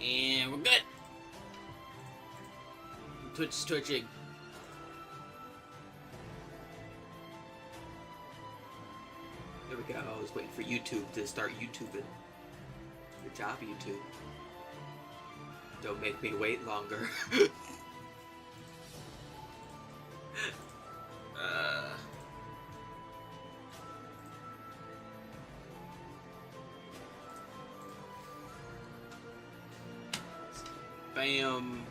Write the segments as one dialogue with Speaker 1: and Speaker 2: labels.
Speaker 1: And we're good. Twitch is twitching. There we go. I was waiting for YouTube to start YouTubing. Good job, YouTube. Don't make me wait longer. Bam.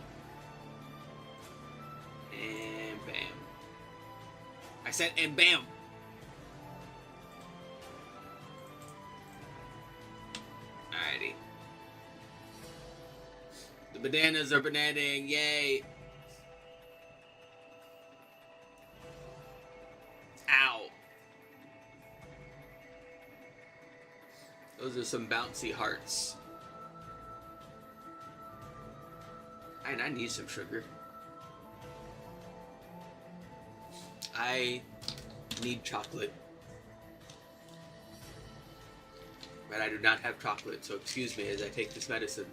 Speaker 1: And bam. I said and bam. Alrighty. The bananas are bananaing, yay! Ow. Those are some bouncy hearts. And I need some sugar. I need chocolate. But I do not have chocolate, so excuse me as I take this medicine.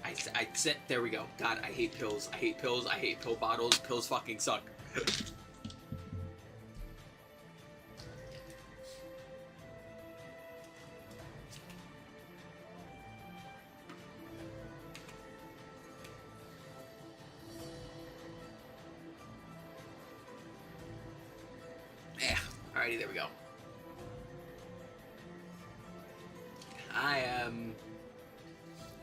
Speaker 1: I said, there we go. God, I hate pills. I hate pills. I hate pill bottles. Pills fucking suck. Yeah. Alrighty, there we go. I am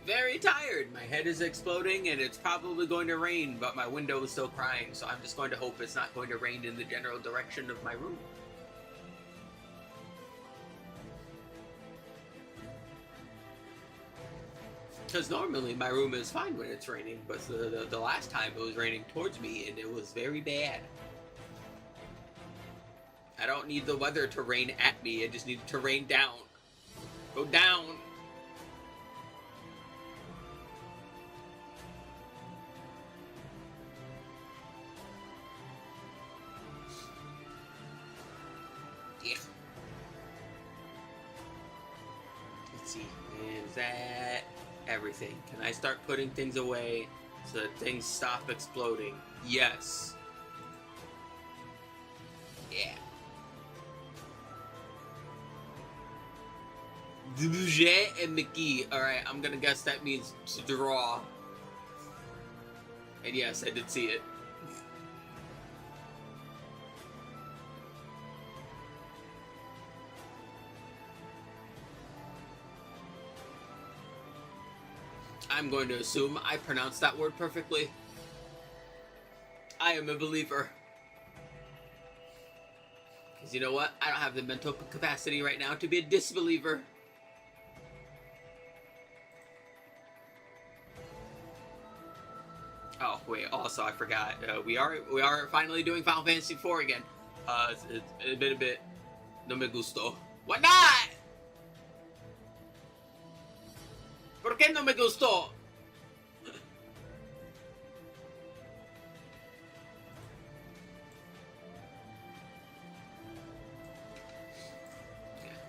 Speaker 1: very tired. My head is exploding and it's probably going to rain, but my window is still crying, so I'm just going to hope it's not going to rain in the general direction of my room. Because normally my room is fine when it's raining, but the last time it was raining towards me and it was very bad. I don't need the weather to rain at me, I just need it to rain down. Go down! Yeah. Let's see, is that everything? Can I start putting things away so that things stop exploding? Yes. Yeah. Bouget and McGee. Alright, I'm gonna guess that means to draw. And yes, I did see it. I'm going to assume I pronounced that word perfectly. I am a believer. Because you know what? I don't have the mental capacity right now to be a disbeliever. Oh wait, also I forgot. We are finally doing Final Fantasy IV again. It's been a bit. No me gustó. Why not? ¿Por qué no me gustó?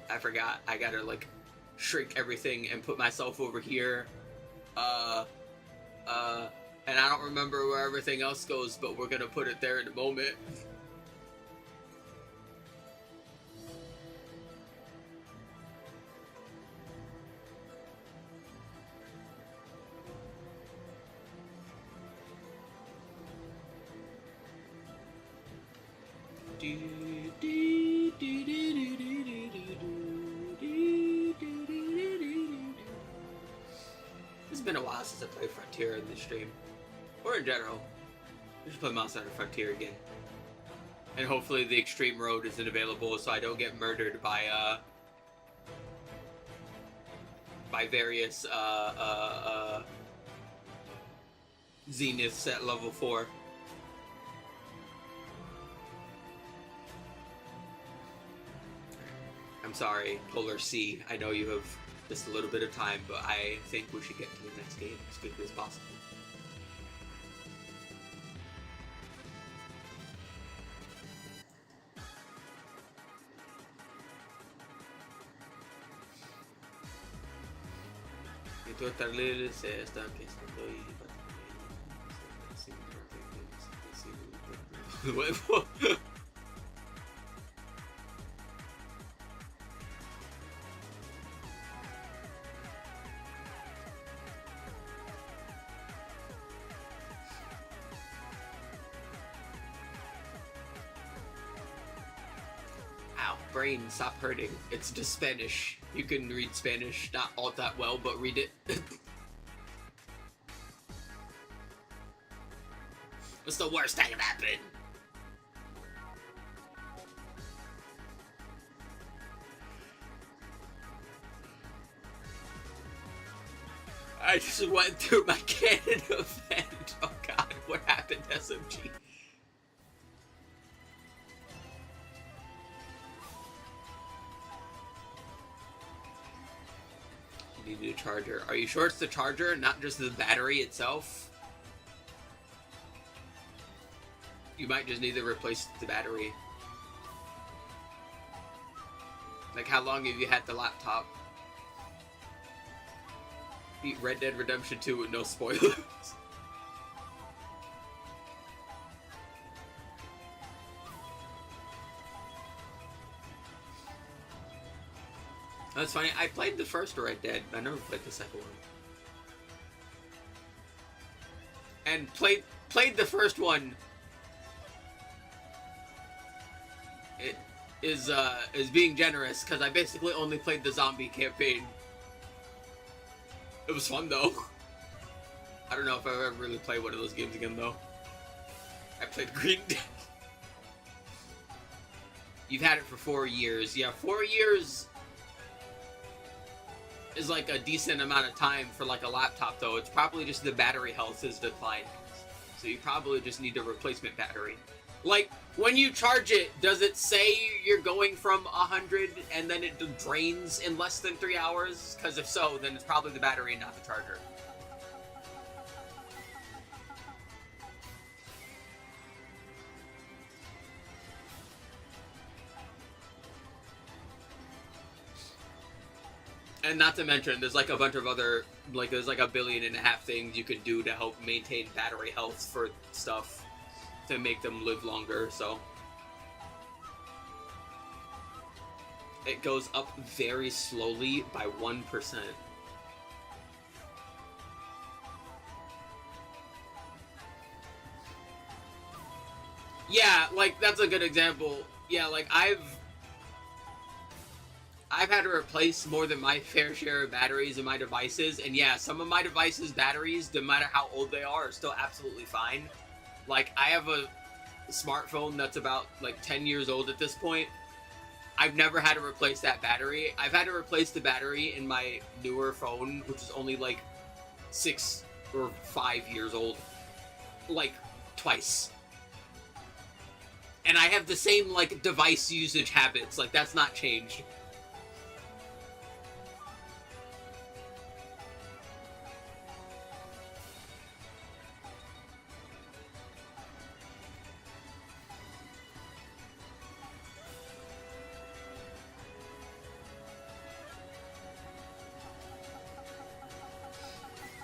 Speaker 1: I forgot. I gotta like shrink everything and put myself over here. And I don't remember where everything else goes, but we're gonna put it there in a moment. It's been a while since I played Frontier in this stream. Or in general. We should play Monster Hunter Frontier again. And hopefully the Extreme Road isn't available so I don't get murdered by various Zeniths at level 4. I'm sorry, Polar Sea. I know you have just a little bit of time, but I think we should get to the next game as quickly as possible. Y tú estás libre, se está que estoy. Ow, brain, stop hurting. It's just Spanish. You can read Spanish, not all that well, but read it. What's the worst that can happen? I just went through my Canada event. Oh god, what happened, SMG? You need a charger. Are you sure it's the charger, not just the battery itself? You might just need to replace the battery. Like, how long have you had the laptop? Beat Red Dead Redemption 2 with no spoilers. That's funny. I played the first Red Dead. I never played the second one. And played the first one. It is being generous, because I basically only played the zombie campaign. It was fun though. I don't know if I've ever really played one of those games again though. I played Green Dead. You've had it for 4 years. Yeah, 4 years is like a decent amount of time for like a laptop though. It's probably just the battery health is declining. So you probably just need a replacement battery. Like, when you charge it, does it say you're going from 100 and then it drains in less than 3 hours? Because if so, then it's probably the battery and not the charger. And not to mention, there's like a bunch of other, like there's like 1.5 billion things you can do to help maintain battery health for stuff to make them live longer, so. It goes up very slowly by 1%. Yeah, like, that's a good example. Yeah, like, I've had to replace more than my fair share of batteries in my devices, and yeah, some of my devices' batteries, no matter how old they are still absolutely fine. Like, I have a smartphone that's about, like, 10 years old at this point. I've never had to replace that battery. I've had to replace the battery in my newer phone, which is only, like, 6 or 5 years old. Like, twice. And I have the same, like, device usage habits. Like, that's not changed.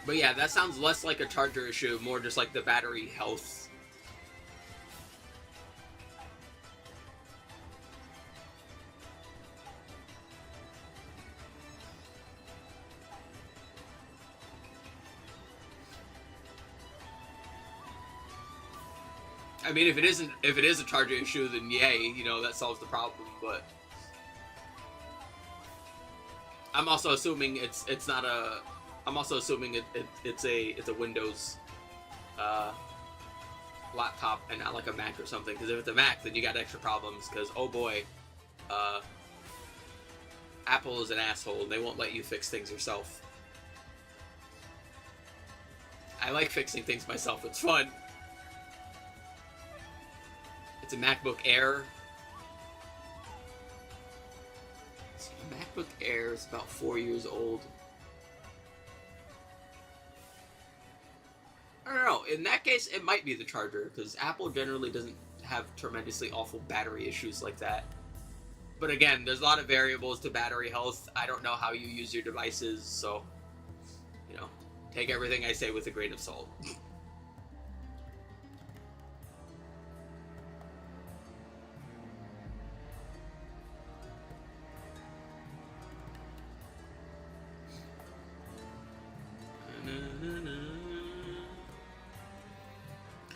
Speaker 1: But yeah, that sounds less like a charger issue, more just like the battery health. I mean, if it is a charger issue, then yay, you know, that solves the problem, but I'm also assuming it's not a I'm also assuming it's a Windows laptop and not like a Mac or something. Because if it's a Mac, then you got extra problems. Because oh boy, Apple is an asshole. They won't let you fix things yourself. I like fixing things myself. It's fun. It's a MacBook Air. So MacBook Air is about 4 years old. I don't know. In that case, it might be the charger, because Apple generally doesn't have tremendously awful battery issues like that. But again, there's a lot of variables to battery health. I don't know how you use your devices, so you know, take everything I say with a grain of salt.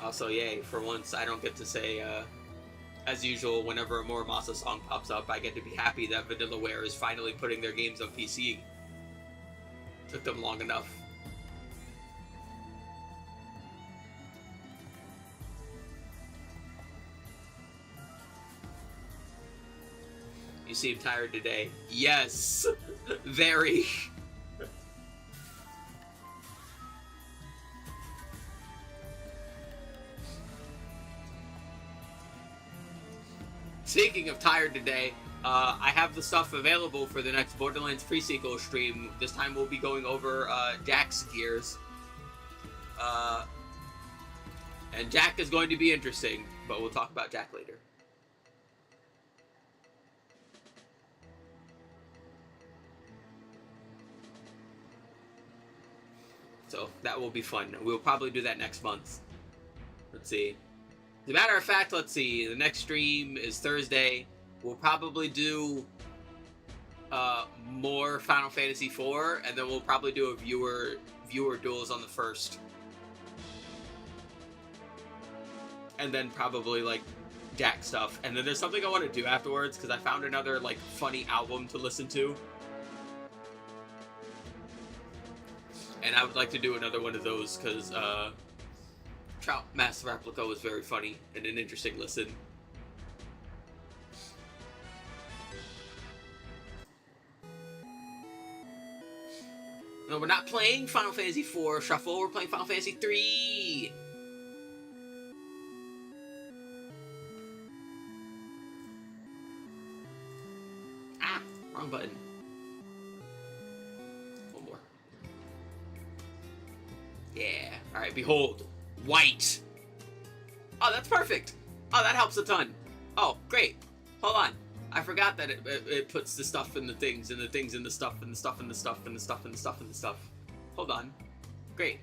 Speaker 1: Also, yay, for once I don't get to say, as usual, whenever a Muramasa song pops up, I get to be happy that Vanillaware is finally putting their games on PC. Took them long enough. You seem tired today. Yes! Very. Speaking of tired today, I have the stuff available for the next Borderlands pre-sequel stream. This time we'll be going over Jack's gears. And Jack is going to be interesting, but we'll talk about Jack later. So that will be fun. We'll probably do that next month. Let's see. As a matter of fact, let's see. The next stream is Thursday. We'll probably do more Final Fantasy IV, and then we'll probably do a viewer duels on the first. And then probably like Jack stuff. And then there's something I want to do afterwards because I found another like funny album to listen to. And I would like to do another one of those because Trout Mass Replica was very funny and an interesting listen. No, we're not playing Final Fantasy IV Shuffle, we're playing Final Fantasy III! Ah, wrong button. One more. Yeah. Alright, behold. White. Oh, that's perfect. Oh, that helps a ton. Oh, great. Hold on. I forgot that it puts the stuff in the things, and the things in the stuff, and the stuff in the stuff, and the stuff in the stuff, and the stuff. Hold on. Great.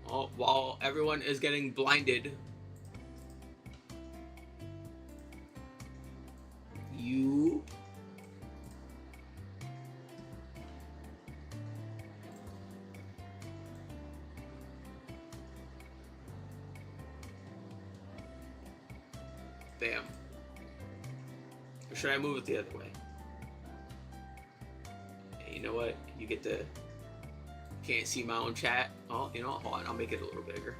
Speaker 1: Oh, while everyone is getting blinded, you... Bam. Or should I move it the other way? Hey, you know what? You get to... Can't see my own chat. Oh, you know what? Hold on. I'll make it a little bigger.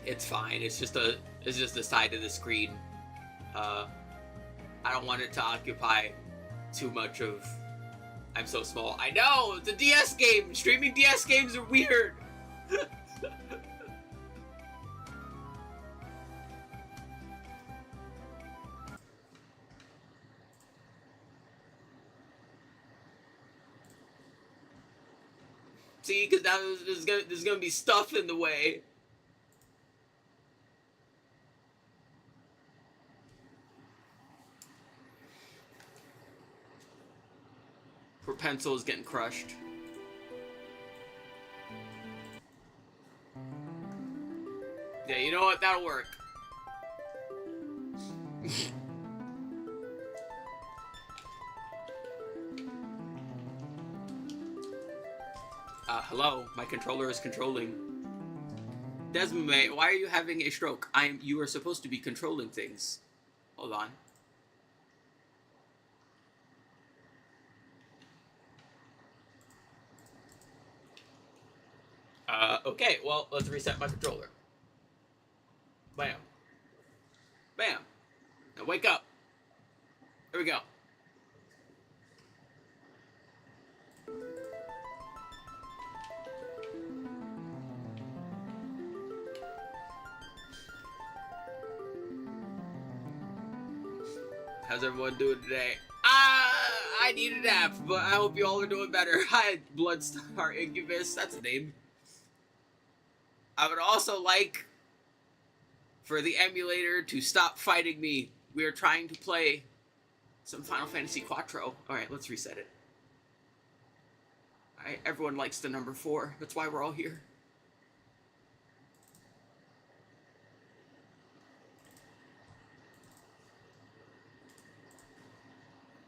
Speaker 1: It's fine. It's just the side of the screen. I don't want it to occupy too much of... I'm so small. I know! It's a DS game! Streaming DS games are weird! See, because now there's gonna be stuff in the way. Poor pencil is getting crushed. Yeah, you know what? That'll work. Hello, my controller is controlling. Desmond, why are you having a stroke? You are supposed to be controlling things. Hold on. Okay, well, let's reset my controller. Bam. Bam. Now wake up. Here we go. How's everyone doing today? I need a nap, but I hope you all are doing better. Hi, Bloodstar Incubus. That's a name. I would also like for the emulator to stop fighting me We are trying to play some Final Fantasy Quattro. Alright, let's reset it. Alright, everyone likes the number 4. That's why we're all here.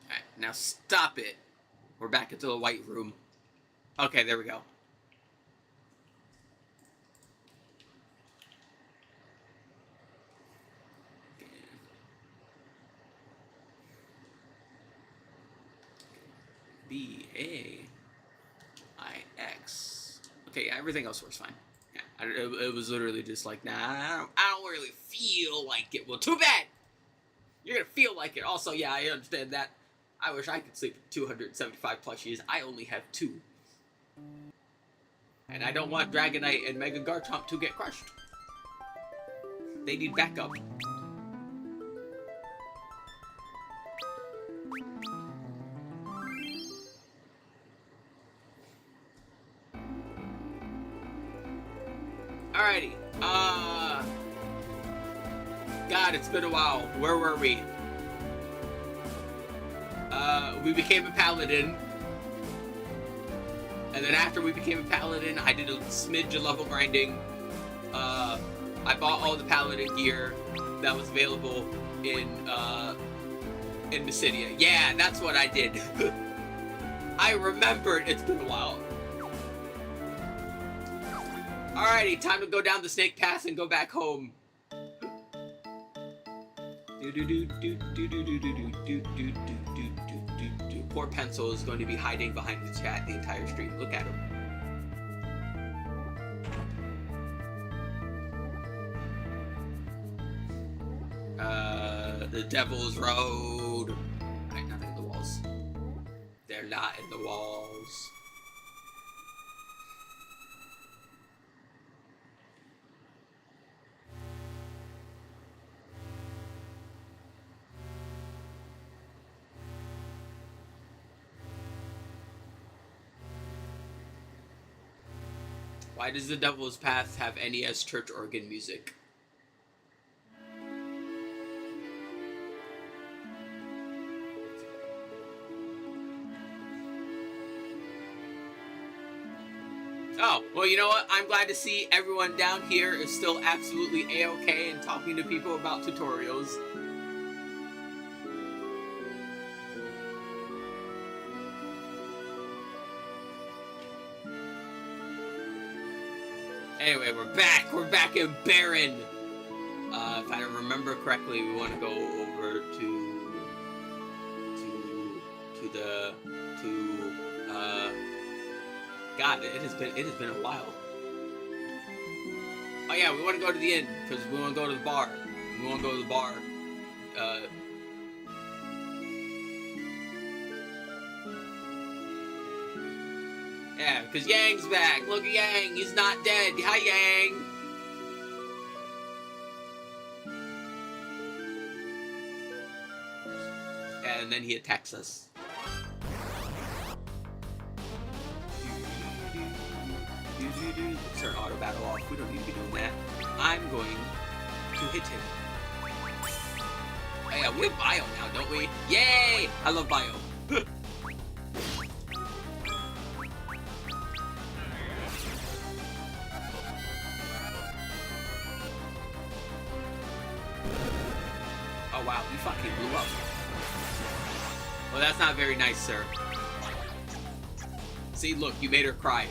Speaker 1: Alright, now stop it. We're back into the white room. Okay, there we go. B-A-I-X. Okay, yeah, everything else works fine. Yeah, it was literally just like, nah, I don't really feel like it. Well, too bad! You're gonna feel like it. Also, yeah, I understand that. I wish I could sleep with 275 plushies. I only have 2. And I don't want Dragonite and Mega Garchomp to get crushed. They need backup. Alrighty. God, it's been a while. Where were we? We became a paladin. And then after we became a paladin, I did a smidge of level grinding. I bought all the paladin gear that was available in Mysidia. Yeah, that's what I did. I remembered. It's been a while. Alrighty, time to go down the Snake Pass and go back home. Poor Pencil is going to be hiding behind the chat the entire stream. Look at him. The Devil's Road. Right, nothing in the walls. They're not in the walls. Why does the Devil's Path have NES church organ music? Oh, well, you know what? I'm glad to see everyone down here is still absolutely A-okay and talking to people about tutorials. Anyway, we're back. We're back in Baron. If I remember correctly, we want to go over God, it has been a while. Oh yeah, we want to go to the inn because we want to go to the bar. We want to go to the bar. Yeah, because Yang's back. Look at Yang. He's not dead. Hi, Yang. And then he attacks us. Start auto battle off. We don't need to be doing that. I'm going to hit him. Oh yeah, we have Bio now, don't we? Yay! I love Bio. Oh wow, you fucking blew up. Well, that's not very nice, sir. See, look, you made her cry.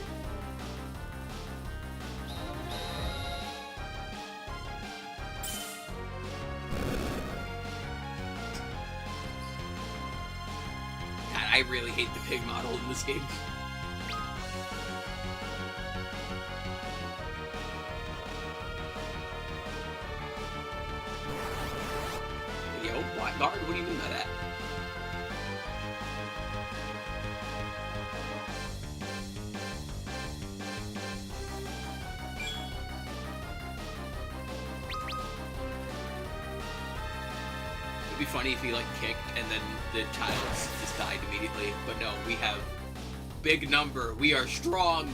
Speaker 1: God, I really hate the pig model in this game. Yo, Black Guard? What do you mean by that? It'd be funny if he like kicked and then the child just died immediately. But no, we have big number. We are strong.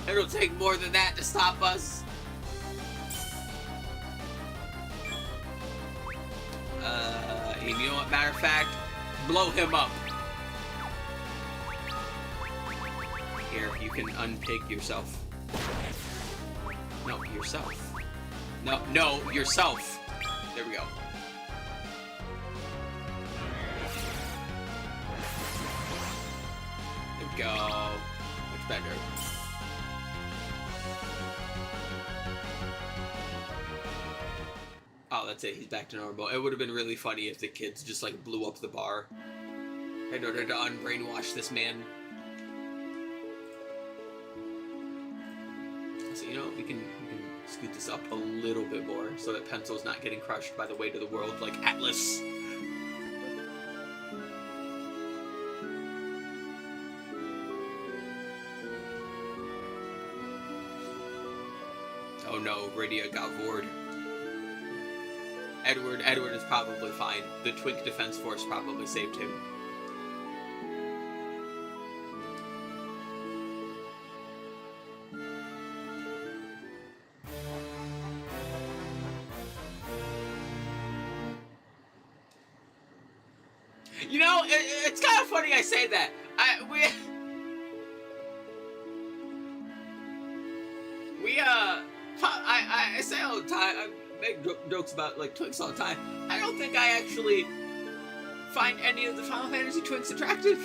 Speaker 1: It'll take more than that to stop us. And you know what? Matter of fact, blow him up. Here, you can unpig yourself. No, yourself. No, yourself. There we go. There we go. Much better. Oh, that's it. He's back to normal. It would have been really funny if the kids just like blew up the bar in order to unbrainwash this man. So you know, we can scoot this up a little bit more so that Pencil's not getting crushed by the weight of the world like Atlas. Oh no, Rydia got vored. Edward is probably fine. The Twink Defense Force probably saved him. You know, it's kind of funny I say that. I say all the time, I make jokes about like Twinks all the time. I don't think I actually find any of the Final Fantasy Twinks attractive.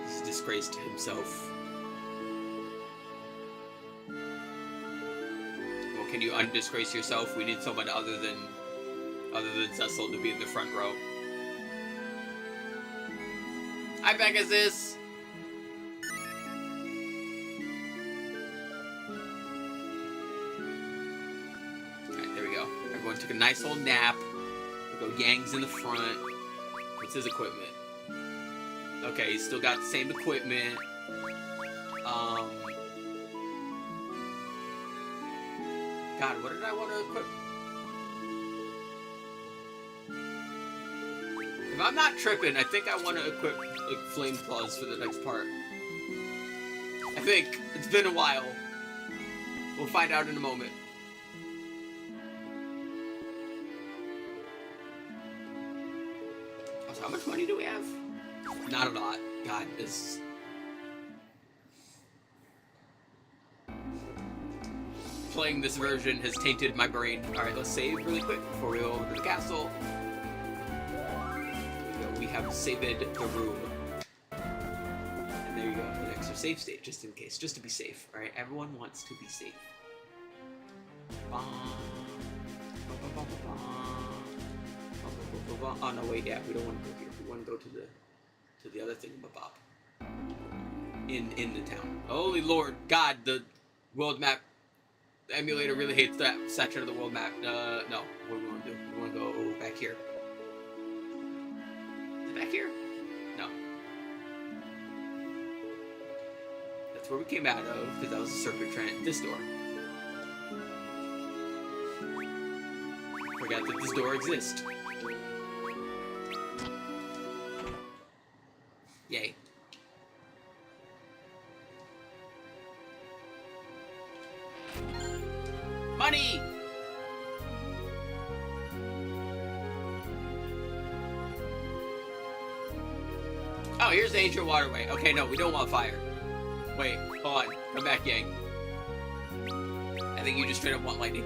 Speaker 1: He's disgraced himself. Can you undisgrace yourself? We need someone other than Cecil to be in the front row. Hi, Pegasus. Alright, there we go. Everyone took a nice old nap. We'll go Yang's in the front. What's his equipment? Okay, he's still got the same equipment. God, what did I want to equip? If I'm not tripping, I think I want to equip like flame claws for the next part. I think. It's been a while. We'll find out in a moment. Also, how much money do we have? Not a lot. God, this... Playing this version has tainted my brain. Alright, let's save really quick before we go over to the castle. There we go. We have saved the room. And there you go. An extra save state, just in case. Just to be safe. Alright, everyone wants to be safe. Oh no, wait, yeah, we don't want to go here. We want to go to the other thing, in the town. Holy Lord, God, the world map. The emulator really hates that section of the world map. No. What do we want to do? We want to go back here. Is it back here? No. That's where we came out of, because that was a serpent trend. This door. Forgot that this door exists. Yay. Money! Oh, here's the ancient waterway. Okay, no, we don't want fire. Wait, hold on. Come back, Yang. I think you just straight up want lightning.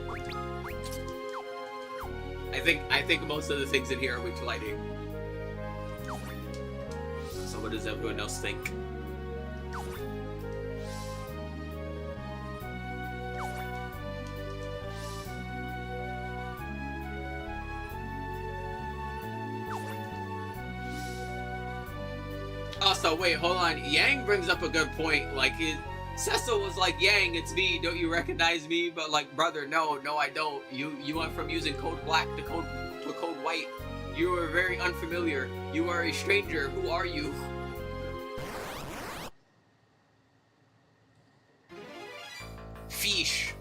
Speaker 1: I think most of the things in here are weak to lightning. So what does everyone else think? Also, wait, hold on. Yang brings up a good point. Like, Cecil was like, Yang, it's me. Don't you recognize me? But like, brother, no, I don't. You went from using code black to code white. You are very unfamiliar. You are a stranger. Who are you? Fish.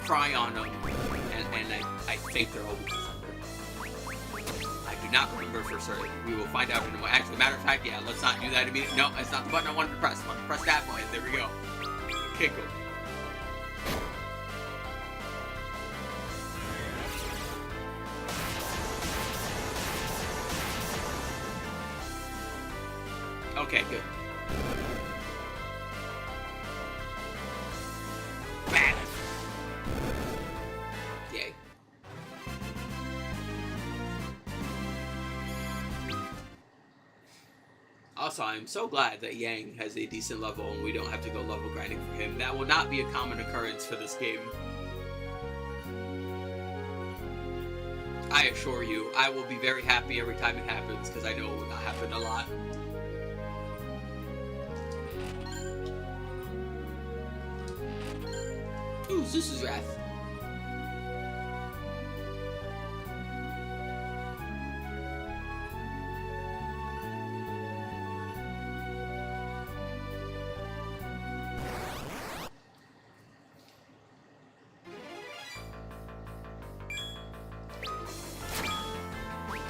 Speaker 1: Cry on him. And and I think they're all weak to thunder. I do not remember for certain. We will find out in a moment. Actually, matter of fact, yeah, let's not do that immediately. No, that's not the button I wanted to press. I wanted to press that button. There we go. Kick him. Okay, good. Bad. Yay. Also, I'm so glad that Yang has a decent level and we don't have to go level grinding for him. That will not be a common occurrence for this game. I assure you, I will be very happy every time it happens because I know it will not happen a lot. Ooh, Zeus's Wrath.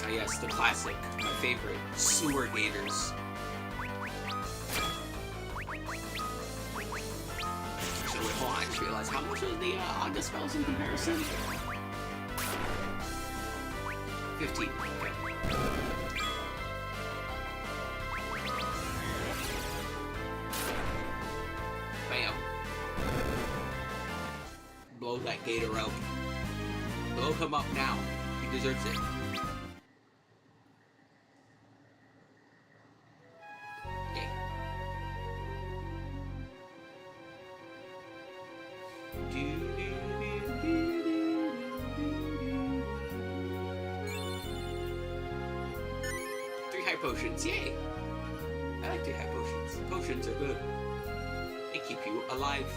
Speaker 1: Oh yes, the classic, my favorite, Sewer Gators. Hold on, I just realized how much was the Aga spells in comparison? 15. Okay. Bam. Blow that gator out. Blow him up now. He deserves it. Potions, yay! I like to have potions. Potions are good. They keep you alive.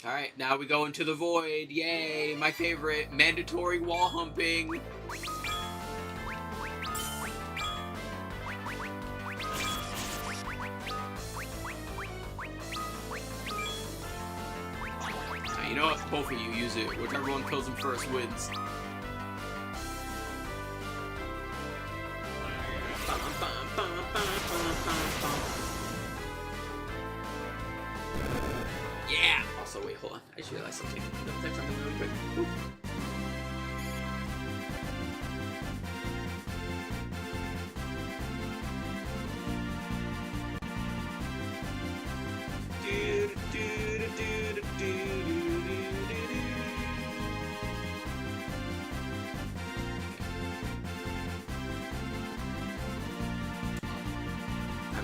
Speaker 1: Alright, now we go into the void. Yay! My favorite. Mandatory wall humping. You know what? Both of you use it. Whichever one kills him first wins. Yeah! Also, wait, hold on. I just realized something. I'm gonna type something really quick. Oop.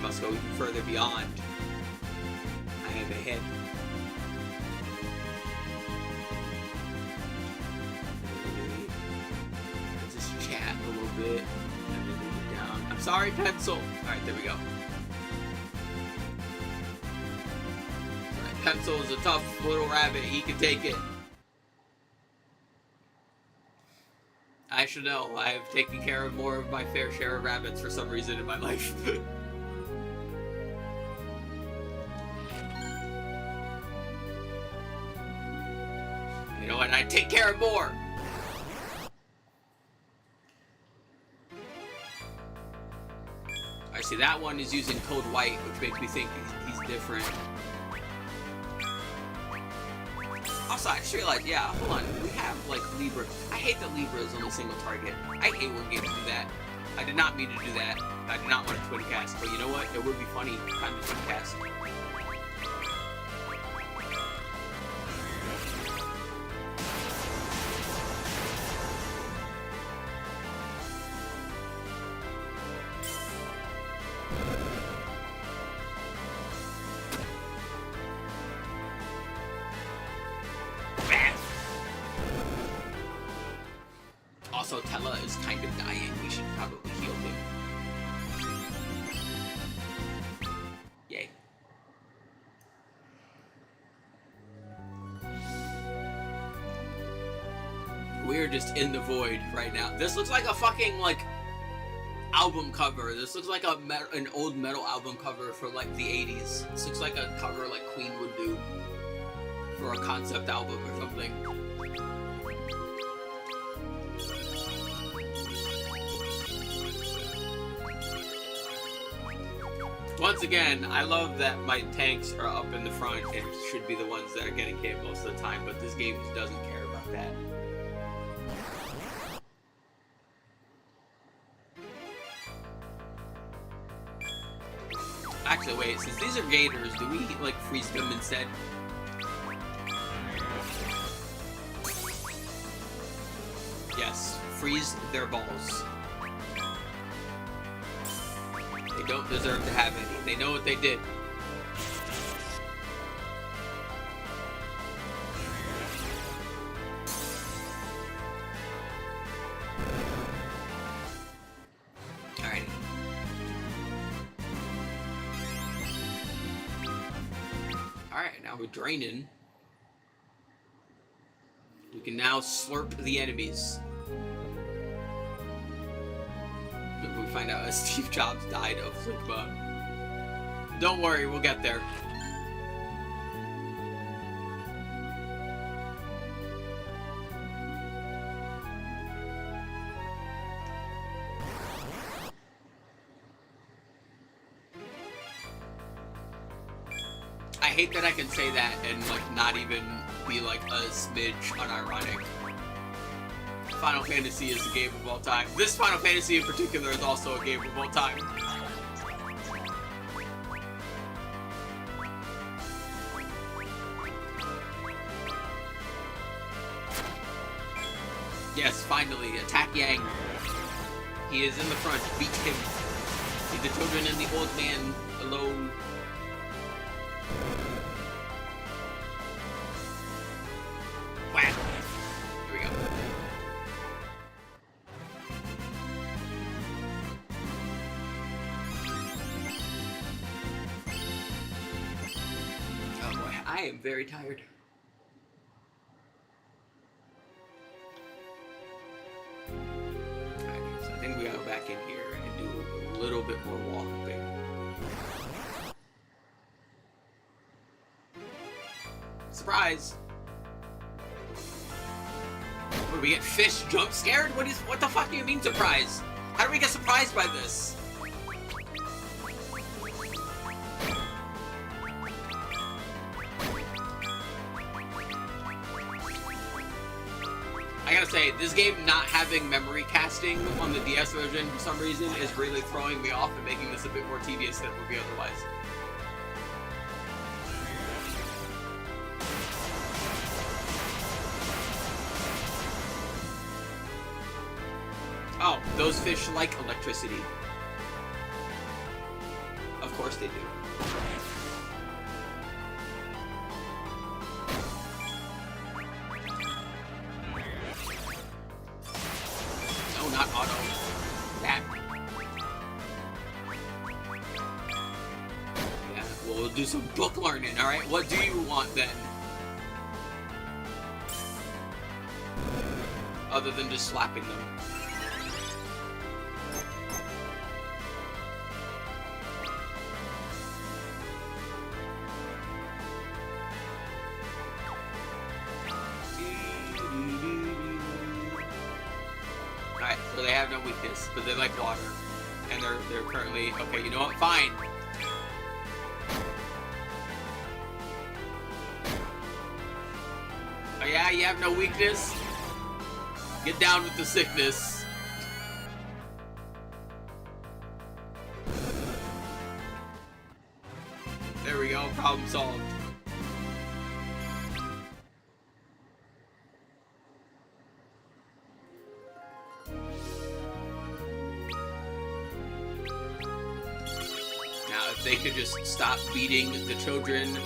Speaker 1: Must go even further beyond. I have a head. Let's just chat a little bit and then move it down. I'm sorry, pencil. Alright, there we go. Alright, pencil is a tough little rabbit. He can take it. I should know. I have taken care of more of my fair share of rabbits for some reason in my life. You know what? I take care of more. I see that one is using code white, which makes me think he's different. Also, I just realized, yeah, hold on. We have, like, Libra. I hate that Libra is only single target. I hate when games do that. I did not mean to do that. I did not want to twin cast, but you know what? It would be funny time to twin cast. Also, Tella is kind of dying. We should probably heal him. Yay. We're just in the void right now. This looks like a fucking, like, album cover. This looks like an old metal album cover for like the 80s. This looks like a cover like Queen would do for a concept album or something. Once again, I love that my tanks are up in the front and should be the ones that are getting hit most of the time, but this game just doesn't care about that. Actually, wait, since these are gators, do we, like, freeze them instead? Yes, freeze their balls. They don't deserve to have any. They know what they did. Alright. Alright, now we're draining. We can now slurp the enemies. We find out Steve Jobs died of Sigma. Don't worry, we'll get there. I hate that I can say that and like not even be like a smidge unironic. Final Fantasy is a game of all time. This Final Fantasy in particular is also a game of all time. Yes, finally, attack Yang. He is in the front. Beat him. Leave the children and the old man alone. Wham! Here we go. Oh boy, I am very tired. Alright, so I think we gotta go back in here and do a little bit more walking. Surprise! What, do we get fish jump scared? What the fuck do you mean surprise? How do we get surprised by this? I gotta say, this game not having memory casting on the DS version for some reason is really throwing me off and making this a bit more tedious than it would be otherwise. Oh, those fish like electricity. Of course they do. No, not auto. That. Yeah, well, we'll do some book learning, alright? What do you want then? Other than just slapping them. Alright, so they have no weakness, but they like water. And they're currently okay, you know what? Fine. Oh yeah, you have no weakness? Get down with the sickness. There we go, problem solved. Now, if they could just stop beating the children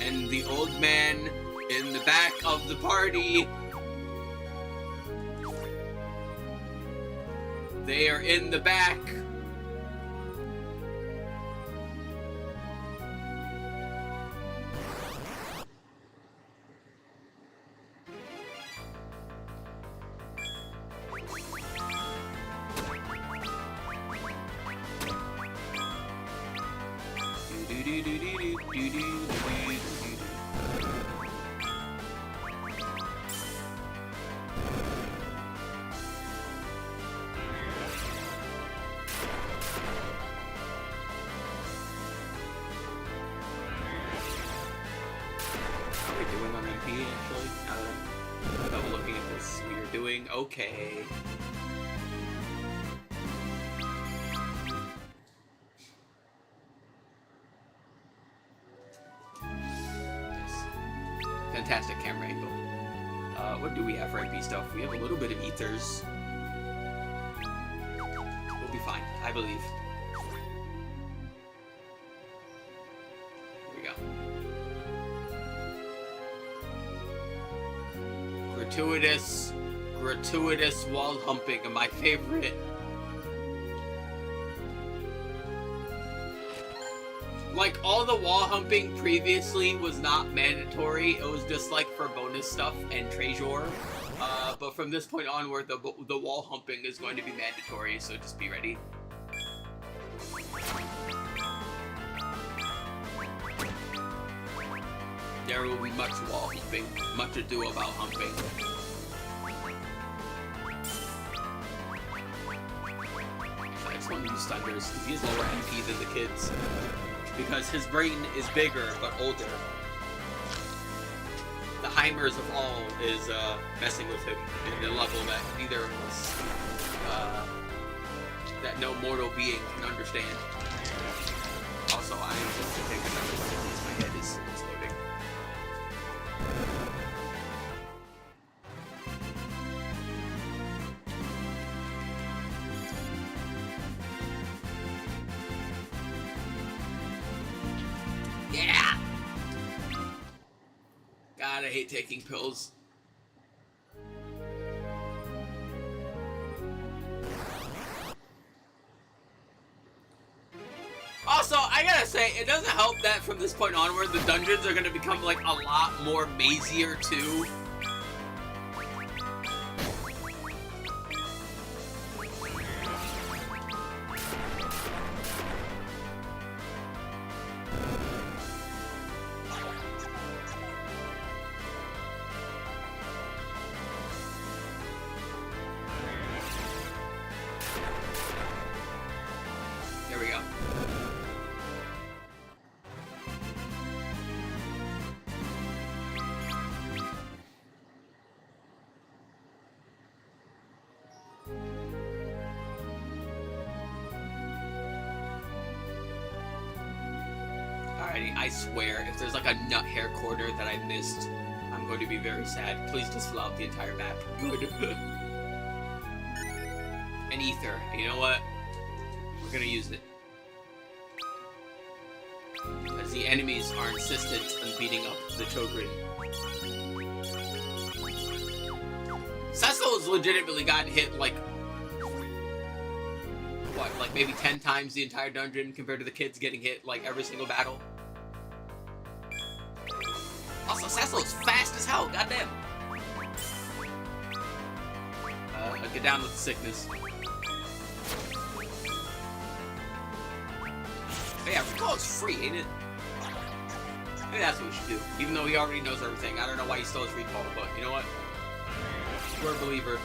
Speaker 1: and the old man in the back of the party. They are in the back. doing on MP, actually. Now that I'm looking at this, we are doing okay. Fantastic camera angle. What do we have for MP stuff? We have a little bit of ethers. We'll be fine, I believe. Here we go. Gratuitous wall humping, my favorite. Like, all the wall humping previously was not mandatory. It was just, like, for bonus stuff and treasure. But from this point onward, the wall humping is going to be mandatory, so just be ready. There will be much wall humping. Much ado about humping. I just want to use Thunders, because he has lower MP than the kids. Because his brain is bigger, but older. The Heimers of all is messing with him in a level that neither of us, that no mortal being can understand. Also, I am going to take another one of these. My head is exploding. Yeah! God, I hate taking pills. Also, I gotta say, it doesn't help that from this point onward, the dungeons are gonna become, like, a lot more mazier, too. There we go. Alrighty, I swear, if there's like a nut hair quarter that I missed, I'm going to be very sad. Please just fill out the entire map. Good. An ether. You know what? We're gonna use it. As the enemies are insistent on beating up the children. Cecil has legitimately gotten hit like... what, like maybe 10 times the entire dungeon compared to the kids getting hit like every single battle? Also, Cecil is fast as hell, goddamn! Get down with the sickness. But yeah, recall is free, ain't it? Maybe that's what we should do. Even though he already knows everything. I don't know why he stole his recall, but you know what? We're a believer.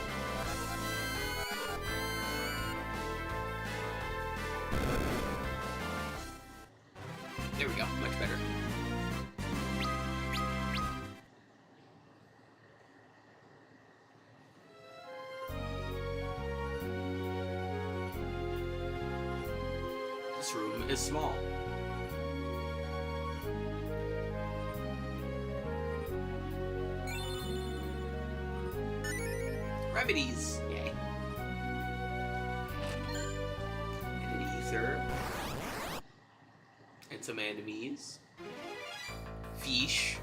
Speaker 1: There we go, much better. This room is small. Remedies! Yay. And an ether. And some enemies. Fish.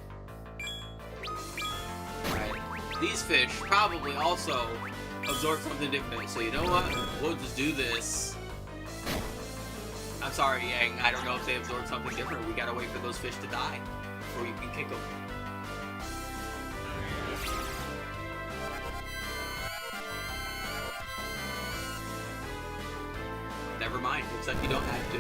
Speaker 1: Right. These fish probably also absorb something different. So you know what? We'll just do this. I'm sorry, Yang. I don't know if they absorb something different. We gotta wait for those fish to die before you can kick them. Never mind, except you don't have to.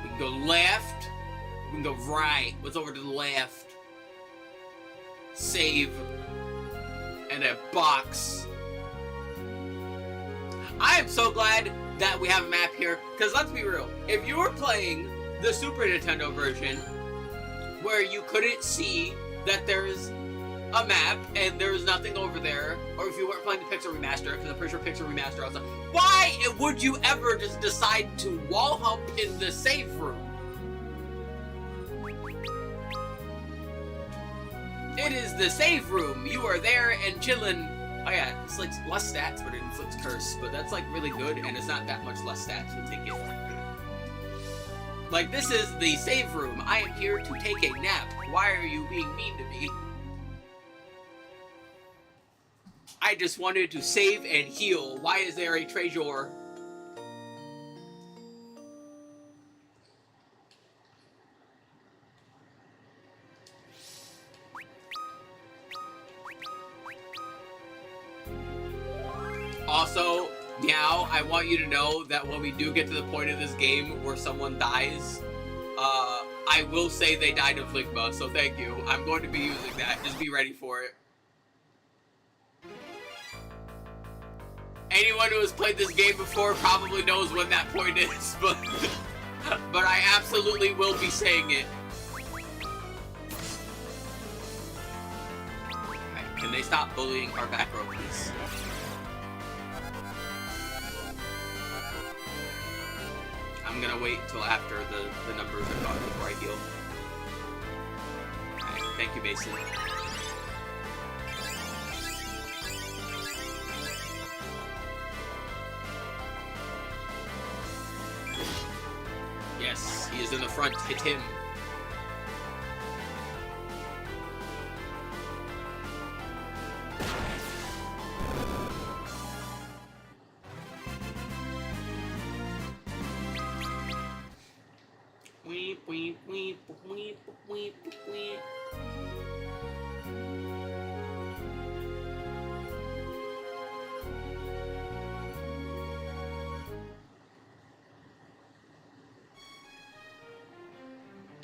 Speaker 1: We can go left, We can go right. What's over to the left? Save. And a box. I am so glad that we have a map here, because let's be real. If you were playing the Super Nintendo version, where you couldn't see that there's a map and there's nothing over there, or if you weren't playing the Pixel Remaster, because I'm pretty sure Pixel Remaster also, why would you ever just decide to wall hop in the save room? It is the save room. You are there and chilling. Oh yeah, it's like less stats, but it inflicts curse, but that's like really good, and it's not that much less stats. We'll take it. Like, this is the save room. I am here to take a nap. Why are you being mean to me? I just wanted to save and heal. Why is there a treasure? Also, Meow, I want you to know that when we do get to the point of this game where someone dies, I will say they died of Ligma, so thank you. I'm going to be using that. Just be ready for it. Anyone who has played this game before probably knows when that point is, but I absolutely will be saying it. Alright, can they stop bullying our back row, please? I'm gonna wait until after the numbers are gone before I heal. Alright, thank you, Mason. Yes, he is in the front. Hit him. Weep, weep, weep, weep, weep, weep.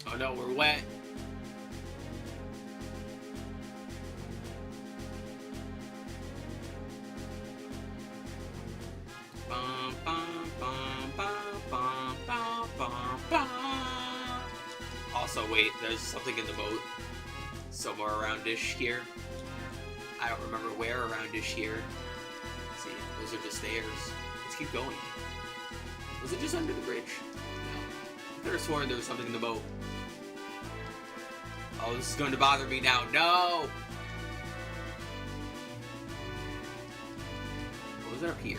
Speaker 1: Oh no, we're wet. Bum, bum, bum, bum, bum, bum, bum, bum. Also, wait, there's something in the boat. Somewhere around-ish here. I don't remember where around-ish here. Let's see, those are just stairs. Let's keep going. Was it just under the bridge? No. I could have sworn there was something in the boat. Oh, this is going to bother me now. No! What was up here?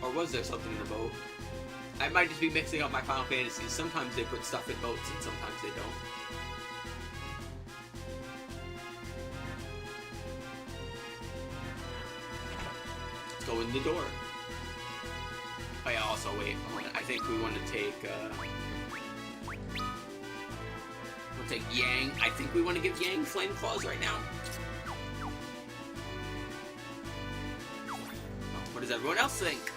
Speaker 1: Or was there something in the boat? I might just be mixing up my Final Fantasies. Sometimes they put stuff in boats and sometimes they don't. Let's go in the door. Oh yeah, also wait, I think we want to take, we'll take Yang. I think we want to give Yang Flame Claws right now. What does everyone else think?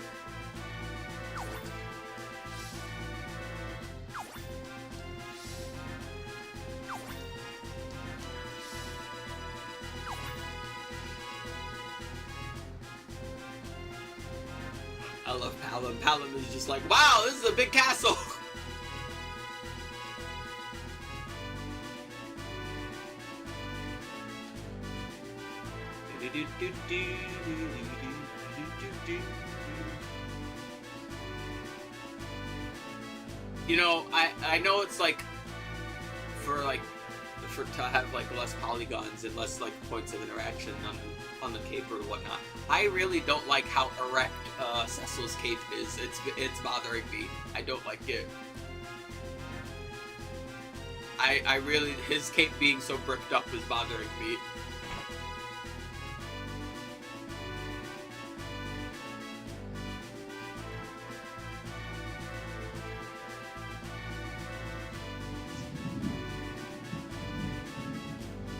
Speaker 1: I love Palom. Palom is just like, wow, this is a big castle. You know, I know it's like for to have like less polygons and less like points of interaction on the cape or whatnot. I really don't like how erect Cecil's cape is. It's bothering me. I don't like it. I really, his cape being so bricked up is bothering me.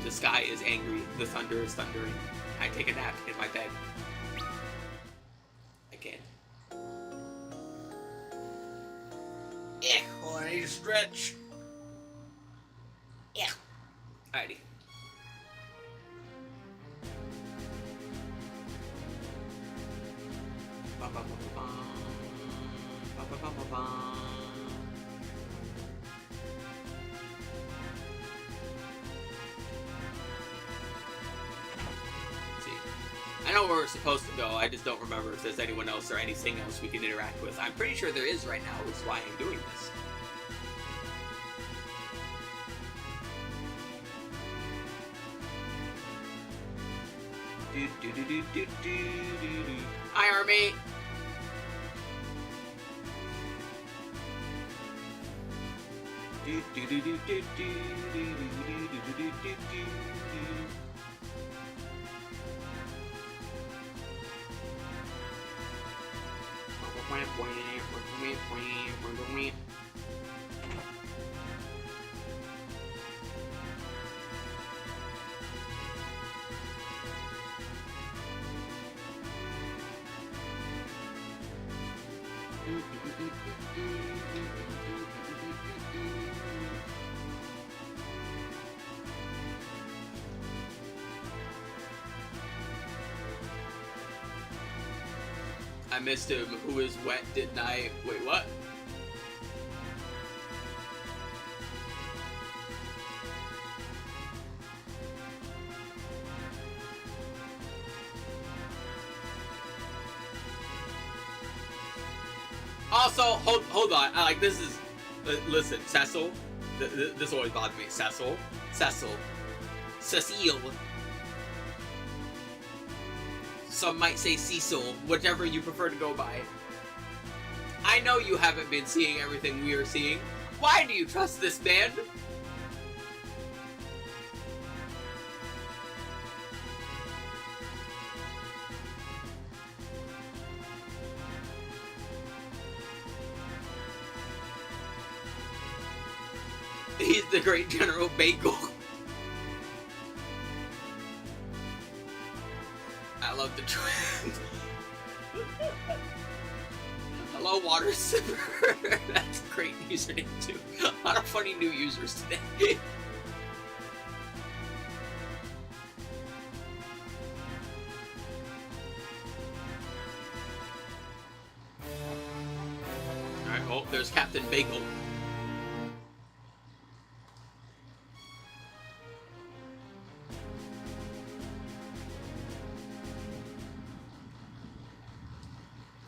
Speaker 1: The sky is angry. The thunder is thundering. I take a nap in my bed. I can. stretch. Yeah. Alrighty. I know where we're supposed to go, I just don't remember if there's anyone else or anything else we can interact with. I'm pretty sure there is right now, which is why I'm doing this. Hi, Army! I missed him. Who is wet, didn't I? Wait, what? Also, hold on. Like, this is... listen, Cecil. This always bothered me. Cecil. Cecile. Some might say Cecil, whichever you prefer to go by. I know you haven't been seeing everything we are seeing. Why do you trust this man? He's the great General Bagel. I love the trend. Hello, Water Sipper. That's a great username too. A lot of funny new users today. Alright, oh, there's Captain Bagel.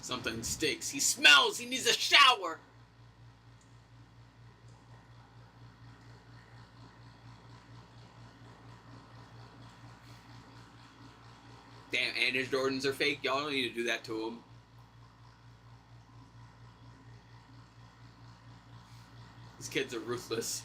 Speaker 1: Something stinks. He smells. He needs a shower. Damn, and his Jordans are fake. Y'all don't need to do that to him. These kids are ruthless.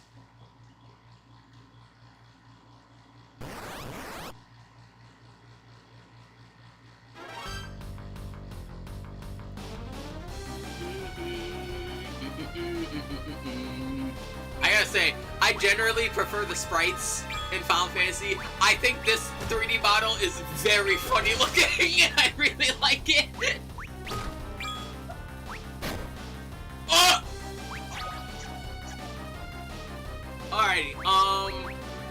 Speaker 1: I gotta say, I generally prefer the sprites in Final Fantasy. I think this 3D model is very funny looking, and I really like it. Oh! Alrighty,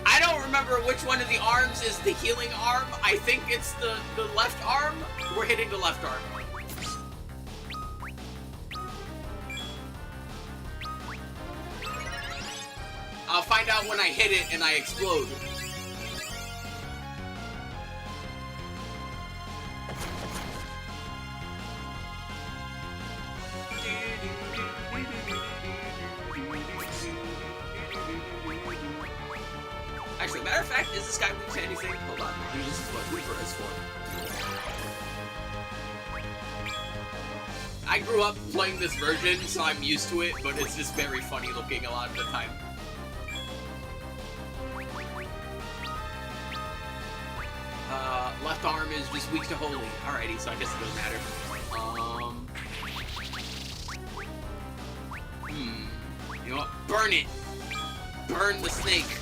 Speaker 1: I don't remember which one of the arms is the healing arm. I think it's the left arm. We're hitting the left arm. I'll find out when I hit it and I explode. Actually, matter of fact, is this guy weak to anything? Hold on, maybe this is what Reaper is for. I grew up playing this version, so I'm used to it, but it's just very funny looking a lot of the time. Left arm is just weak to holy. Alrighty, so I guess it doesn't matter. You know what? Burn it! Burn the snake!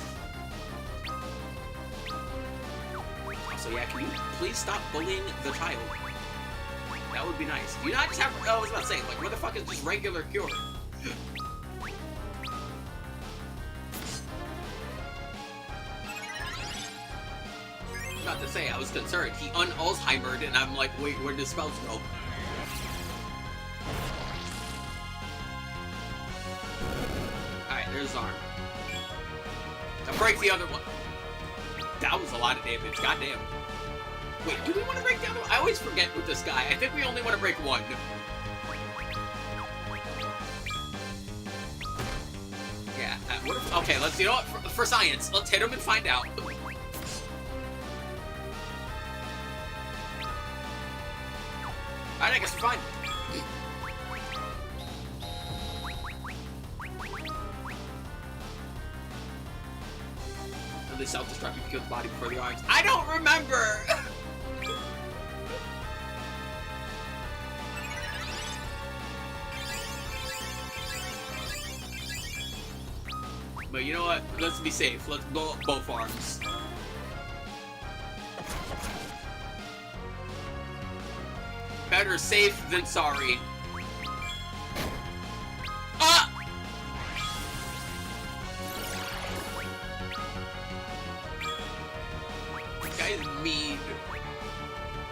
Speaker 1: So yeah, can you please stop bullying the child? That would be nice. Do you not just have... Oh, I was about to say, like, what the fuck is just regular cure? about to say, I was concerned. He un-Alzheimer'd, and I'm like, wait, where did the spells go? Alright, there's his arm. Now break the other one. That was a lot of damage, goddamn. Wait, do we want to break the other one? I always forget with this guy. I think we only want to break one. Yeah, what if, okay, let's, you know what, for science, let's hit him and find out. Alright, I guess we're fine. They self-destruct if you kill the body before the arms. I don't remember! But you know what? Let's be safe. Let's blow up both arms. Better safe than sorry. Ah! This guy is mean.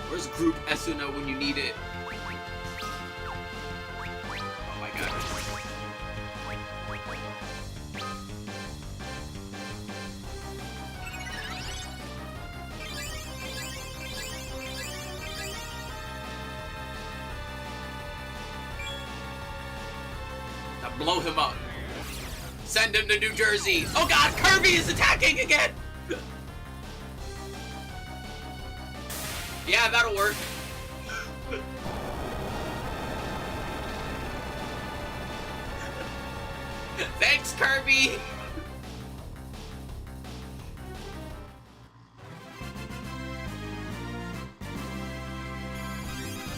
Speaker 1: Where's Group Esuna when you need it? Oh my god. Now blow him up. Send him to New Jersey. Oh god, Kirby is attacking again! Yeah, that'll work. Thanks, Kirby!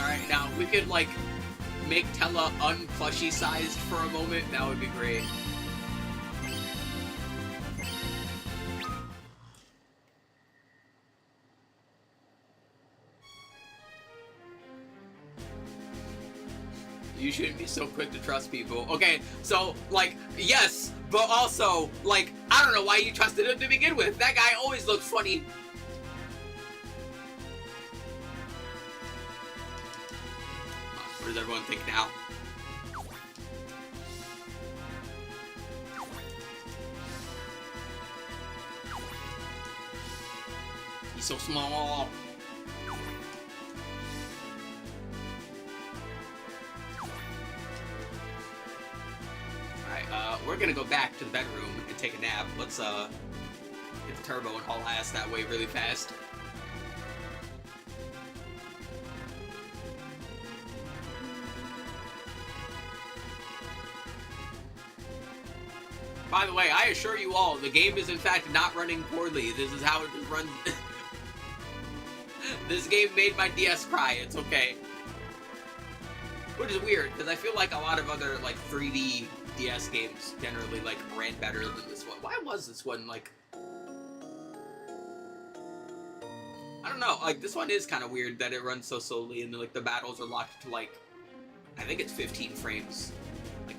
Speaker 1: Alright, now, if we could, like, make Tella unplushy sized for a moment, that would be great. You shouldn't be so quick to trust people. Okay, so, like, yes, but also, like, I don't know why you trusted him to begin with. That guy always looks funny. What does everyone think now? He's so small. We're gonna go back to the bedroom and take a nap. Let's, get the turbo and haul ass that way really fast. By the way, I assure you all, the game is in fact not running poorly. This is how it runs. This game made my DS cry. It's okay. Which is weird, because I feel like a lot of other, like, 3D DS games generally, like, ran better than this one. Why was this one, like... I don't know, like, this one is kind of weird that it runs so slowly and, like, the battles are locked to, like... I think it's 15 frames. Like...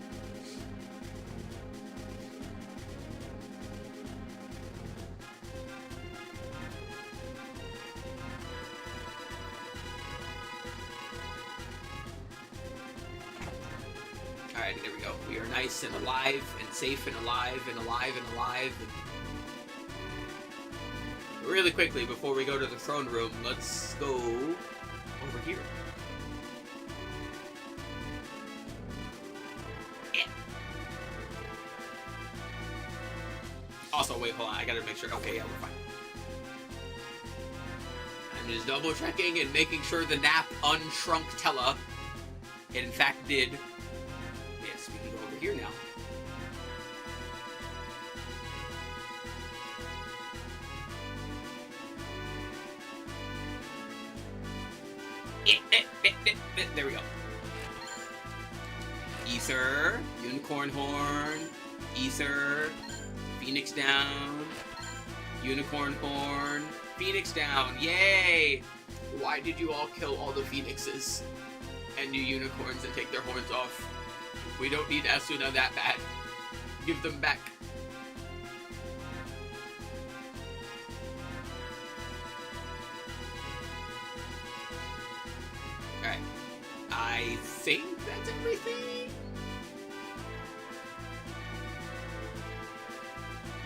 Speaker 1: Alright, there we go. We are nice and alive and safe and alive and alive and alive. And... Really quickly, before we go to the throne room, let's go over here. Yeah. Also, wait, hold on. I gotta make sure. Okay, yeah, we're fine. I'm just double checking and making sure the nap unshrunk Tella. It in fact did. Yes, we can go over here now. There we go. Ether, Unicorn Horn, Ether, Phoenix down, Unicorn Horn, Phoenix down, yay! Why did you all kill all the Phoenixes and do unicorns and take their horns off? We don't need Asuna that bad. Give them back. think that's everything.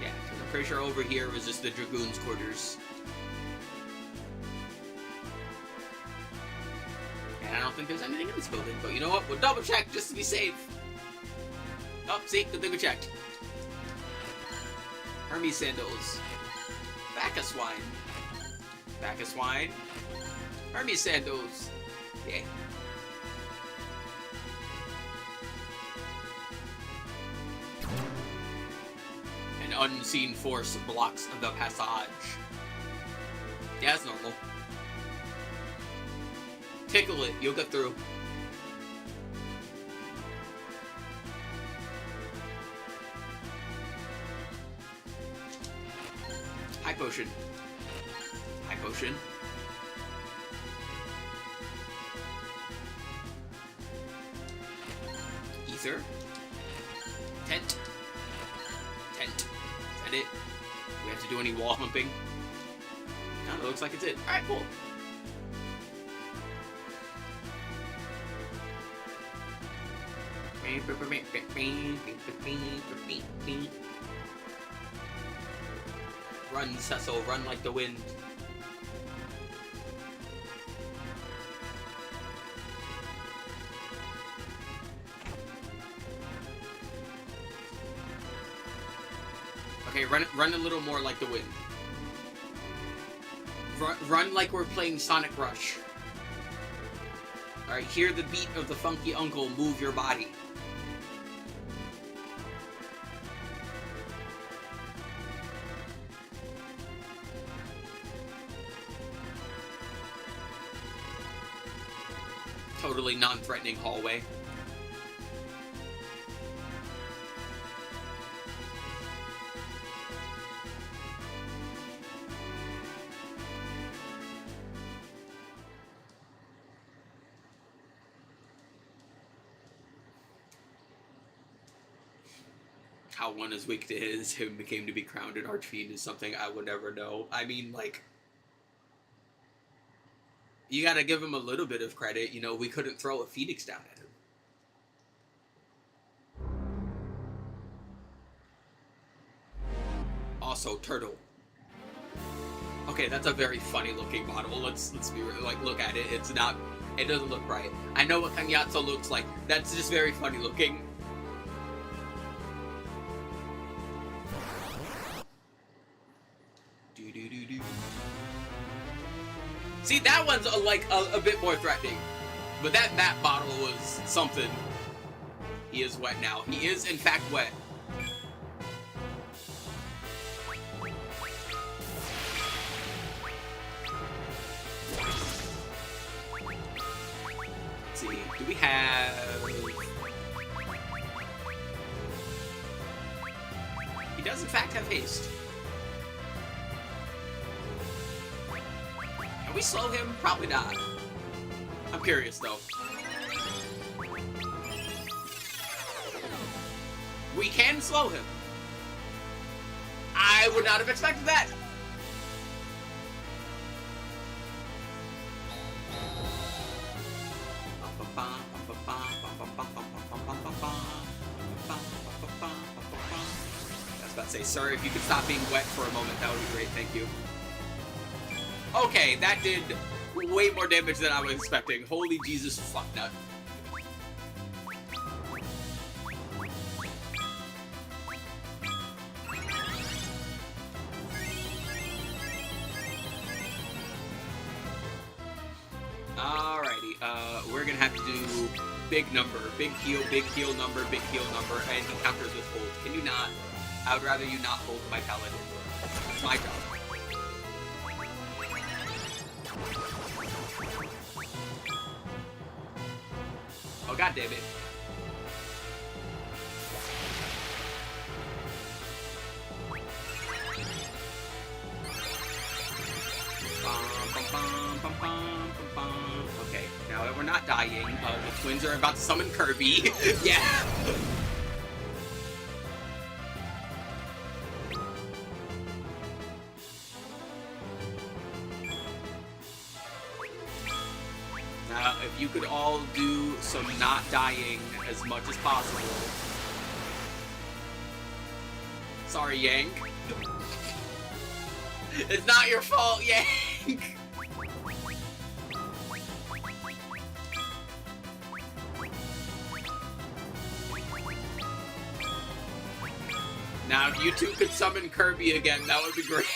Speaker 1: Yeah, because I'm pretty sure over here was just the Dragoons' quarters. And I don't think there's anything in this building, but you know what? We'll double check just to be safe. Oh, see? Good thing we checked. Hermes sandals. Bacchus wine. Bacchus wine. Hermes sandals. Yeah. An unseen force blocks the passage. Yeah, that's normal. Tickle it, you'll get through. High potion. High potion. Ether. Tent. Tent. Is that it? Do we have to do any wall humping? No, it looks like it's it. Alright, cool. Run, Cecil, run like the wind. Okay, run a little more like the wind. Run like we're playing Sonic Rush. Alright, hear the beat of the funky uncle, move your body. Totally non-threatening hallway. How one is weak to his, him became to be crowned an archfiend is something I would never know. I mean, like, you gotta give him a little bit of credit. You know, we couldn't throw a phoenix down at him. Also, turtle. Okay, that's a very funny looking model. Let's be real. Like, look at it. It's not. It doesn't look right. I know what Kanyatsu looks like. That's just very funny looking. See, that one's a bit more threatening. But that map bottle was something. He is wet now. He is, in fact, wet. Let's see. Do we have... He does, in fact, have haste. Can we slow him? Probably not. I'm curious, though. We can slow him. I would not have expected that. I was about to say, sir, if you could stop being wet for a moment, that would be great. Thank you. Okay, that did way more damage than I was expecting. Holy Jesus fucknut. Alrighty, we're gonna have to do big number, big heal number, and he counters with hold. Can you not? I would rather you not hold my paladin. It's my job. Oh, god damn it. Okay, now that we're not dying, the twins are about to summon Kirby. Yeah! if you could all do some not dying as much as possible. Sorry, Yang. It's not your fault, Yang! Now, if you two could summon Kirby again, that would be great.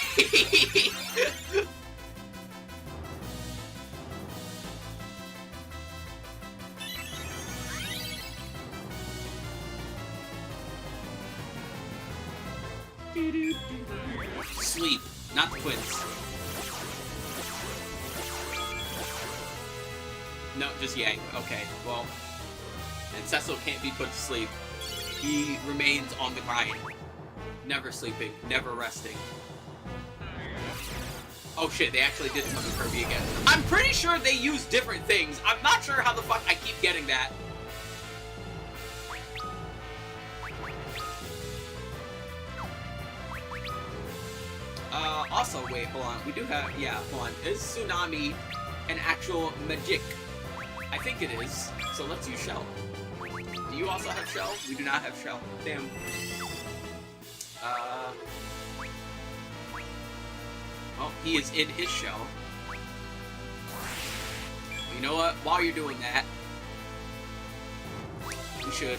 Speaker 1: Sleep, not the twins. No, just Yang. Okay, well, and Cecil can't be put to sleep. He remains on the grind. Never sleeping, never resting. Oh shit, they actually did summon Kirby again. I'm pretty sure they use different things. I'm not sure how the fuck I keep getting that. Also, wait, hold on. We do have, yeah, hold on. Is Tsunami an actual magic? I think it is. So let's use Shell. Do you also have Shell? We do not have Shell. Damn. Oh, he is in his shell. You know what? While you're doing that, we should,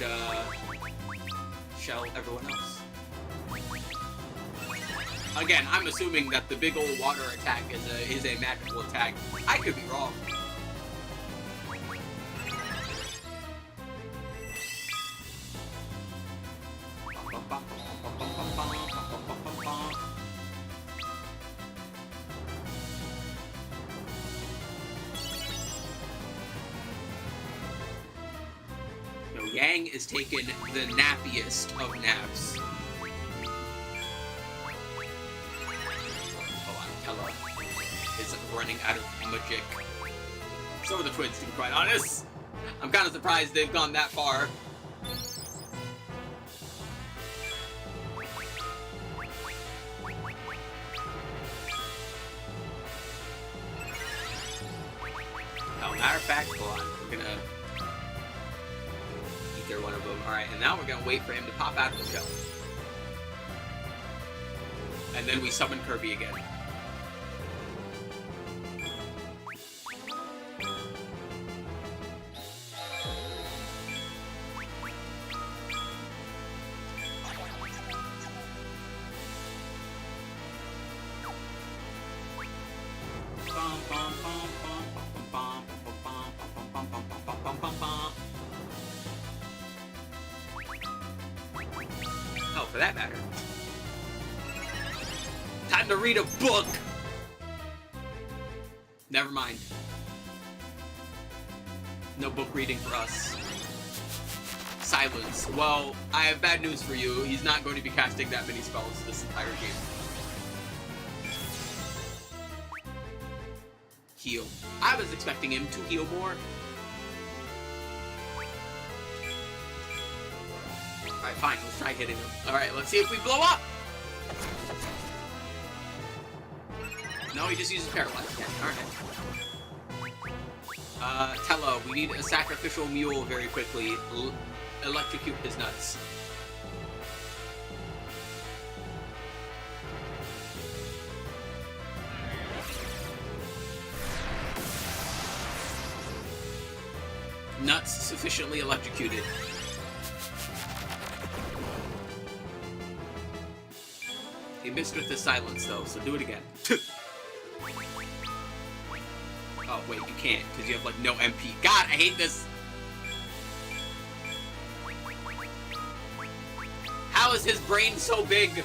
Speaker 1: shell everyone else. Again, I'm assuming that the big old water attack is a magical attack. I could be wrong. So Yang is taking the nappiest of naps. Tella is running out of magic. So are the twins, to be quite honest. I'm kind of surprised they've gone that far. Oh, matter of fact, hold on. We're gonna ether one of them. Alright, and now we're gonna wait for him to pop out of the shell. And then we summon Kirby again. Oh, for that matter. Time to read a book! Never mind. No book reading for us. Silence. Well, I have bad news for you. He's not going to be casting that many spells this entire game. Heal. I was expecting him to heal more. Alright, fine. Let's try hitting him. Alright, let's see if we blow up! No, he just uses Paralyze again. Alright. Tella, we need a sacrificial mule very quickly. Electrocute his nuts. Nuts sufficiently electrocuted. He missed with the silence though, so do it again. Oh wait, you can't, because you have like no MP. God, I hate this! How is his brain so big,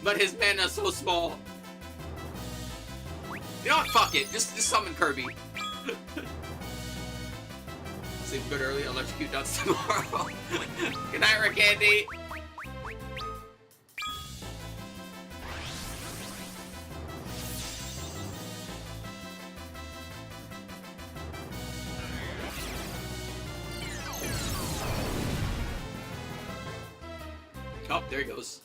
Speaker 1: but his mana so small? You know what, fuck it, just summon Kirby. Sleep good early, electrocute nuts tomorrow. Good night, Rick Andy. Oh, there he goes.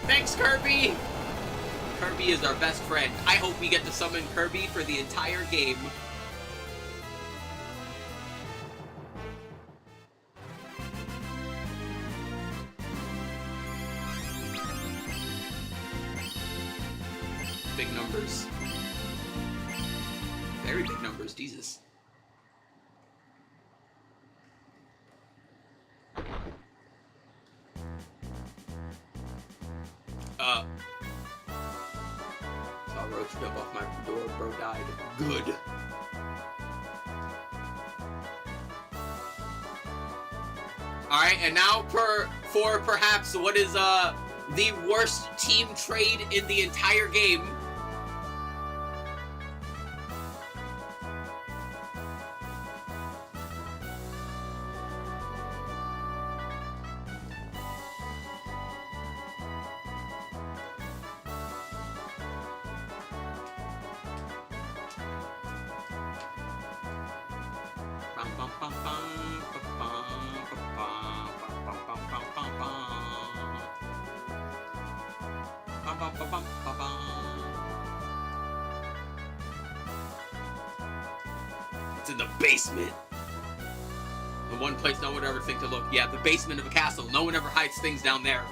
Speaker 1: Thanks, Kirby! Kirby is our best friend. I hope we get to summon Kirby for the entire game. Big numbers. Very big numbers, Jesus. Saw a roach jump off my door, bro died. Good. Alright, and now for perhaps what is the worst team trade in the entire game. It's in the basement. The one place no one would ever think to look. Yeah, the basement of a castle. No one ever hides things down there.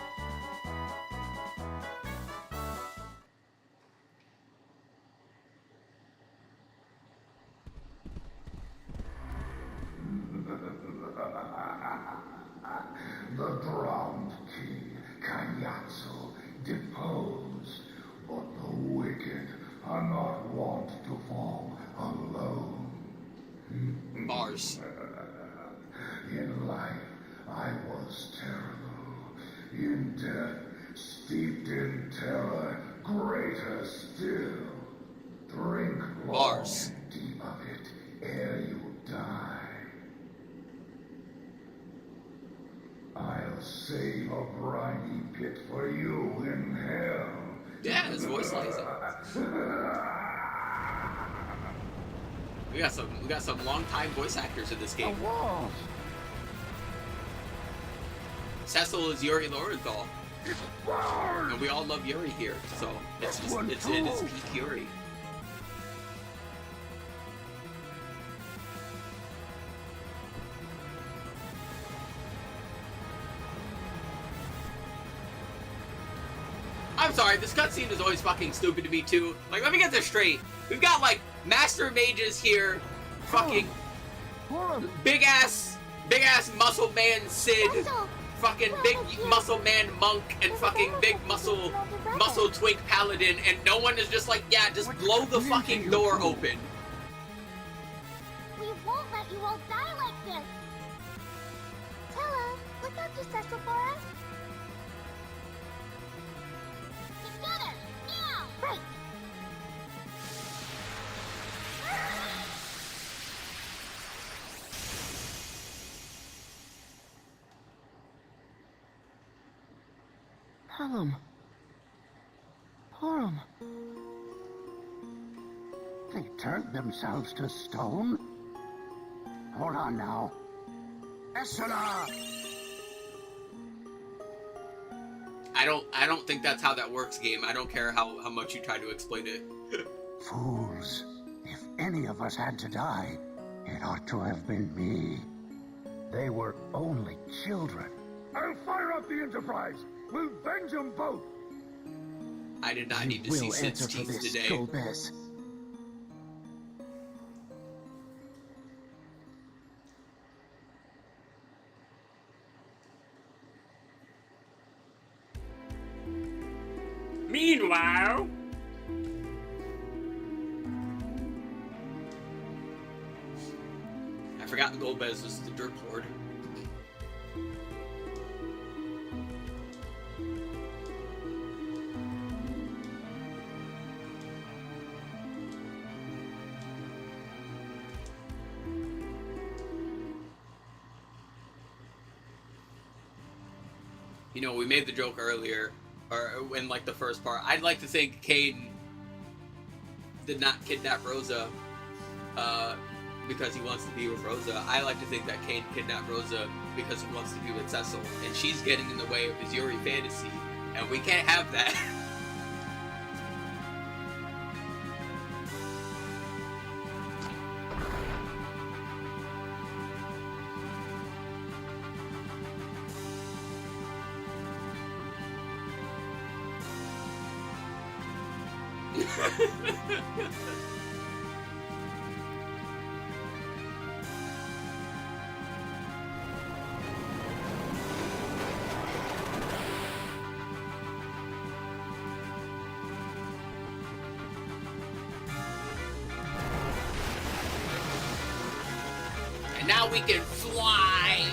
Speaker 2: The drowned king, Kanyatsu, deposed, but the wicked are not wont to fall alone.
Speaker 1: Bars.
Speaker 2: In life, I was terrible. In death, steeped in terror, greater still. Drink long
Speaker 1: Bars.
Speaker 2: and deep of it ere you die. I'll save a briny pit for you in hell.
Speaker 1: Yeah, his voice lines up. We got some long-time voice actors in this game. Cecil is Yuri Lowenthal. And we all love Yuri here, so it's peak Yuri. I'm sorry, this cutscene is always fucking stupid to me too. Like, let me get this straight. We've got like Master Mages here, fucking big ass muscle man Sid, fucking big muscle man Monk, and fucking big muscle twink Paladin, and no one is just like, yeah, just blow the fucking door open.
Speaker 3: We won't let you all die like this. Tella, look after Cecil for us. Together, now! Right.
Speaker 4: Palom. Porum. They turned themselves to stone? Hold on now. Essena!
Speaker 1: I don't think that's how that works, game. I don't care how much you try to explain it.
Speaker 4: Fools. If any of us had to die, it ought to have been me. They were only children.
Speaker 2: I'll fire up the Enterprise. We'll venge them both.
Speaker 1: I did not need to see Sid's teeth today.
Speaker 4: Golbez.
Speaker 1: Meanwhile, I forgot Golbez was the Dirt Lord. You know, we made the joke earlier, or in like the first part. I'd like to think Cain did not kidnap Rosa because he wants to be with Rosa. I like to think that Cain kidnapped Rosa because he wants to be with Cecil, and she's getting in the way of his Yuri fantasy, and we can't have that. And now we can fly.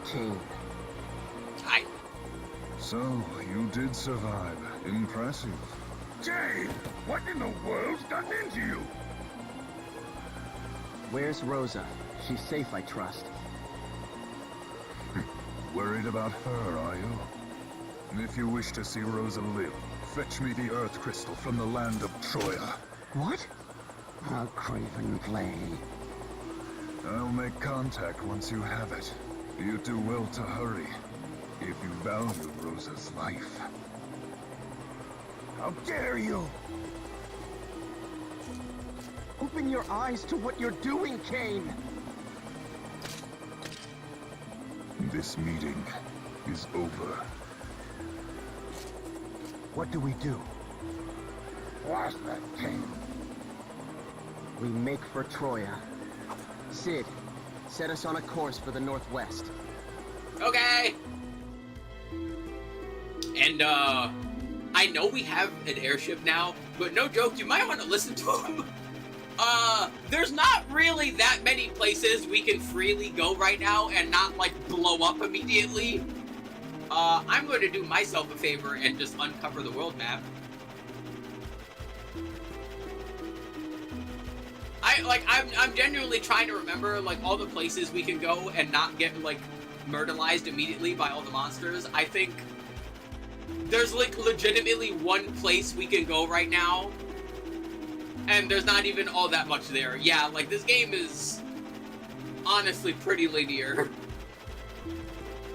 Speaker 5: King.
Speaker 1: Hi.
Speaker 2: So, you did survive. Impressive. Jane! What in the world's gotten into you?
Speaker 5: Where's Rosa? She's safe, I trust.
Speaker 2: Worried about her, are you? If you wish to see Rosa live, fetch me the Earth Crystal from the land of Troya.
Speaker 5: What?
Speaker 4: A craven play.
Speaker 2: I'll make contact once you have it. You do well to hurry, if you value Rosa's life. How dare you!
Speaker 5: Open your eyes to what you're doing, Kane!
Speaker 2: This meeting is over.
Speaker 4: What do we do? What's that, King?
Speaker 5: We make for Troya. Sid, set us on a course for the northwest.
Speaker 1: Okay. And I know we have an airship now, but no joke, you might want to listen to him. There's not really that many places we can freely go right now and not like blow up immediately. I'm going to do myself a favor and just uncover the world map. I'm genuinely trying to remember like all the places we can go and not get like murderized immediately by all the monsters. I think there's like legitimately one place we can go right now, and there's not even all that much there. Yeah, like this game is honestly pretty linear.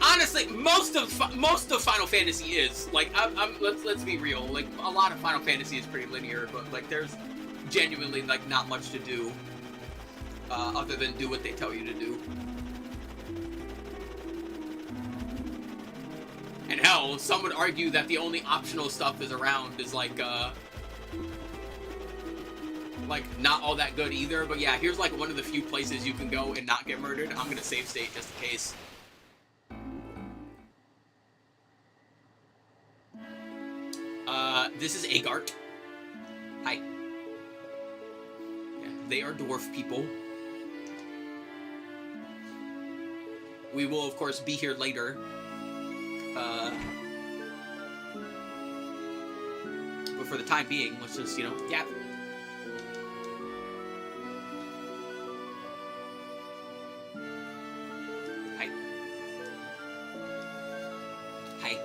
Speaker 1: Honestly, most of Final Fantasy is like. Let's be real. Like a lot of Final Fantasy is pretty linear, but like there's genuinely like not much to do other than do what they tell you to do. And hell, some would argue that the only optional stuff is around is like not all that good either. But yeah, here's like one of the few places you can go and not get murdered. I'm gonna save state just in case. This is Agart. Hi. Yeah, they are dwarf people. We will, of course, be here later. But for the time being, let's just, yeah. Hi. Hi.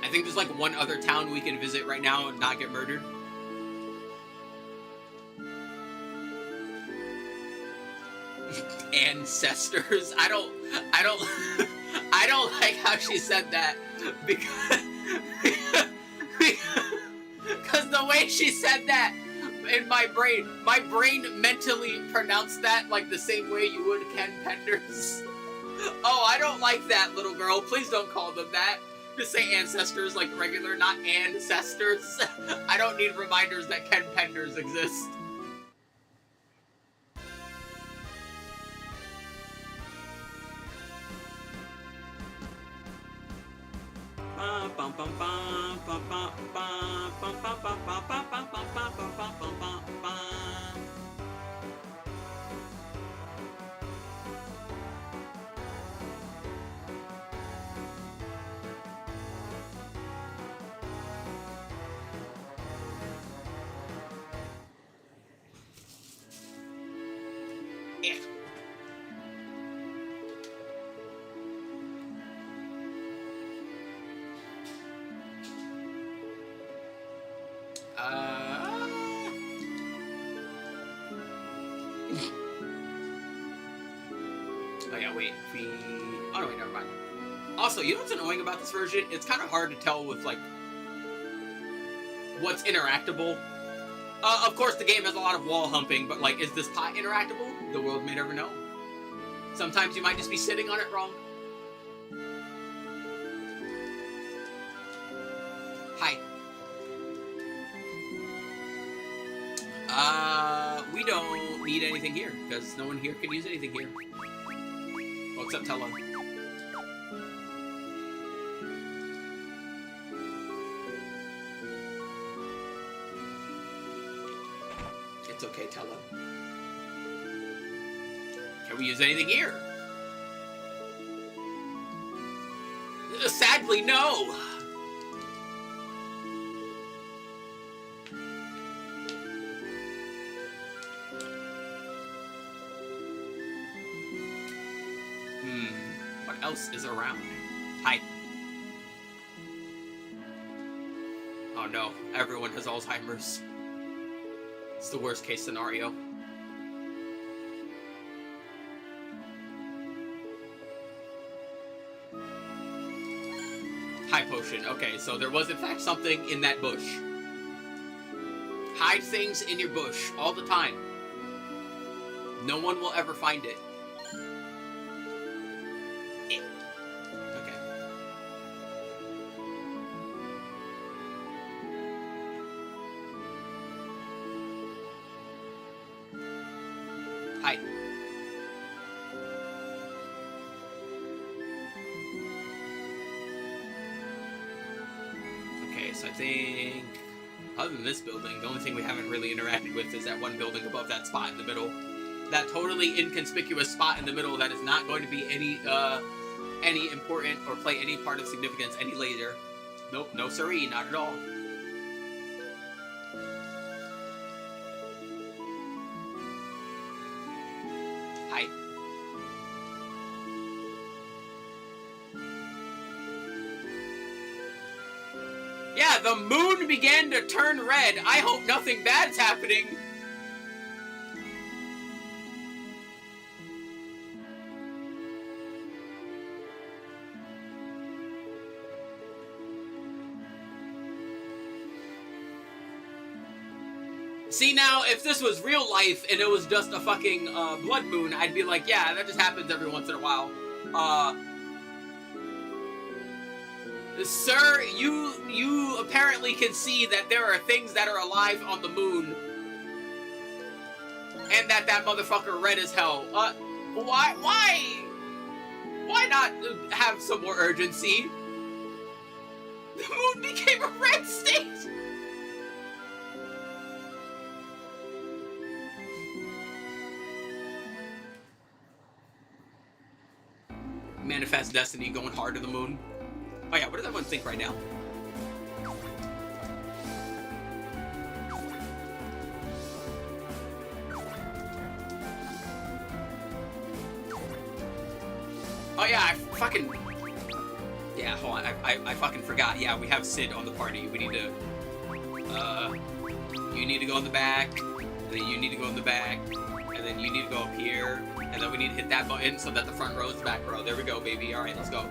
Speaker 1: I think there's like one other town we can visit right now and not get murdered. Ancestors. I don't I don't like how she said that because the way she said that in my brain mentally pronounced that like the same way you would Ken Penders. Oh, I don't like that, little girl. Please don't call them that. Just say ancestors like regular, not ancestors. I don't need reminders that Ken Penders exist. no, wait. If we... Oh, no, wait, never mind. Also, you know what's annoying about this version? It's kind of hard to tell with, like, what's interactable. Of course, the game has a lot of wall humping, but, like, is this pot interactable? The world may never know. Sometimes you might just be sitting on it wrong. Hi. We don't need anything here, because no one here can use anything here. Well, except Tella. It's okay, Tella. Can we use anything here? Sadly, no! What else is around? Hi. Oh no, everyone has Alzheimer's. It's the worst case scenario. High potion. Okay, so there was in fact something in that bush. Hide things in your bush all the time. No one will ever find it. Okay. Hi. Okay, so I think, other than this building, the only thing we haven't really interacted with is that one building above that spot in the middle. That totally inconspicuous spot in the middle that is not going to be any important or play any part of significance any later. Nope, no siree, not at all. Hi. Yeah, the moon began to turn red. I hope nothing bad's happening. See, now, if this was real life and it was just a fucking blood moon, I'd be like, yeah, that just happens every once in a while. Sir, you apparently can see that there are things that are alive on the moon. And that motherfucker red as hell. Why not have some more urgency? The moon became a red state! Manifest destiny going hard to the moon. Oh yeah, what does everyone think right now? Oh yeah, I fucking... Yeah, hold on, I fucking forgot. Yeah, we have Sid on the party. We need to... You need to go in the back, and then you need to go in the back, and then you need to go up here, and then we need to hit that button so that the front row is the back row. There we go, baby. Alright, let's go.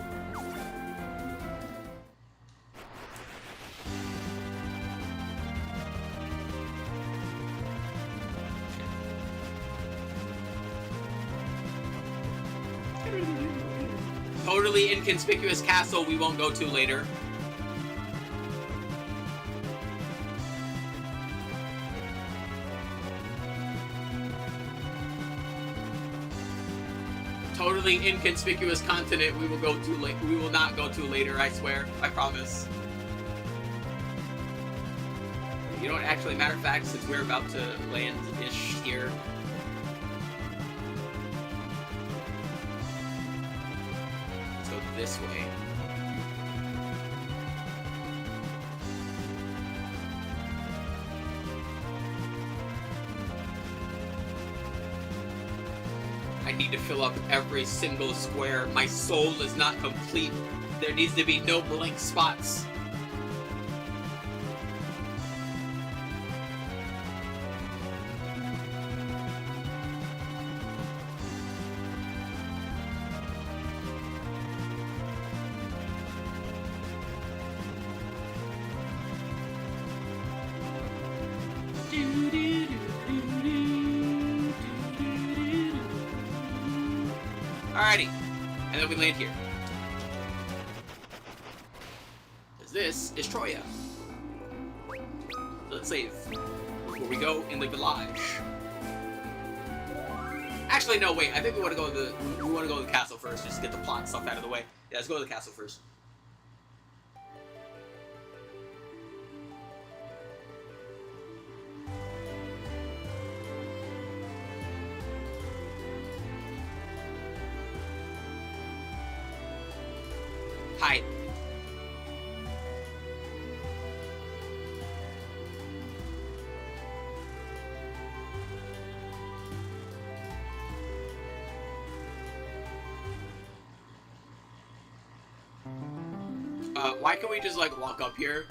Speaker 1: Totally inconspicuous castle we won't go to later. Totally inconspicuous continent we will go to late. We will not go to later. I swear. I promise. You know what? Actually, matter of fact, since we're about to land-ish here. Let's go this way. I need to fill up every single square. My soul is not complete. There needs to be no blank spots. then we land here. Because this is Troya. So let's save before we go in the village. Actually, no, wait. I think we want to go to the castle first, just to get the plot stuff out of the way. Yeah, let's go to the castle first. Hi. Why can't we just, like, walk up here?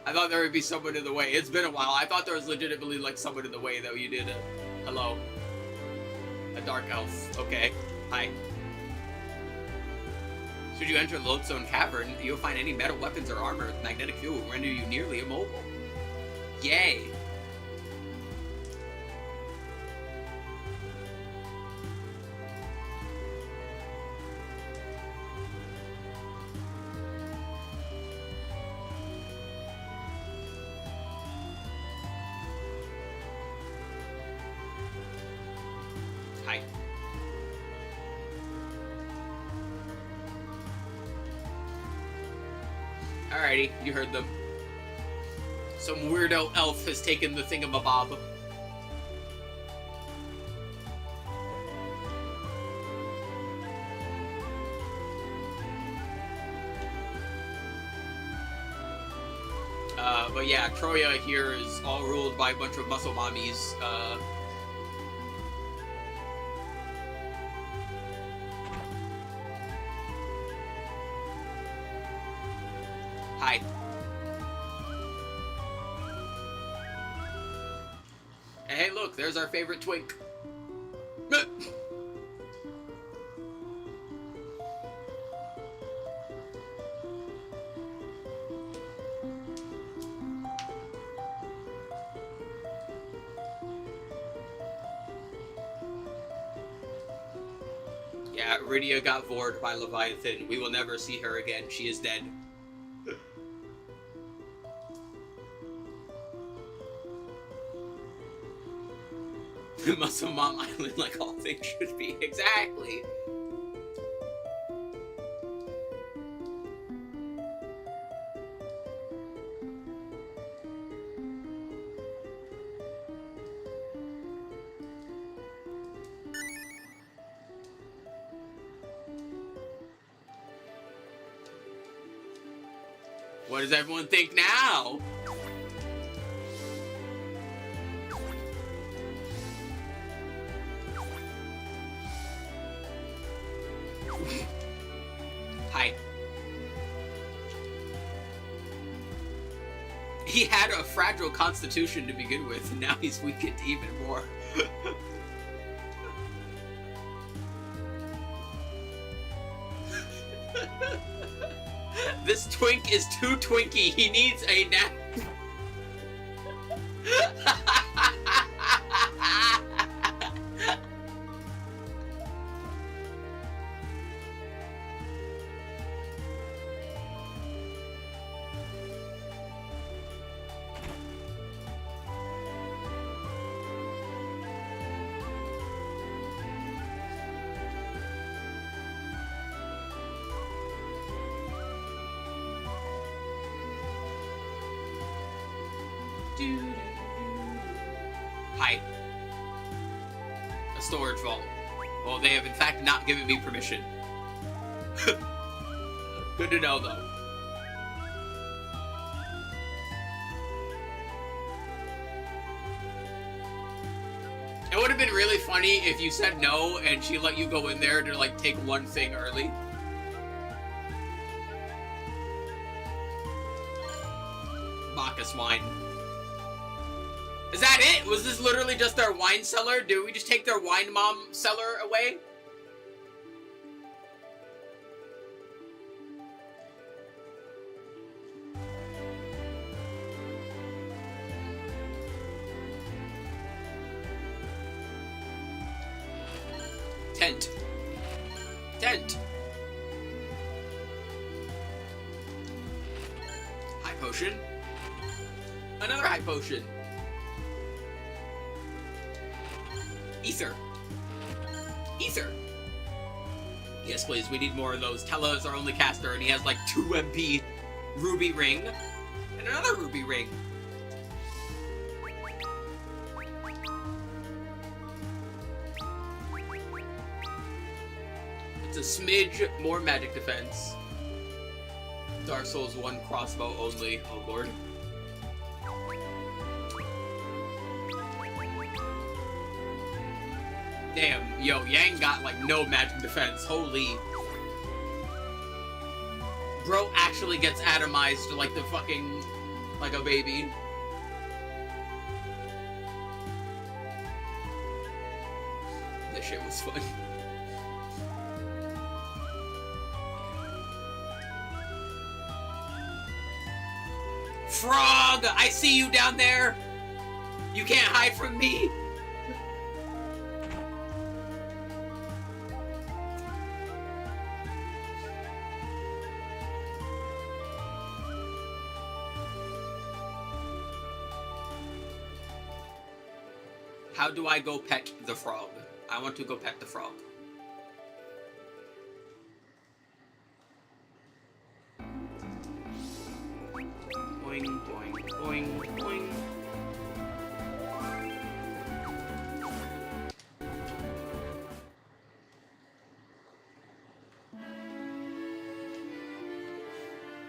Speaker 1: I thought there would be someone in the way. It's been a while. I thought there was legitimately, like, someone in the way, though. You did a... Hello. A dark elf. Okay. Hi. Should you enter Lodestone Cavern, you'll find any metal weapons or armor with magnetic fuel will render you nearly immobile. Yay. Hi. Alrighty, you heard them. Some weirdo elf has taken the thingamabob. But yeah, Troya here is all ruled by a bunch of muscle mommies. Hi. And hey, look, there's our favorite twink. Yeah, Rydia got vored by Leviathan. We will never see her again. She is dead. Muscle Mom Island, like all things should be. Exactly. What does everyone think now? Hi. He had a fragile constitution to begin with, and now he's weakened even more. This twink is too twinky. He needs a nap. Hi. A storage vault. Well, they have in fact not given me permission. Good to know, though. It would have been really funny if you said no and she let you go in there to, like, take one thing early. Bacchus wine. Is that it? Was this literally just their wine cellar? Did we just take their wine mom cellar away? tent. Tent. High potion. Another high potion. Ether. Ether. Yes, please. We need more of those. Tella is our only caster, and he has like 2 MP. Ruby ring. And another ruby ring. It's a smidge more magic defense. Dark Souls 1 crossbow only. Oh lord. Damn, yo, Yang got like no magic defense. Holy. Bro actually gets atomized like the fucking, like a baby. This shit was fun. Frog! I see you down there! You can't hide from me! How do I go pet the frog? I want to go pet the frog. Boing, boing, boing, boing.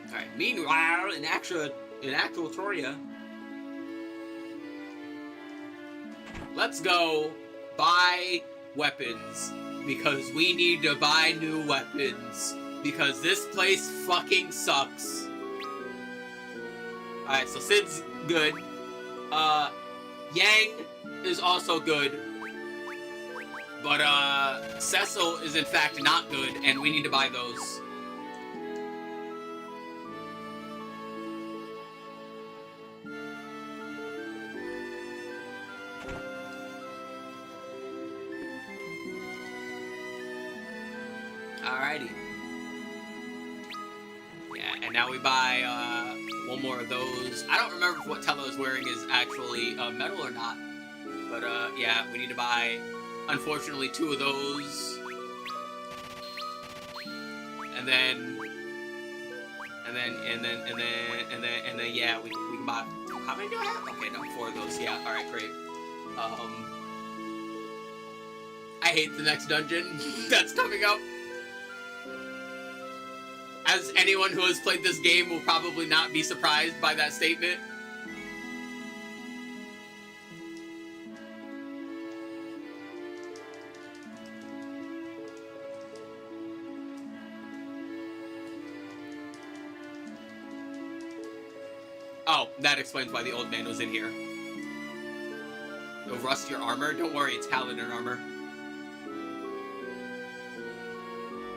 Speaker 1: Alright, meanwhile, in actual Toria, let's go buy weapons, because we need to buy new weapons, because this place fucking sucks. Alright, so Sid's good. Yang is also good. But, Cecil is in fact not good, and we need to buy those. Alrighty. Yeah, and now we buy, one more of those. I don't remember if what Tello is wearing is actually, metal or not. But, yeah, we need to buy, unfortunately, 2 of those. And then, yeah, we can buy, how many do I have? Okay, no, 4 of those, yeah, alright, great. I hate the next dungeon that's coming up. As anyone who has played this game will probably not be surprised by that statement. Oh, that explains why the old man was in here. You'll rust your armor? Don't worry, it's paladin armor.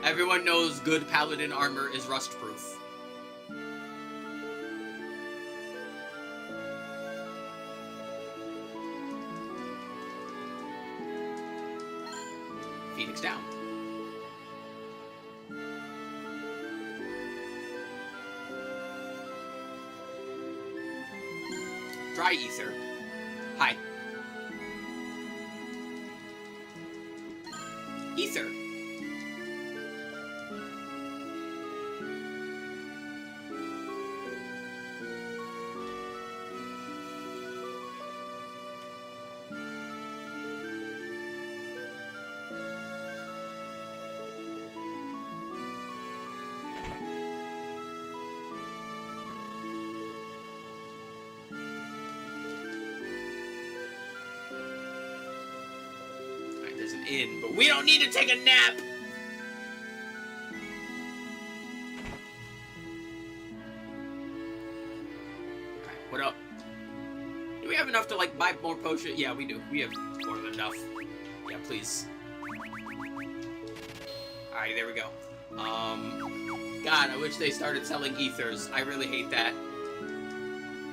Speaker 1: Everyone knows good paladin armor is rust-proof. Phoenix down. Dry ether. Hi. Ether. There's an inn, but we don't need to take a nap! Alright, what up? Do we have enough to, like, buy more potions? Yeah, we do. We have more than enough. Yeah, please. Alright, there we go. God, I wish they started selling ethers. I really hate that.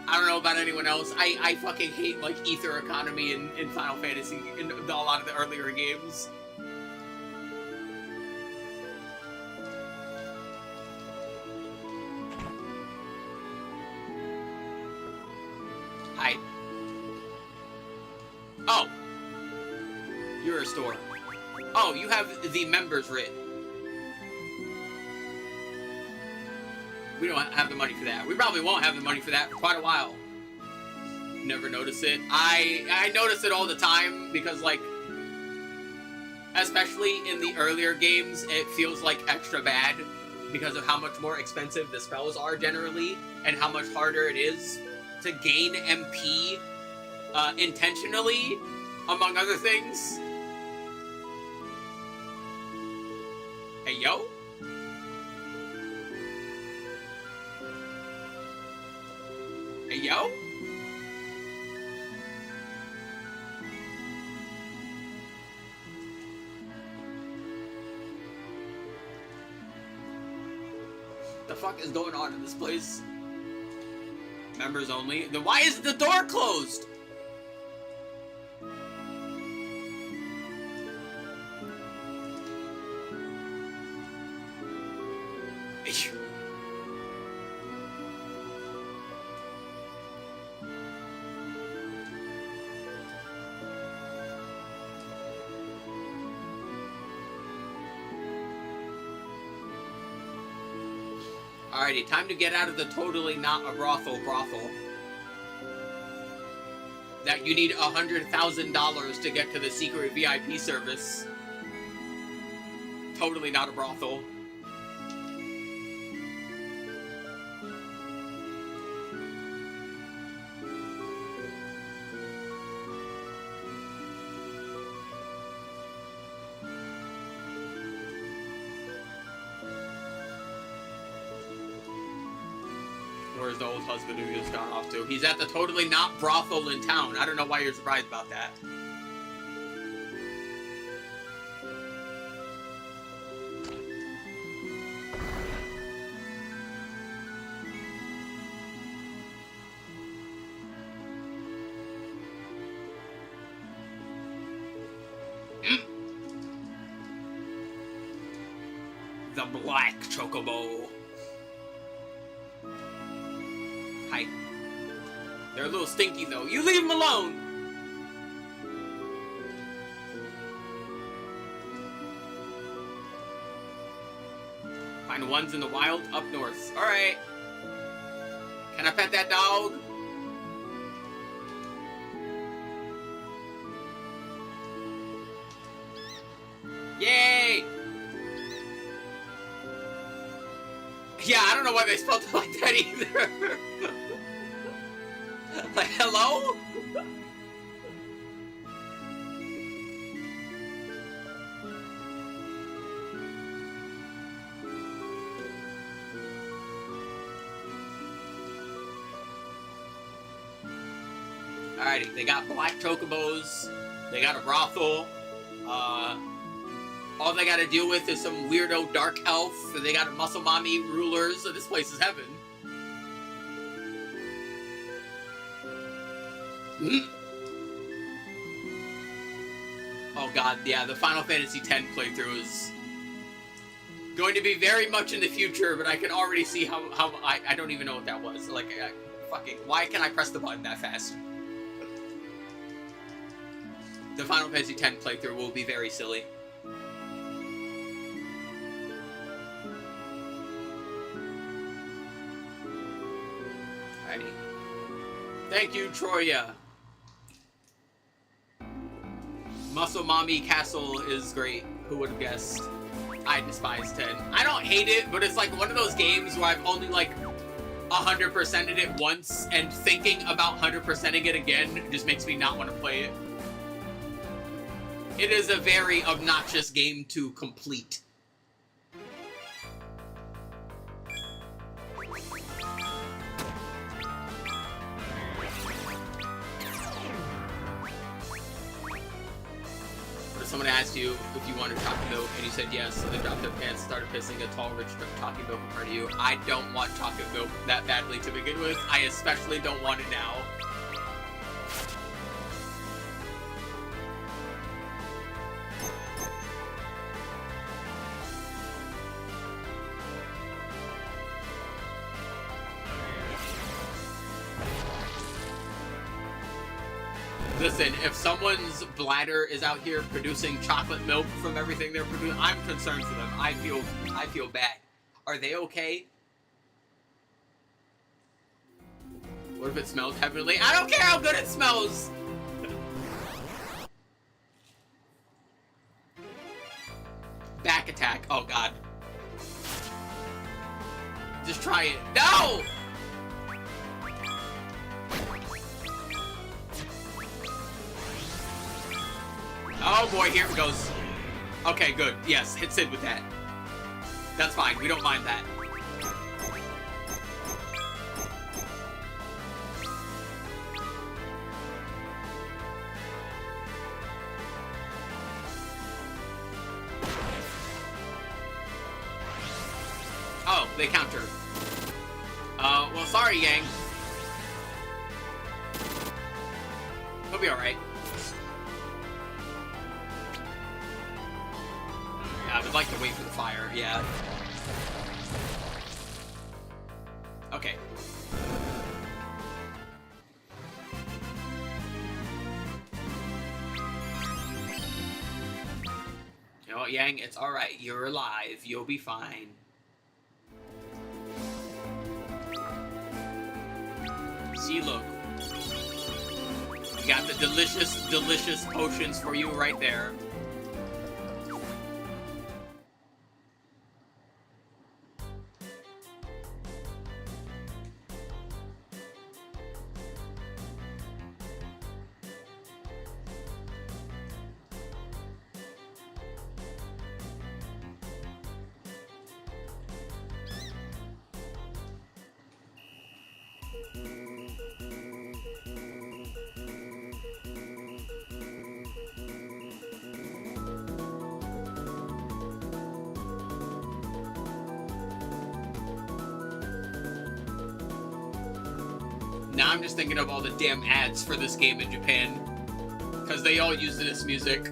Speaker 1: I don't know about anyone else. I fucking hate, like, ether economy in Final Fantasy in a lot of the earlier games. You're a store. Oh, you have the members writ. We don't have the money for that. We probably won't have the money for that for quite a while. Never notice it. I notice it all the time because, like, especially in the earlier games, it feels like extra bad because of how much more expensive the spells are generally and how much harder it is to gain MP intentionally, among other things. Hey, yo? Hey, yo? The fuck is going on in this place? Members only? Then why is the door closed? Alrighty, time to get out of the totally not a brothel. That you need $100,000 to get to the secret VIP service. Totally not a brothel. Where's the old husband who just got off to? He's at the totally not brothel in town. I don't know why you're surprised about that. The black chocobo. Hi. They're a little stinky though. You leave them alone! Find ones in the wild up north. Alright. Can I pet that dog? Yay! Yeah, I don't know why they spelled it like that either. Like, hello? Alrighty, they got black chocobos. They got a brothel. All they gotta deal with is some weirdo dark elf. They got a muscle mommy rulers. So this place is heaven. Oh god, yeah, the Final Fantasy X playthrough is going to be very much in the future, but I can already see how I don't even know what that was. Like, fucking, why can I press the button that fast? The Final Fantasy X playthrough will be very silly. Alrighty. Thank you, Troya. Muscle Mommy Castle is great. Who would have guessed? I despise 10. I don't hate it, but it's like one of those games where I've only like 100%ed it once, and thinking about 100%ing it again just makes me not want to play it. It is a very obnoxious game to complete. Someone asked you if you wanted chocolate milk, and you said yes, so they dropped their pants, started pissing a tall, rich chocolate milk in front of you. I don't want chocolate milk that badly to begin with. I especially don't want it now. Listen, if someone's bladder is out here producing chocolate milk from everything they're producing, I'm concerned for them. I feel bad. Are they okay? What if it smells heavenly? I don't care how good it smells! Back attack. Oh, God. Just try it. No! Oh, boy. Here it goes. Okay, good. Yes, hit Sid with that. That's fine. We don't mind that. Oh, they counter. Well, sorry, Yang. He'll be alright. Yeah, I would like to wait for the fire, yeah. Okay. You know what, Yang? It's alright. You're alive. You'll be fine. See, look. We got the delicious, delicious potions for you right there. Now I'm just thinking of all the damn ads for this game in Japan. Because they all use this music.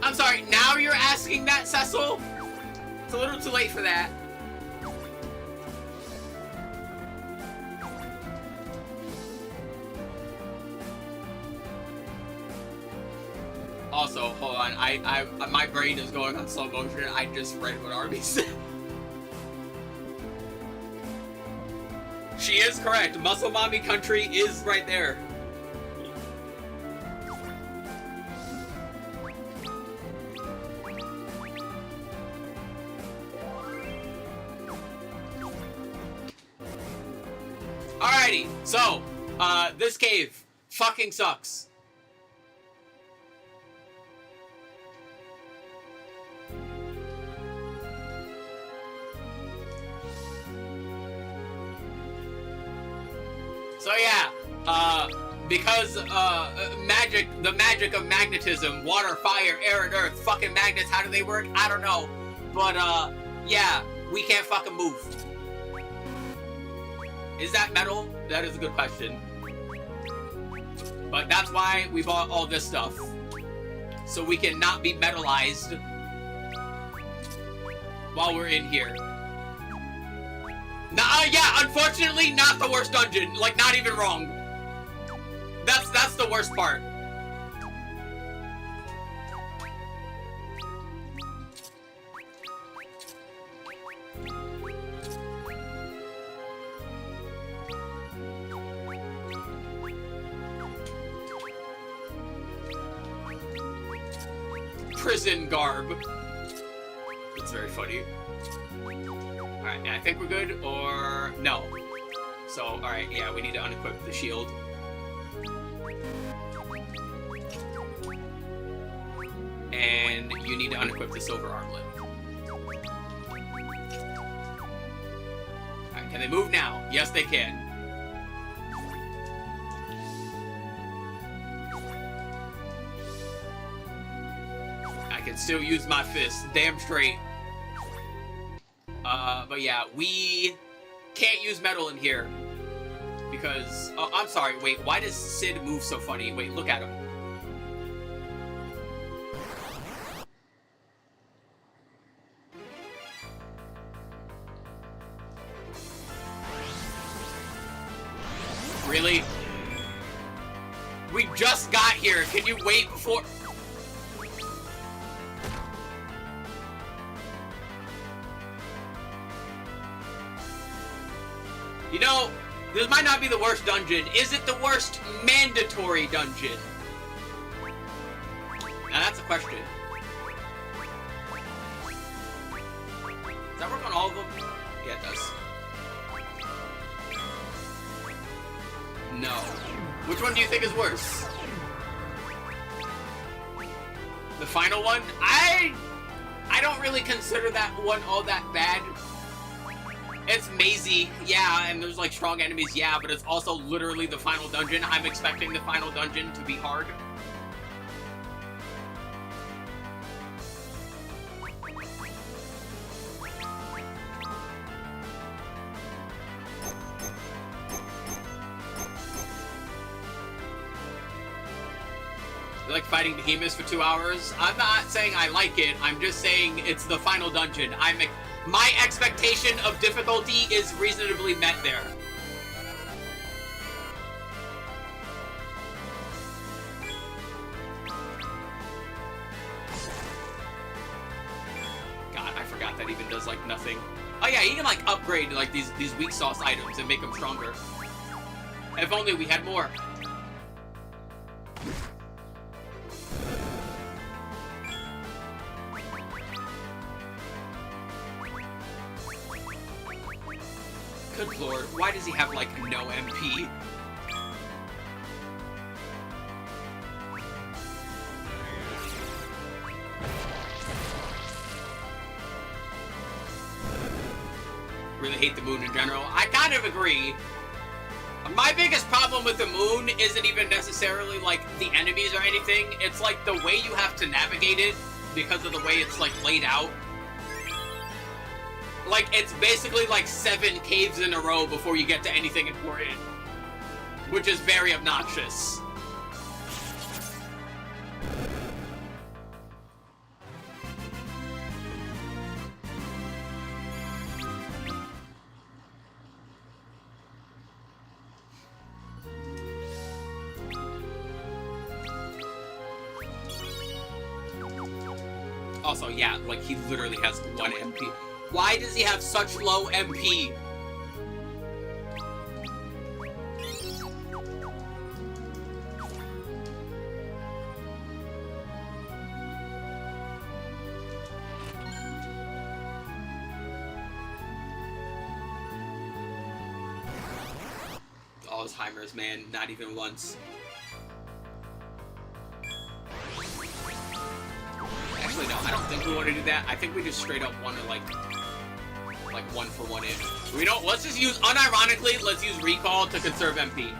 Speaker 1: I'm sorry, now you're asking that, Cecil? It's a little too late for that. Also, hold on, my brain is going on slow motion. I just read what Arby said. She is correct. Muscle Mommy Country is right there. Alrighty, so, this cave fucking sucks. So yeah, because the magic of magnetism, water, fire, air, and earth, fucking magnets, how do they work? I don't know. But yeah, we can't fucking move. Is that metal? That is a good question. But that's why we bought all this stuff. So we can not be metalized while we're in here. Yeah, unfortunately, not the worst dungeon. Like, not even wrong. That's the worst part. Prison garb. That's very funny. Alright, I think we're good, or no. So, alright, yeah, we need to unequip the shield. And you need to unequip the silver armlet. Alright, can they move now? Yes, they can. I can still use my fist, damn straight. But yeah, we can't use metal in here Because, oh, I'm sorry, wait, why does Sid move so funny? Wait, look at him. Really? We just got here. Can you wait before... You know, this might not be the worst dungeon. Is it the worst mandatory dungeon? Now that's a question. Does that work on all of them? Yeah, it does. No. Which one do you think is worse? The final one? I don't really consider that one all that bad. It's mazy, yeah, and there's like strong enemies, yeah, but it's also literally the final dungeon. I'm expecting the final dungeon to be hard. You like fighting behemoths for 2 hours? I'm not saying I like it, I'm just saying it's the final dungeon. My expectation of difficulty is reasonably met there. God, I forgot that even does like nothing. Oh yeah, you can like upgrade like these weak sauce items and make them stronger. If only we had more. Good lord, why does he have, like, no MP? Really hate the moon in general. I kind of agree. My biggest problem with the moon isn't even necessarily, like, the enemies or anything. It's, like, the way you have to navigate it because of the way it's, like, laid out. Like, it's basically like 7 caves in a row before you get to anything important. Which is very obnoxious. Also, yeah, like, he literally has 1 MP. Why does he have such low MP? Alzheimer's, man. Not even once. Actually, no, I don't think we want to do that. I think we just straight up want to, like 1-for-1 it. We don't, let's just use, unironically, let's use recall to conserve MP.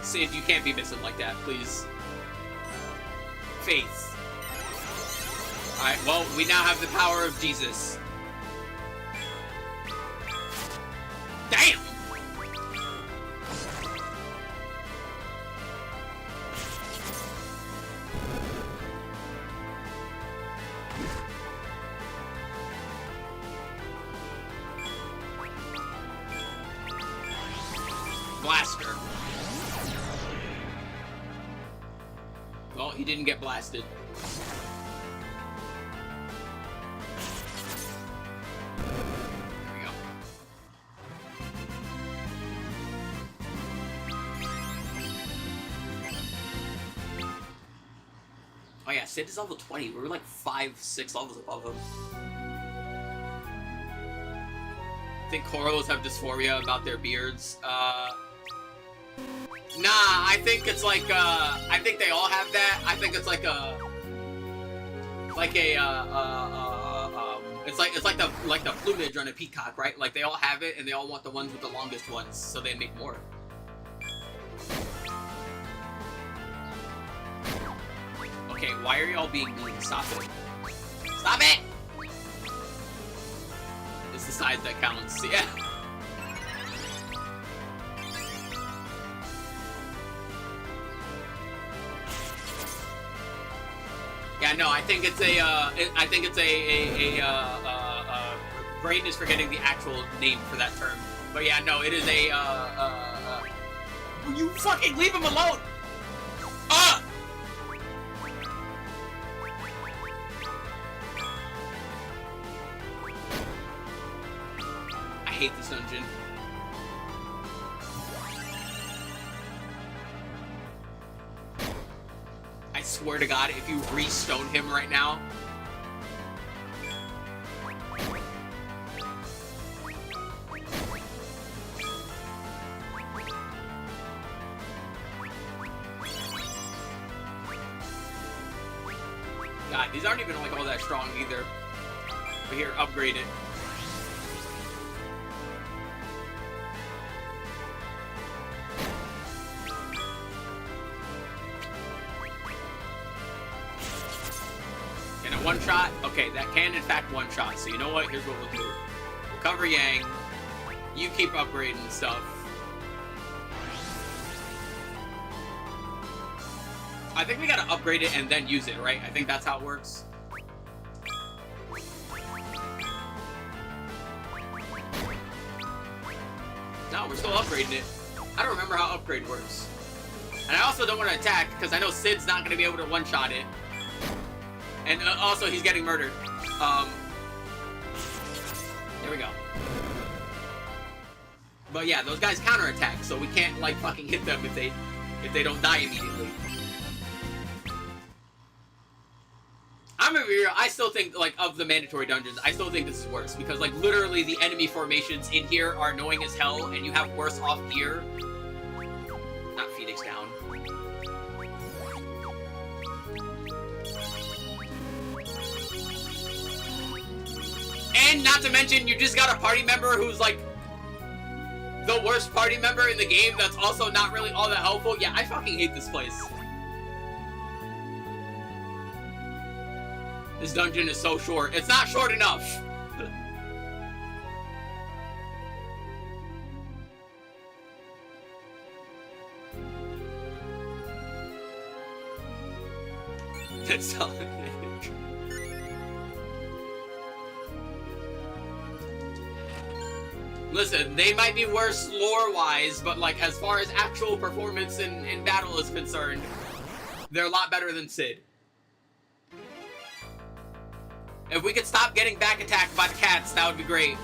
Speaker 1: Sid, you can't be missing like that, please. Faith. Alright, well, we now have the power of Jesus. Damn! Blaster. Well, he didn't get blasted. There we go. Oh yeah, Sid is level 20. We were like 5-6 levels above him. I think Corals have dysphoria about their beards. Nah, I think it's like, I think they all have that. I think it's like a, it's like the plumage on a peacock, right? Like they all have it, and they all want the ones with the longest ones, so they make more. Okay, why are y'all being mean? Stop it. Stop it! It's the size that counts. Yeah. Yeah, no, I think it's brain is forgetting the actual name for that term. But yeah, no, it is you fucking leave him alone! I hate this dungeon. I swear to God, if you re-stone him right now. God, these aren't even like all that strong either. But here, upgrade it. One shot? Okay, that can in fact one shot. So you know what? Here's what we'll do. We'll cover Yang. You keep upgrading stuff. I think we gotta upgrade it and then use it, right? I think that's how it works. No, we're still upgrading it. I don't remember how upgrade works. And I also don't want to attack because I know Sid's not gonna be able to one-shot it. And also, he's getting murdered. There we go. But yeah, those guys counterattack, so we can't like fucking hit them if they don't die immediately. I'm gonna be real. I still think like of the mandatory dungeons, I still think this is worse because like literally the enemy formations in here are annoying as hell, and you have worse off gear. Not Phoenix down. And not to mention, you just got a party member who's like the worst party member in the game that's also not really all that helpful. Yeah, I fucking hate this place. This dungeon is so short. It's not short enough. That's all. Listen, they might be worse lore-wise, but like as far as actual performance in battle is concerned, they're a lot better than Sid. If we could stop getting back attacked by the cats, that would be great.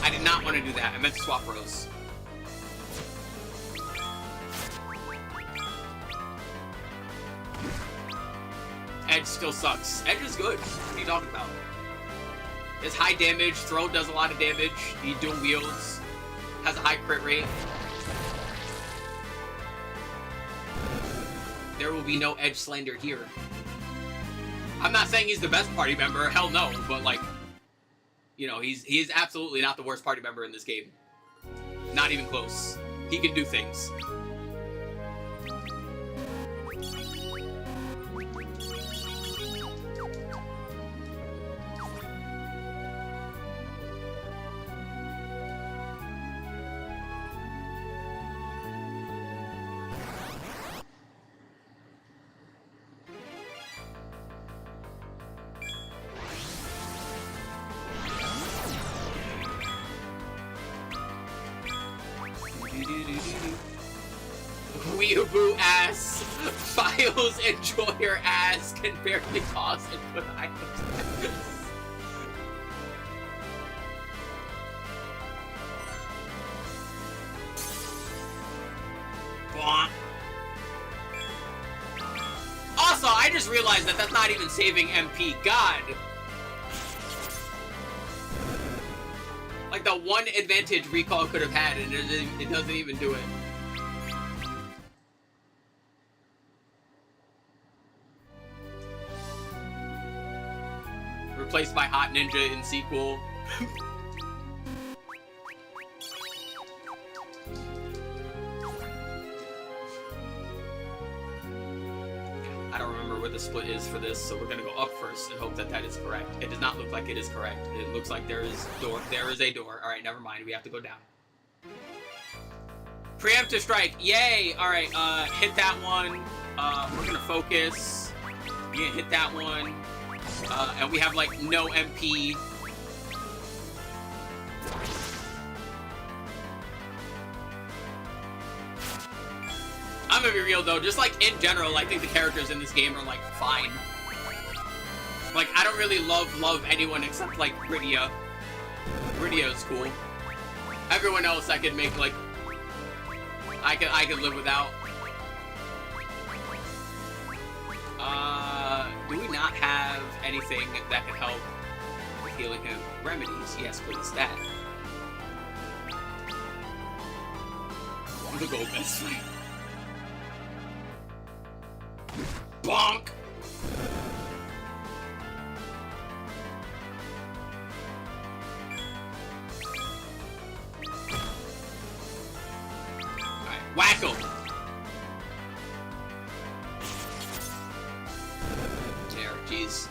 Speaker 1: I did not want to do that. I meant to swap rows. Edge still sucks. Edge is good. What are you talking about? It's high damage, throw does a lot of damage, he dual wields, has a high crit rate. There will be no Edge slander here. I'm not saying he's the best party member, hell no, but like, you know, he is absolutely not the worst party member in this game. Not even close. He can do things. Weeaboo ass, Files enjoyer ass, can barely toss and put items. Also, I just realized that that's not even saving MP. God. Like the one advantage Recall could have had, and it doesn't even do it. Replaced by Hot Ninja in sequel. I don't remember where the split is for this, so we're gonna go up first and hope that that is correct. It does not look like it is correct. It looks like there is a door. All right, never mind. We have to go down. Preemptive strike. Yay! All right, hit that one. We're gonna focus. You hit that one. And we have like no MP. I'm gonna be real though, just like in general, I think the characters in this game are like fine. Like I don't really love anyone except like Rydia. Rydia's cool. Everyone else I could make like I could live without. Do we not have anything that could help with healing him? Remedies, yes, please. That. The gold best fight. Bonk! Alright, whack 'em! There, jeez.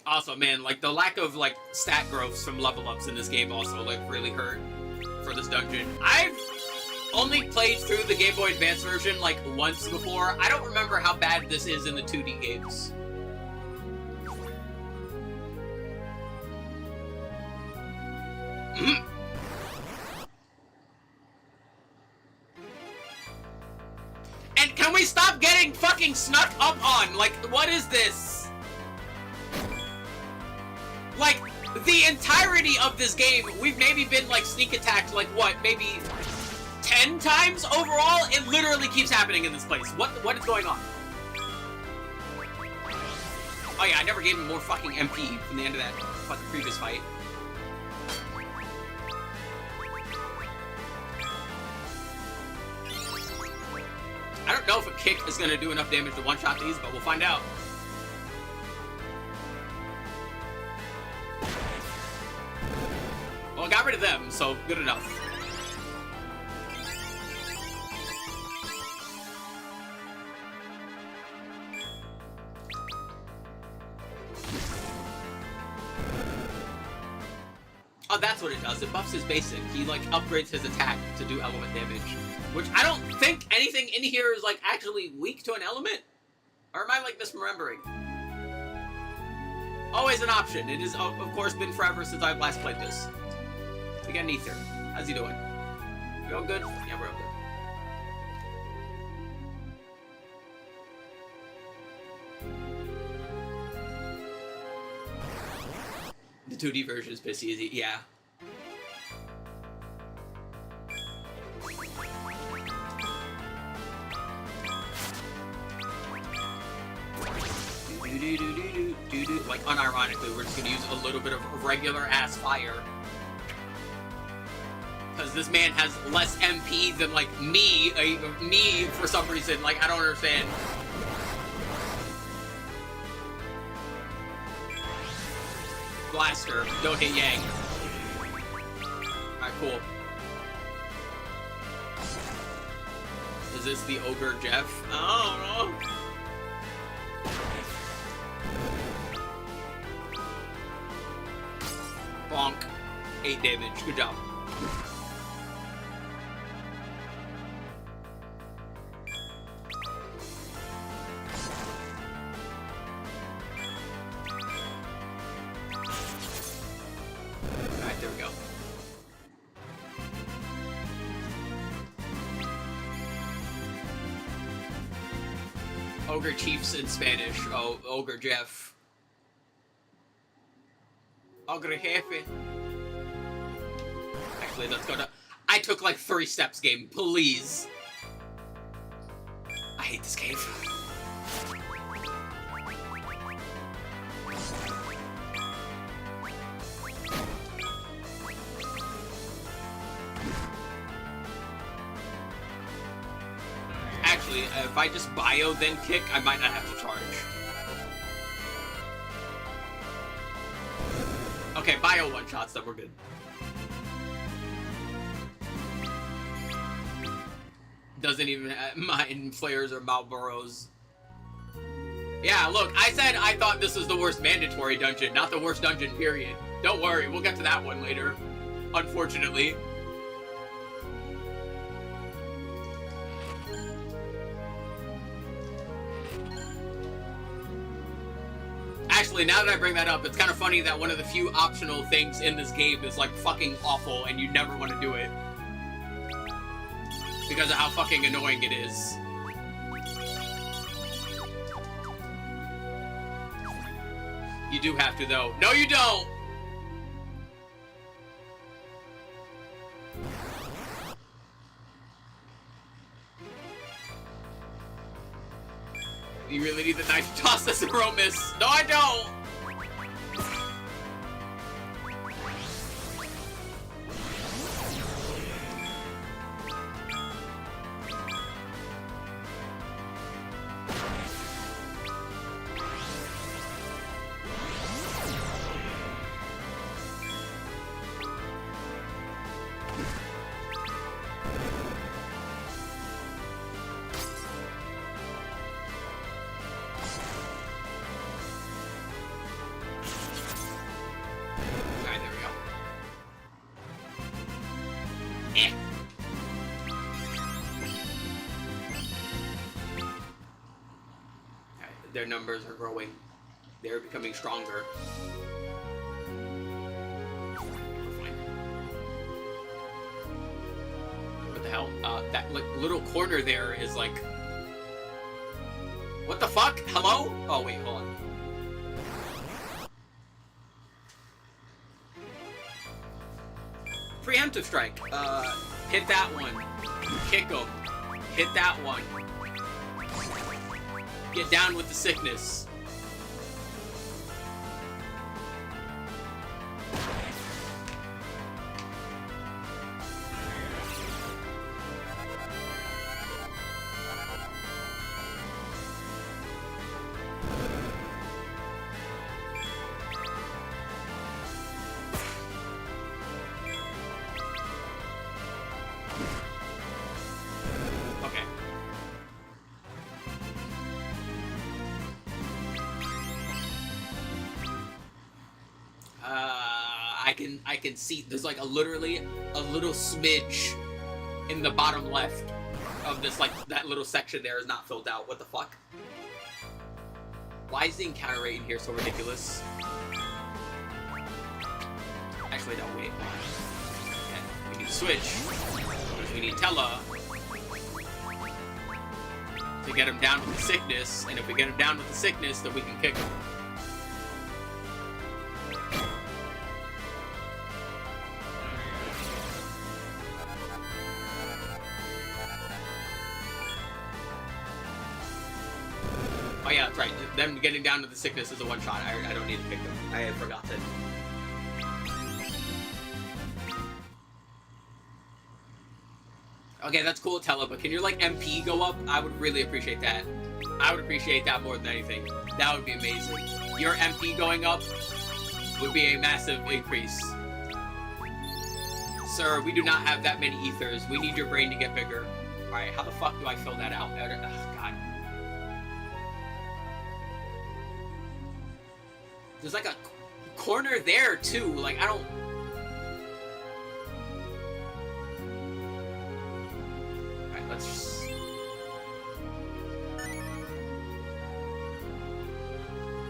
Speaker 1: Also, man, like, the lack of, like, stat growths from level ups in this game also, like, really hurt for this dungeon. I've only played through the Game Boy Advance version, like, once before. I don't remember how bad this is in the 2D games. And can we stop getting fucking snuck up on? Like, what is this? Like, the entirety of this game, we've maybe been, like, sneak attacked, like, what, maybe 10 times overall? It literally keeps happening in this place. What is going on? Oh yeah, I never gave him more fucking MP from the end of that fucking previous fight. I don't know if a kick is gonna do enough damage to one-shot these, but we'll find out. Well, I got rid of them, so good enough. Oh, that's what it does. It buffs his basic. He, like, upgrades his attack to do element damage. Which, I don't think anything in here is, like, actually weak to an element. Or am I, like, misremembering? Always an option. It has, of course, been forever since I've last played this. We got an Ether. How's he doing? We all good? Yeah, we're all good. The 2D version is pissy easy. Yeah. Like, unironically, we're just gonna use a little bit of regular-ass fire. Because this man has less MP than, like, me for some reason. Like, I don't understand. Blaster. Don't hit Yang. Alright, cool. Is this the Ogre Jeff? I don't know. Bonk. 8 damage. Good job. Alright, there we go. Ogre Chiefs in Spanish. Oh, Ogre Jeff. Ogre Jefe. Actually, let's go to... I took like 3 steps, game. Please. I hate this cave. Actually, if I just bio then kick, I might not have to charge. Okay, bio one-shots, then we're good. Doesn't even mind flares or Marlboros. Yeah, look, I said I thought this was the worst mandatory dungeon, not the worst dungeon, period. Don't worry, we'll get to that one later. Unfortunately. Actually, now that I bring that up, it's kind of funny that one of the few optional things in this game is, like, fucking awful, and you never want to do it. Because of how fucking annoying it is. You do have to, though. No, you don't! You really need the knife to toss this Aromas. No, I don't! Their numbers are growing. They're becoming stronger. What the hell? That little corner there is like... What the fuck? Hello? Oh, wait, hold on. Preemptive strike. Hit that one. Kick him. Hit that one. Get down with the sickness. I can see there's like literally a little smidge in the bottom left of this, like, that little section there is not filled out. What the fuck? Why is the encounter rate in here so ridiculous? Actually, no, wait. Okay, we need to switch. Because we need Tella to get him down with the sickness, and if we get him down with the sickness, then we can kick him. Oh yeah, that's right. Them getting down to the sickness is a one-shot. I don't need to pick them. I forgot that. Okay, that's cool, Tella, but can your, like, MP go up? I would really appreciate that. I would appreciate that more than anything. That would be amazing. Your MP going up would be a massive increase. Sir, we do not have that many ethers. We need your brain to get bigger. Alright, how the fuck do I fill that out? Oh, God. There's like a corner there too, like I don't... Alright, let's just...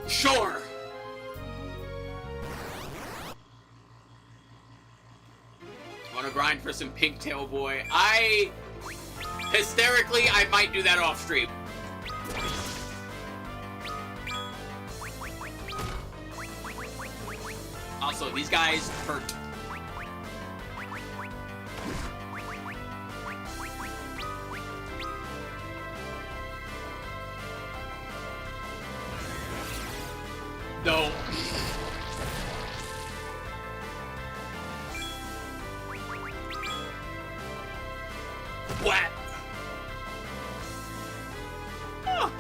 Speaker 1: Sure! Wanna grind for some pink tail boy? Hysterically, I might do that off stream. Also, these guys hurt. No. What? Oh.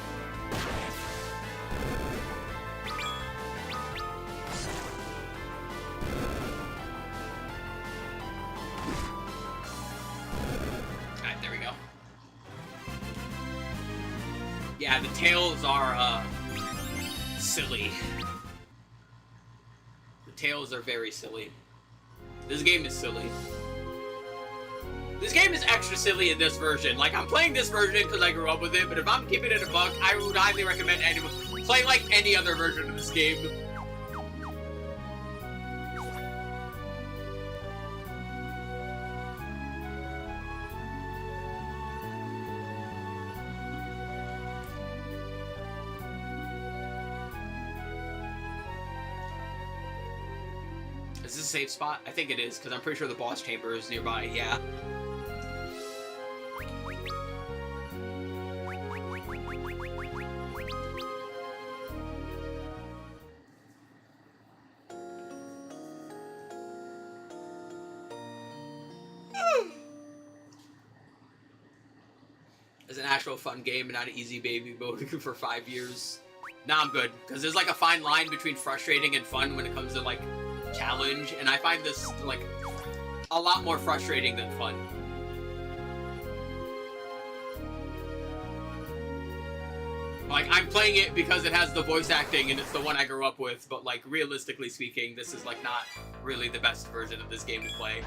Speaker 1: Yeah, the tails are, silly. The tails are very silly. This game is silly. This game is extra silly in this version. Like, I'm playing this version because I grew up with it, but if I'm keeping it a buck, I would highly recommend anyone play like any other version of this game. Is this a safe spot? I think it is, because I'm pretty sure the boss chamber is nearby, yeah. It's an actual fun game and not an easy baby mode for 5 years. Nah, I'm good, because there's like a fine line between frustrating and fun when it comes to like challenge, and I find this like a lot more frustrating than fun. Like, I'm playing it because it has the voice acting and it's the one I grew up with, but like realistically speaking, this is like not really the best version of this game to play.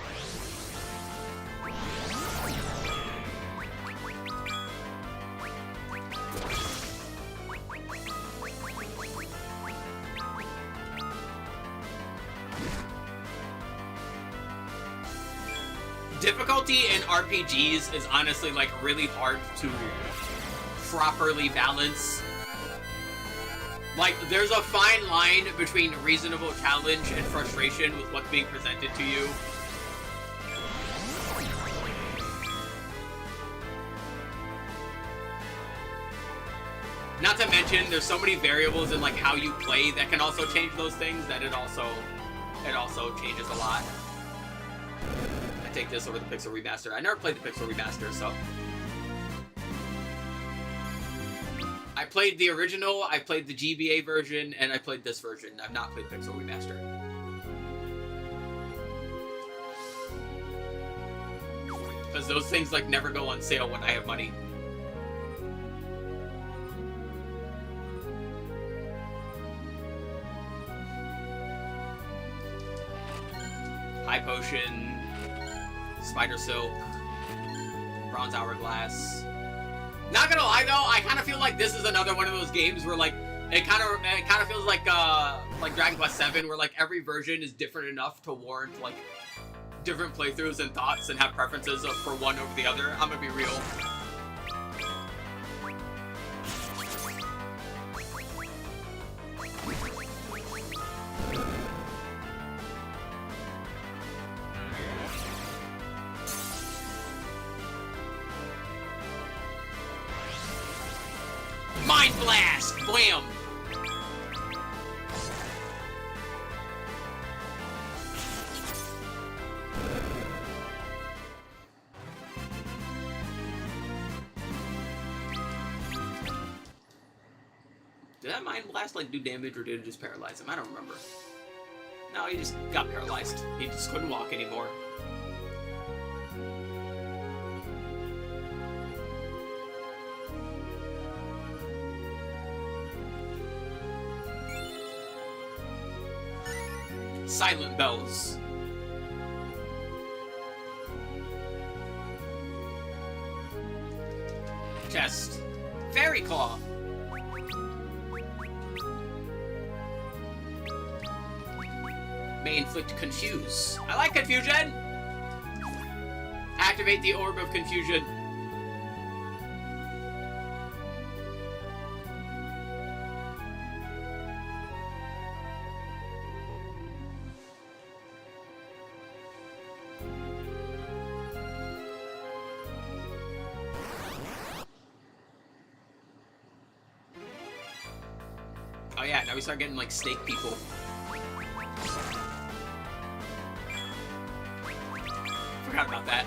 Speaker 1: Difficulty in RPGs is honestly like really hard to properly balance. Like, there's a fine line between reasonable challenge and frustration with what's being presented to you. Not to mention, there's so many variables in like how you play that can also change those things that it also changes a lot. I take this over the Pixel Remaster. I never played the Pixel Remaster, so. I played the original, I played the GBA version, and I played this version. I've not played Pixel Remaster. Because those things like never go on sale when I have money. High Potion, Spider Silk, Bronze Hourglass. Not gonna lie though, I kind of feel like this is another one of those games where like it kind of feels like Dragon Quest VII, where like every version is different enough to warrant like different playthroughs and thoughts and have preferences for one over the other. I'm gonna be real. Mind Blast! Blam! Did that Mind Blast like do damage or did it just paralyze him? I don't remember. No, he just got paralyzed. He just couldn't walk anymore. Silent Bells. Chest. Fairy Claw. May inflict Confuse. I like Confusion! Activate the Orb of Confusion. Oh yeah, now we start getting like snake people. Forgot about that.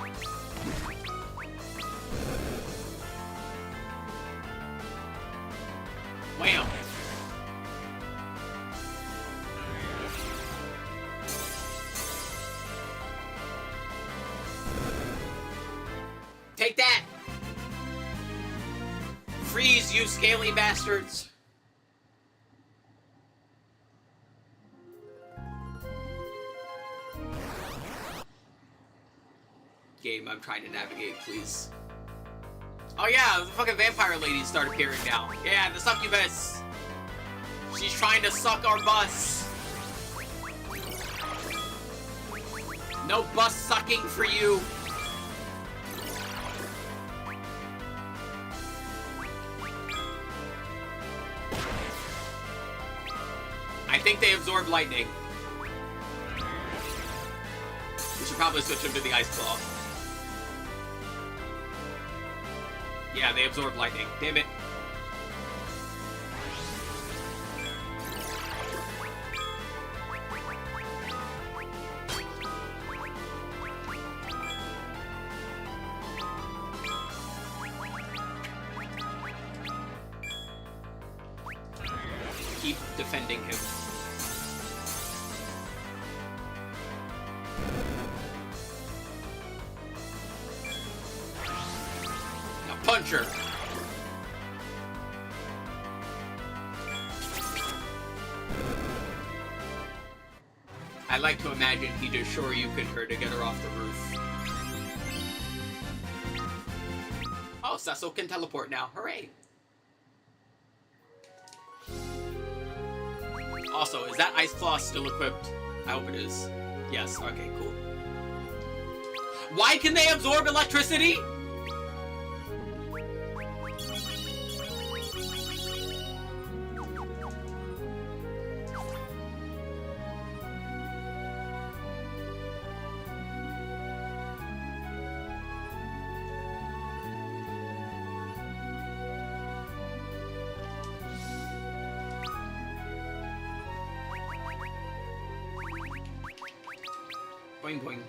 Speaker 1: Wham! Take that! Freeze Please, you scaly bastards. Game I'm trying to navigate, please. Oh yeah, the fucking vampire ladies start appearing now. Yeah, the succubus. She's trying to suck our bus. No bus sucking for you. I think they absorb lightning. We should probably switch them to the ice claw. Yeah, they absorb lightning. Damn it. Keep defending him. Now punch her. I like to imagine he just shoryukened her to get her off the roof. Oh, Cecil can teleport now. Hooray! Also, is that Ice Claw still equipped? I hope it is. Yes, okay, cool. Why can they absorb electricity? Boing boing.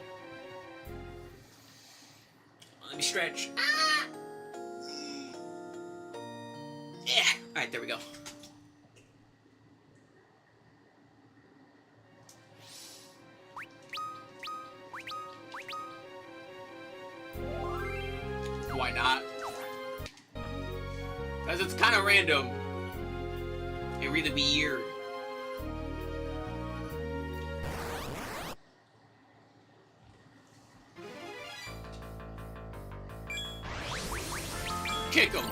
Speaker 1: Let me stretch. Ah! Yeah. Alright, there we go. Why not? Because it's kind of random. And really weird. Kick him.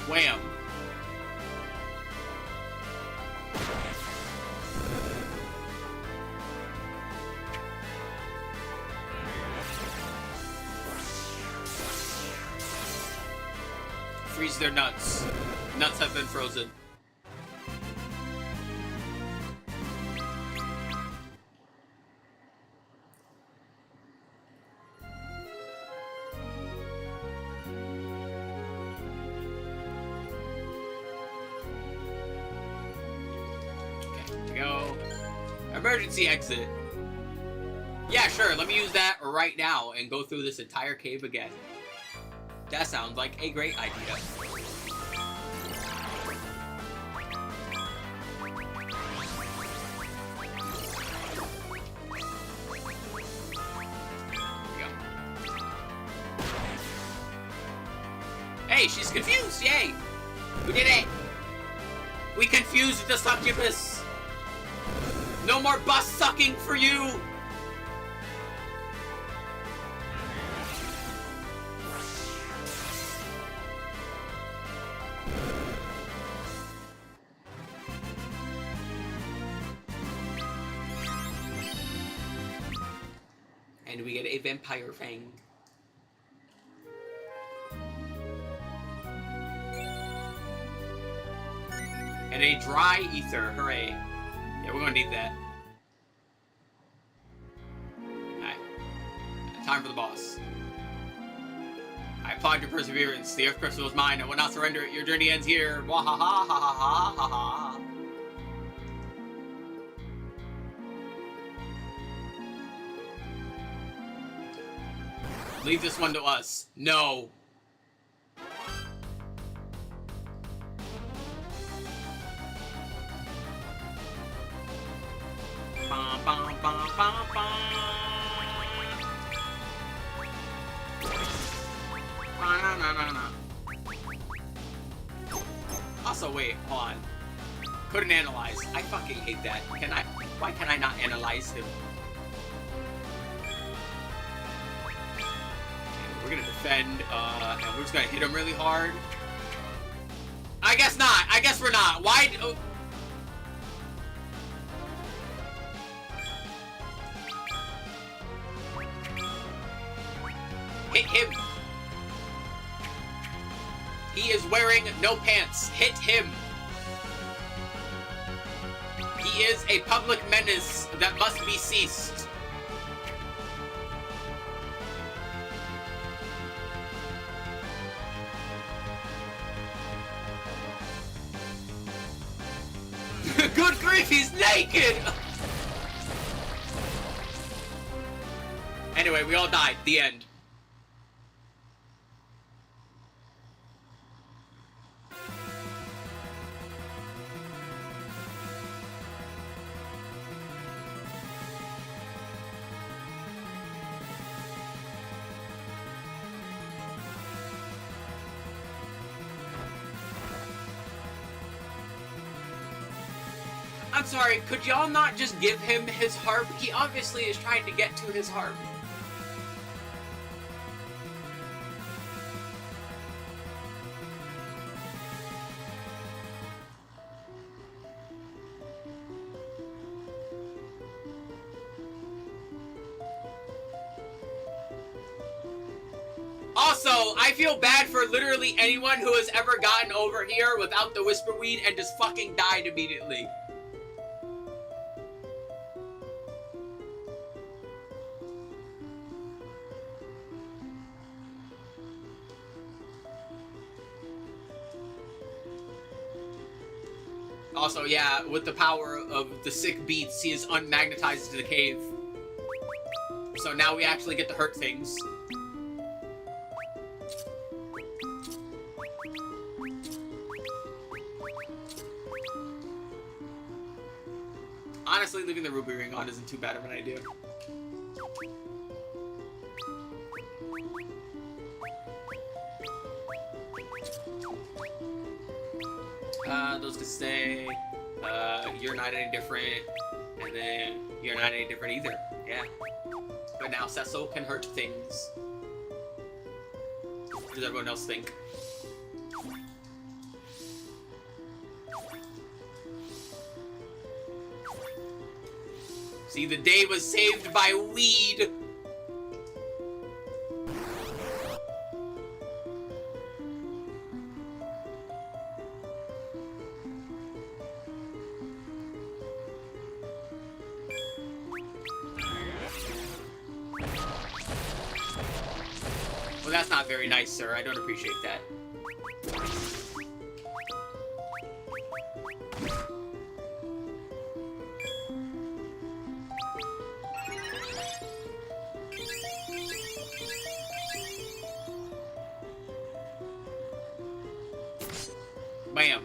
Speaker 1: Wham. Freeze their nuts. Nuts have been frozen. Okay, to go. Emergency exit. Yeah, sure, let me use that right now and go through this entire cave again. That sounds like a great idea. Hey, she's confused! Yay! We did it! We confused the succubus! No more bus sucking for you! And we get a vampire fang. And a dry ether, hooray. Yeah, we're gonna need that. Alright. Time for the boss. I applaud your perseverance. The Earth Crystal is mine. I will not surrender it. Your journey ends here. Wah ha ha ha ha ha ha ha. Leave this one to us. No. Bum, bum, bum, bum, bum. Na-na-na-na-na. Also, wait, hold on. Couldn't analyze. I fucking hate that. Can I? Why can I not analyze him? Okay, we're gonna defend, and we're just gonna hit him really hard. I guess not. I guess we're not. Why? Oh. Hit him. He is wearing no pants. Hit him. He is a public menace that must be ceased. Good grief, he's naked! Anyway, we all died. The end. I'm sorry, could y'all not just give him his harp? He obviously is trying to get to his harp. Also, I feel bad for literally anyone who has ever gotten over here without the Whisperweed and just fucking died immediately. Also, yeah, with the power of the sick beats, he is unmagnetized to the cave. So now we actually get to hurt things. Honestly, leaving the ruby ring on isn't too bad of an idea. Those could stay. You're not any different. And then you're not any different either. Yeah. But now Cecil can hurt things. What does everyone else think? See, the day was saved by weed. Well, that's not very nice, sir. I don't appreciate that. Bam.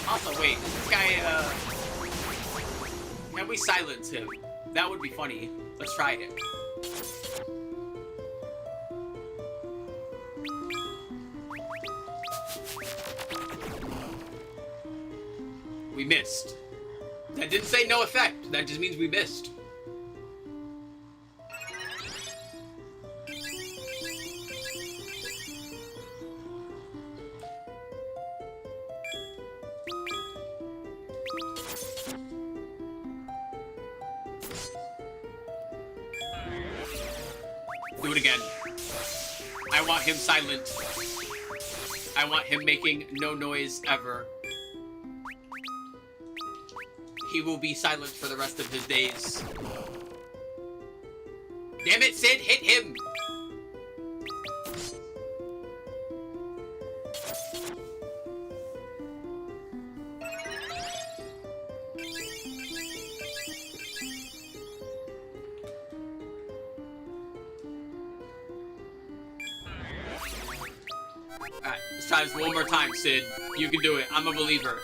Speaker 1: Also, wait, this guy, can we silence him? That would be funny. Let's try it. We missed. That didn't say no effect. That just means we missed. Do it again. I want him silent. I want him making no noise ever. He will be silent for the rest of his days. Damn it, Sid, hit him! Alright, let's try this one more time, Sid. You can do it. I'm a believer.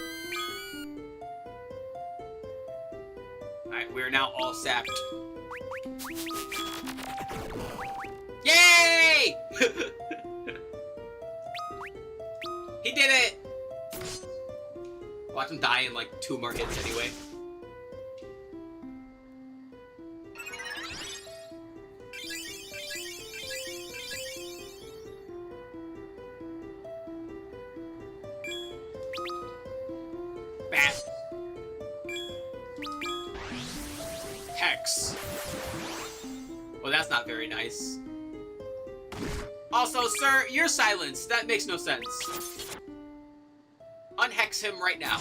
Speaker 1: Alright, we're now all sapped. Yay! He did it! Watch him die in like 2 more hits anyway. Bat. Hex. Well, that's not very nice. Also, sir, you're silenced. That makes no sense. Unhex him right now.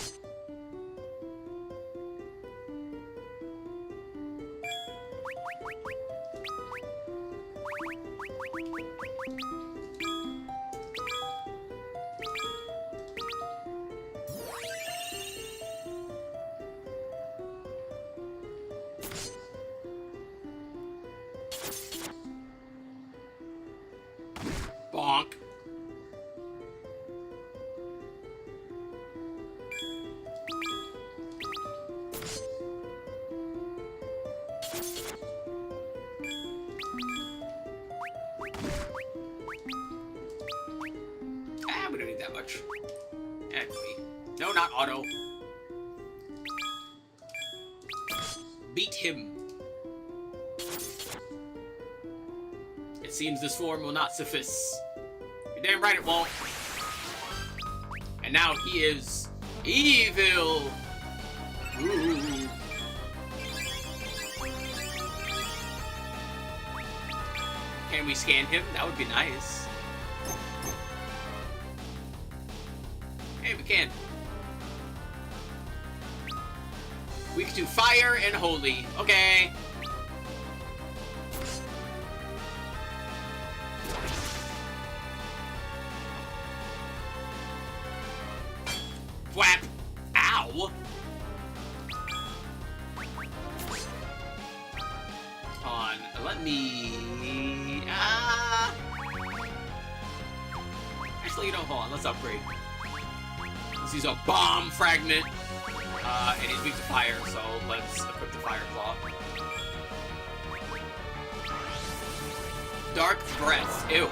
Speaker 1: Bonk. We don't need that much. Anyway. No, not auto. Beat him. It seems this form will not suffice. You're damn right it won't. And now he is evil. Ooh. Can we scan him? That would be nice. Hey, we can. We can do fire and holy. Okay. Whap! Ow! On, let me... Actually, you know, hold on, let's upgrade. Let's use a bomb fragment. And he's weak to fire, so let's equip the fire claw. Dark breath. Ew.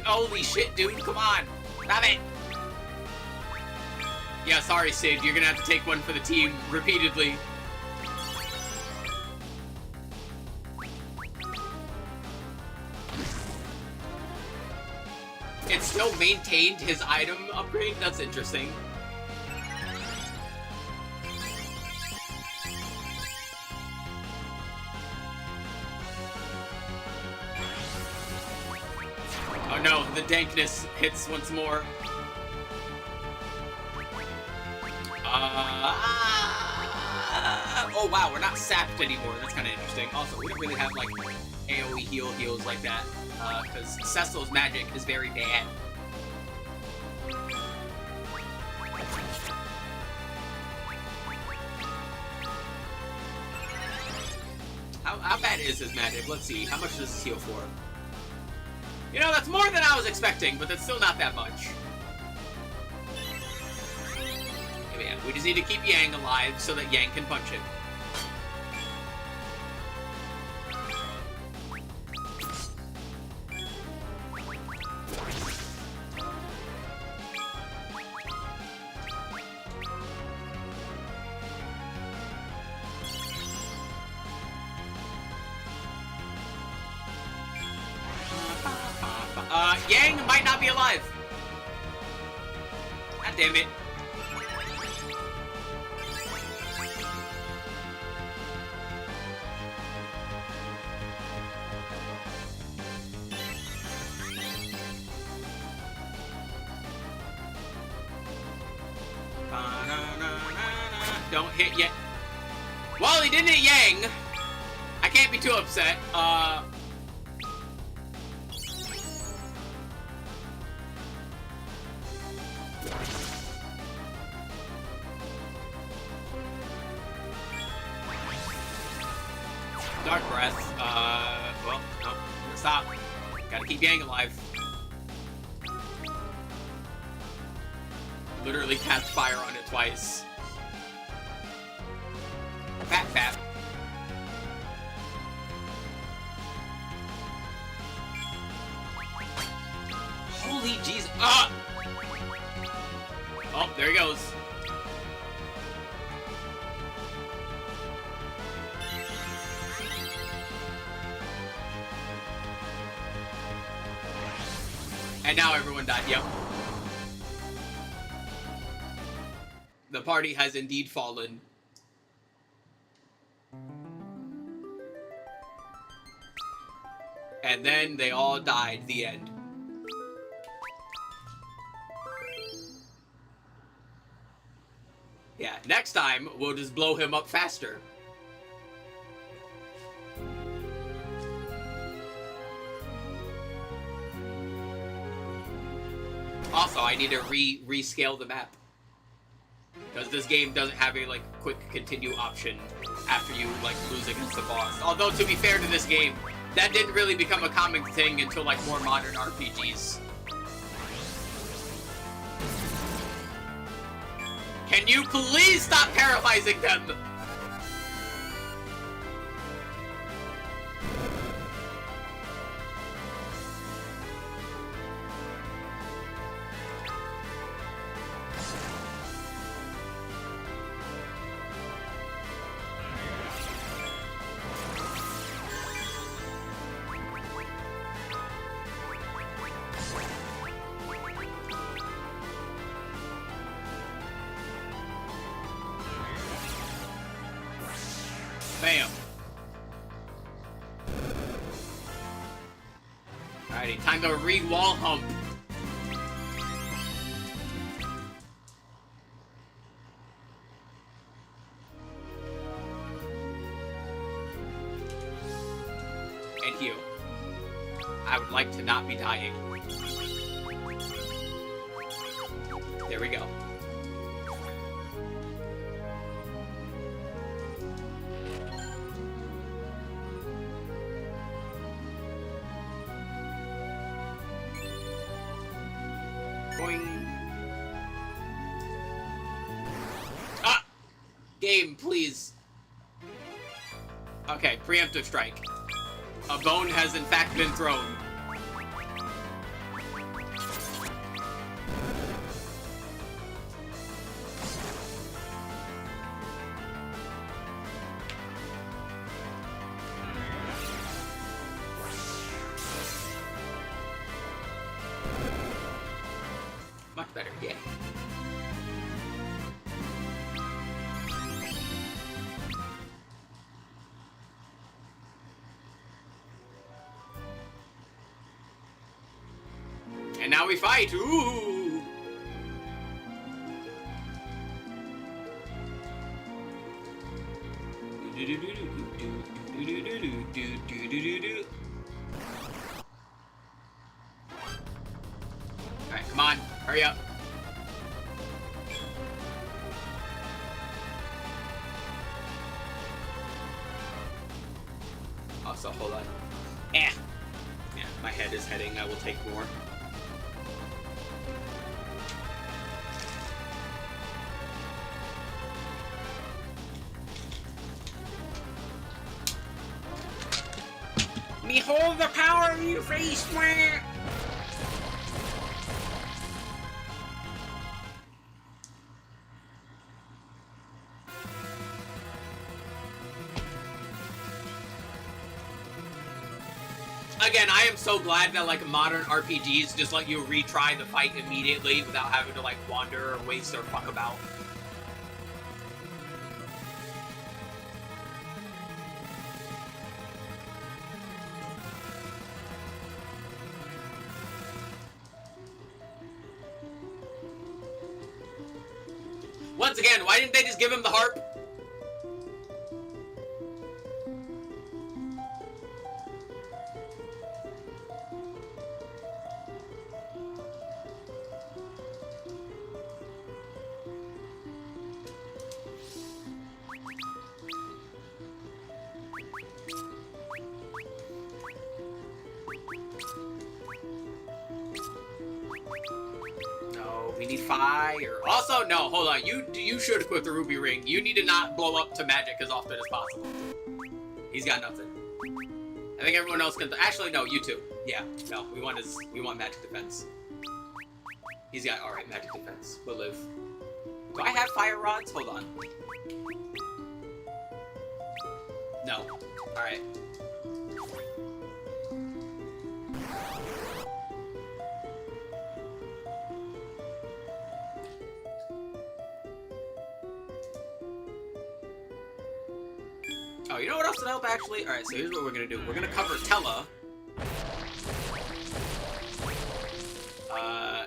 Speaker 1: Holy shit, dude, come on! Stop it! Yeah, sorry, Sid, you're gonna have to take one for the team repeatedly. It still maintained his item upgrade? That's interesting. Oh no, the dankness hits once more. Oh wow, we're not sapped anymore. That's kind of interesting. Also, we don't really have like AoE heals like that, because Cecil's magic is very bad. How bad is his magic? Let's see. How much does this heal for? You know, that's more than I was expecting, but that's still not that much. Yeah, we just need to keep Yang alive so that Yang can punch him. Yang might not be alive. God damn it. Don't hit yet. Well, he didn't hit Yang. I can't be too upset. Dark Breath. Well, no, I'm gonna stop. Gotta keep Yang alive. Literally cast fire on it twice. Pat pat. Holy jeez. Ah! Oh, there he goes. And now everyone died. Yep. The party has indeed fallen. And then they all died. The end. Yeah, next time, we'll just blow him up faster. Also, I need to rescale the map. Because this game doesn't have a, like, quick continue option after you, like, lose against the boss. Although, to be fair to this game, that didn't really become a common thing until, like, more modern RPGs. Can you please stop paralyzing them? Bam. Alrighty, time to re-wall hump. And heal. I would like to not be dying. There we go. Ah! Game, please. Okay, preemptive strike. A bone has in fact been thrown. Much better, yeah. And now we fight. Ooh. Alright, come on. Hurry up. Also, hold on. Yeah, my head is heading. I will take more. Behold the power of your face, man! Again, I am so glad that, like, modern RPGs just let you retry the fight immediately without having to, like, wander or waste or fuck about. Once again, why didn't they just give him the harp? We need fire. Also, no, hold on. You should equip the ruby ring. You need to not blow up to magic as often as possible. He's got nothing. I think everyone else can. Actually, no, you too. Yeah, no, we want magic defense. He's got all right magic defense. We'll live. Do I have fire rods? Hold on. No. All right. Oh, you know what else would help, actually? Alright, so here's what we're gonna do. We're gonna cover Tella.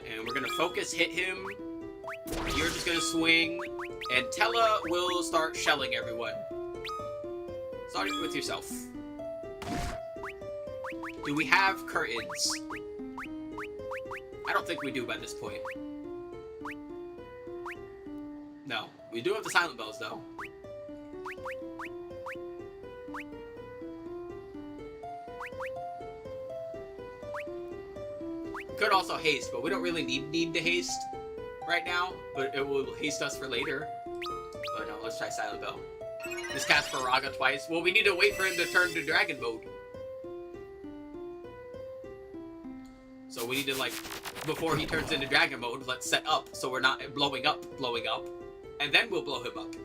Speaker 1: And we're gonna focus hit him. You're just gonna swing. And Tella will start shelling everyone. Start with yourself. Do we have curtains? I don't think we do by this point. No. We do have the silent bells, though. Could also haste, but we don't really need to haste right now, but it will haste us for later. But no, let's try Silent Bell. Just cast Faraga twice. Well, we need to wait for him to turn to dragon mode. So we need to, like, before he turns into dragon mode, let's set up so we're not blowing up, and then we'll blow him up.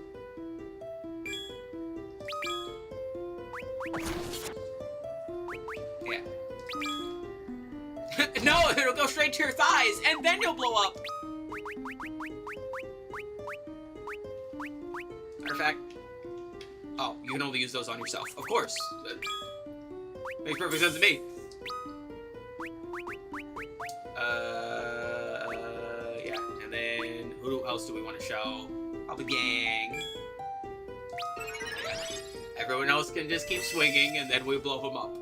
Speaker 1: Yeah. No, it'll go straight to your thighs, and then you'll blow up. Matter of fact, oh, you can only use those on yourself. Of course. Makes perfect sense to me. Yeah, and then who else do we want to show? Probably gang. Everyone else can just keep swinging, and then we blow them up.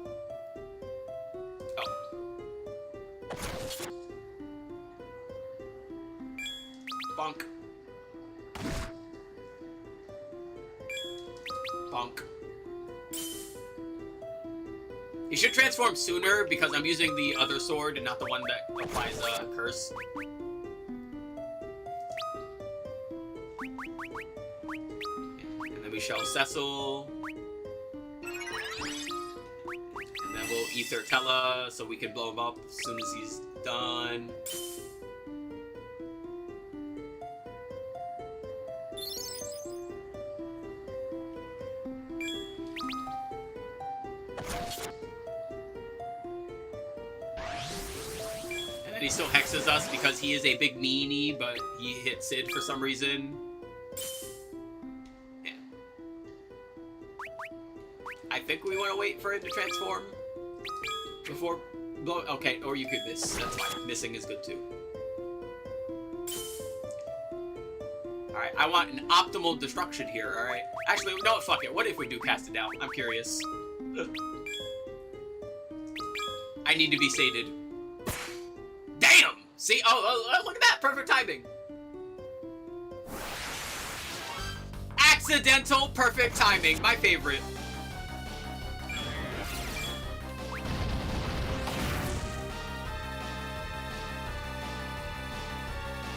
Speaker 1: Bonk. Bonk. You should transform sooner because I'm using the other sword and not the one that applies a curse. And then we shall Cecil. And then we'll Ether Tella so we can blow him up as soon as he's done. He still hexes us because he is a big meanie, but he hit Sid for some reason. Yeah. I think we want to wait for him to transform before blow. Okay, or you could miss. That's fine. Missing is good too. Alright, I want an optimal destruction here, alright? Actually, no, fuck it. What if we do cast it down? I'm curious. I need to be sated. Damn! See? Oh, look at that! Perfect timing! Accidental perfect timing. My favorite.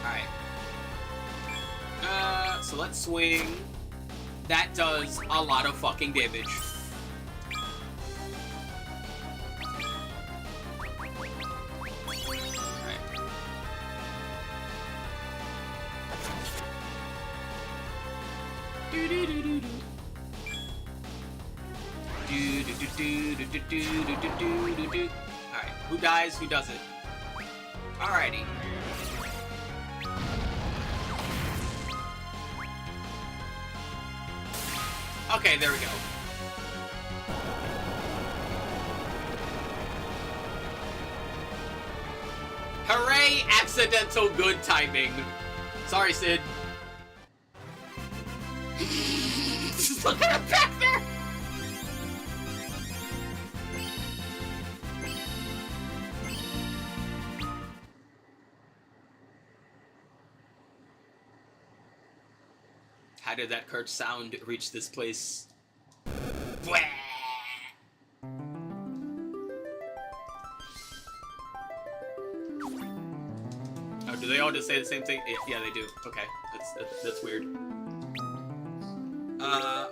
Speaker 1: Alright. So let's swing. That does a lot of fucking damage. Alright, who dies, who doesn't? Alrighty. Okay, there we go. Hooray, accidental good timing. Sorry, Sid. Look at her back there! How did that curt sound reach this place? Bwah! Oh, do they all just say the same thing? Yeah, they do. Okay, that's weird.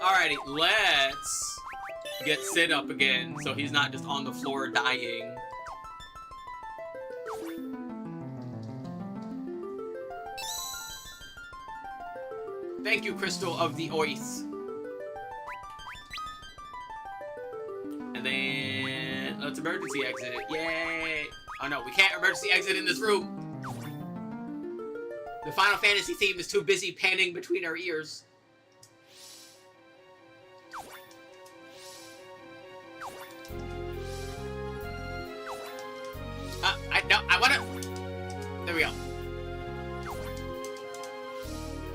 Speaker 1: Alrighty, let's get Sid up again so he's not just on the floor dying. Thank you, Crystal of the Oath. And then let's emergency exit it. Yay! Oh no, we can't emergency exit in this room. The Final Fantasy theme is too busy panning between our ears. I wanna... There we go.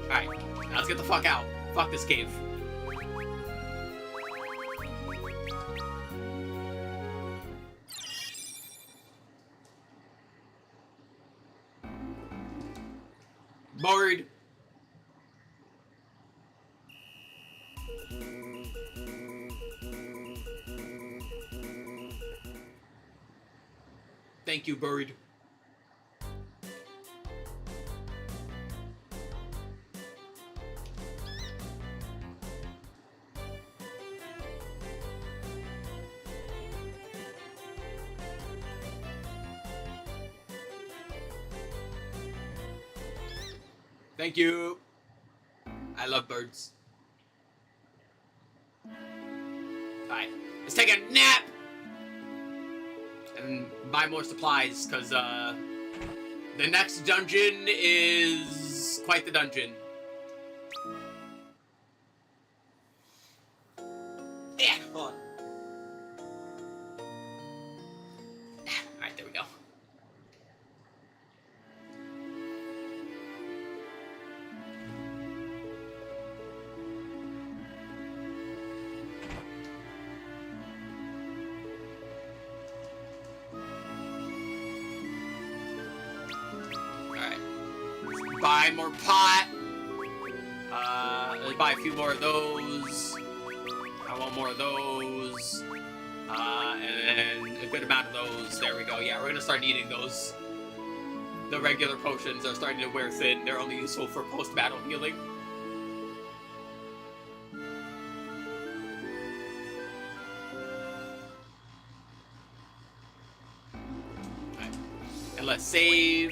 Speaker 1: Alright, now let's get the fuck out. Fuck this cave. Bored. Thank you, Bird. Thank you. I love birds. Alright, let's take a nap! And buy more supplies, because, the next dungeon is quite the dungeon. Yeah, hold on. Alright, there we go. Buy more pot. Let's buy a few more of those. I want more of those. And then a good amount of those. There we go. Yeah, we're gonna start eating those. The regular potions are starting to wear thin. They're only useful for post-battle healing. Alright. And let's save.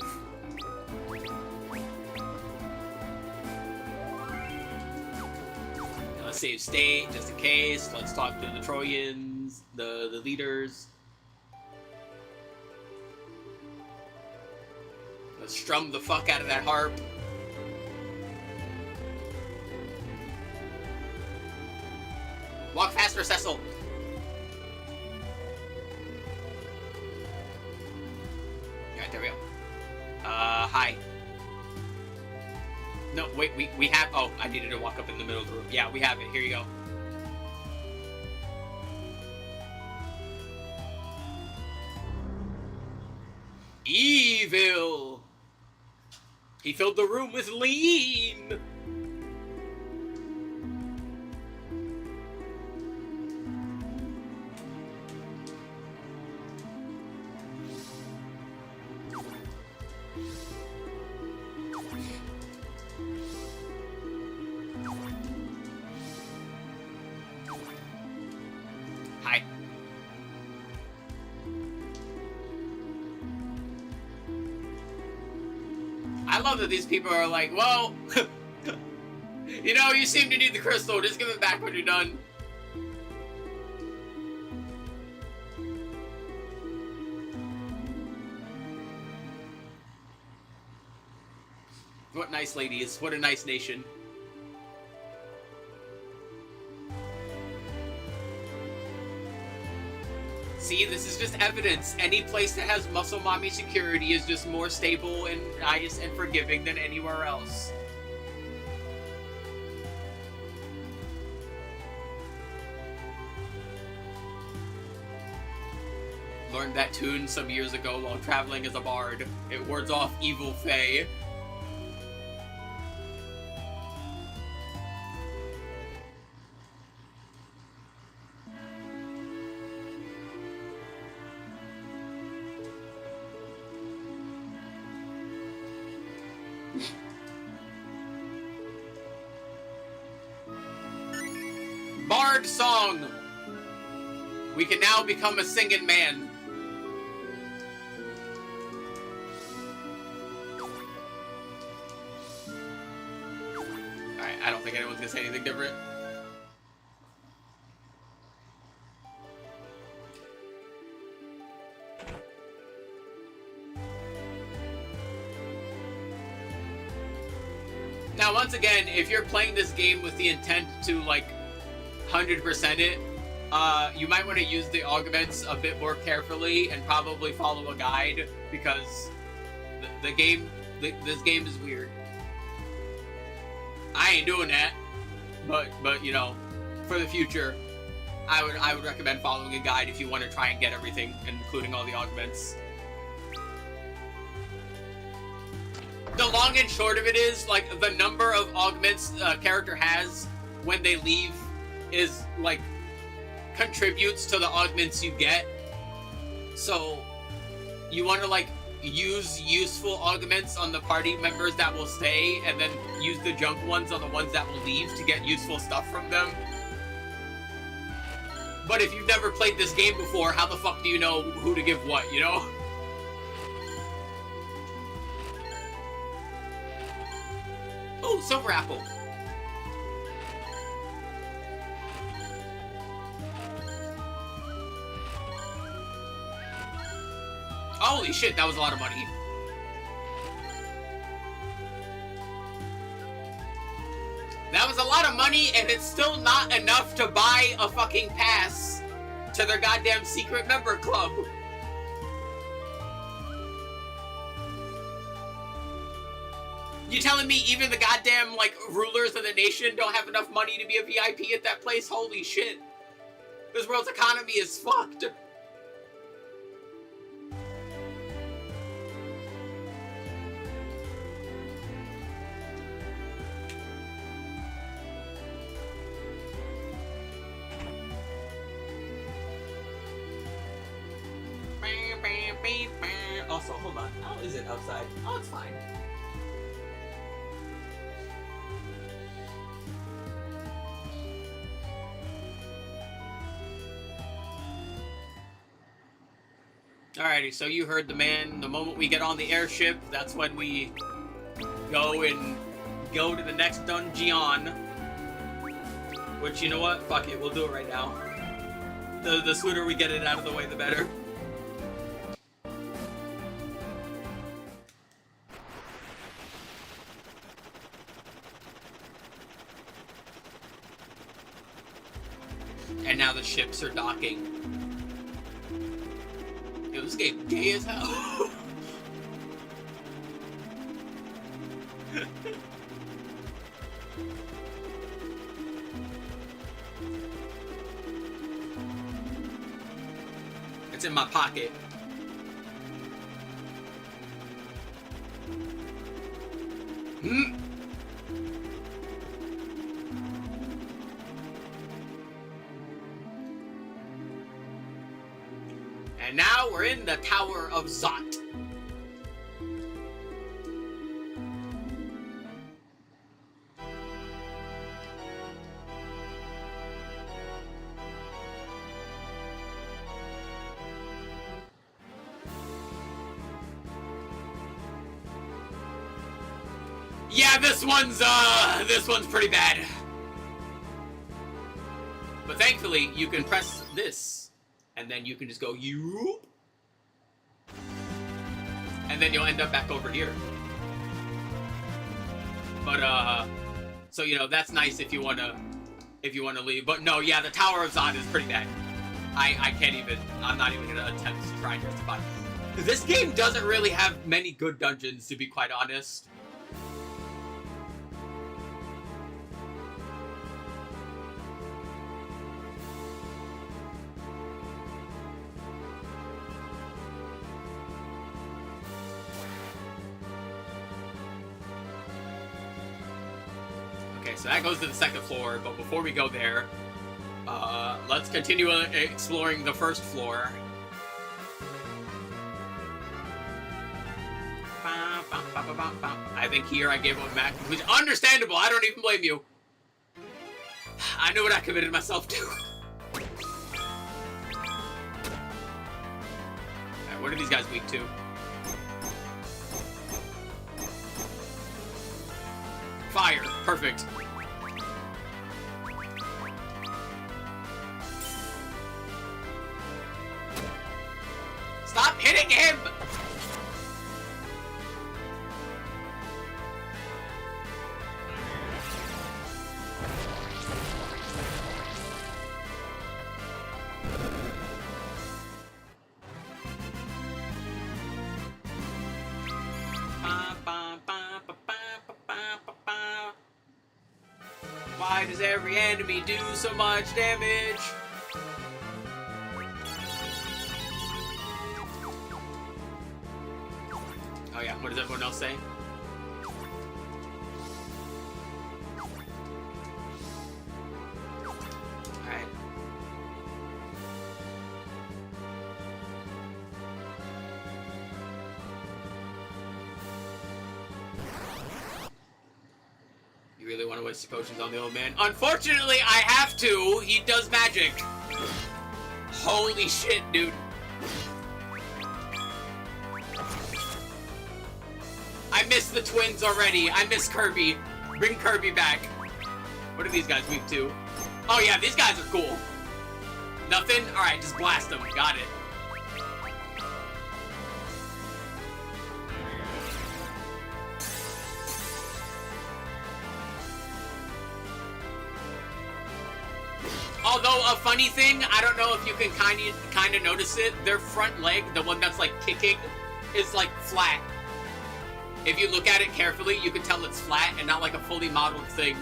Speaker 1: Save state, just in case. Let's talk to the Trojans, the leaders. Let's strum the fuck out of that harp. Walk faster, Cecil! Alright, there we go. Hi. No, wait, we have... Oh, I needed to walk up in the middle of the room. Yeah, we have it. Here you go. Evil! He filled the room with lean! I love that these people are like, well, you know, you seem to need the crystal. Just give it back when you're done. What nice ladies. What a nice nation. See, this is just evidence. Any place that has muscle mommy security is just more stable and nice and forgiving than anywhere else. Learned that tune some years ago while traveling as a bard. It wards off evil fae. Bard song! We can now become a singing man. Alright, I don't think anyone's gonna say anything different. Now, once again, if you're playing this game with the intent to, like, 100% it, you might want to use the augments a bit more carefully and probably follow a guide, because this game is weird. I ain't doing that, but you know, for the future, I would recommend following a guide if you want to try and get everything, including all the augments. The long and short of it is, like, the number of augments a character has when they leave is, like, contributes to the augments you get. So you want to, like, use useful augments on the party members that will stay, and then use the junk ones on the ones that will leave to get useful stuff from them. But if you've never played this game before, how the fuck do you know who to give what, you know? Oh, silver apple. Holy shit, that was a lot of money. That was a lot of money, and it's still not enough to buy a fucking pass to their goddamn secret member club. You telling me even the goddamn, like, rulers of the nation don't have enough money to be a VIP at that place? Holy shit. This world's economy is fucked. Also, hold on. How is it outside? Oh, it's fine. Alrighty, so you heard the man. The moment we get on the airship, that's when we go to the next dungeon. Which, you know what? Fuck it, we'll do it right now. The sooner we get it out of the way, the better. And now the ships are docking. Yo, this game gay as hell. It's in my pocket. Hmm. And now we're in the Tower of Zot. Yeah, this one's pretty bad. But thankfully, you can press this, and then you can just go, you, and then you'll end up back over here. But, so, you know, that's nice if you wanna leave. But no, yeah, the Tower of Zod is pretty bad. I'm not even gonna attempt to try and justify. This game doesn't really have many good dungeons, to be quite honest. Okay, so that goes to the second floor, but before we go there, let's continue exploring the first floor. I think here I gave up Mac, which is understandable. I don't even blame you. I knew what I committed myself to. Alright, what are these guys weak to? Fire. Perfect. Stop hitting him! Why does every enemy do so much damage? Oh yeah, what does everyone else say? Alright. You really want to waste your potions on the old man? Unfortunately, I have to. He does magic. Holy shit, dude. I miss the twins already. I miss Kirby. Bring Kirby back. What are these guys weak to? Oh yeah, these guys are cool. Nothing? Alright, just blast them. Got it. Although, a funny thing, I don't know if you can kind of notice it, their front leg, the one that's like kicking, is like flat. If you look at it carefully, you can tell it's flat and not like a fully modeled thing.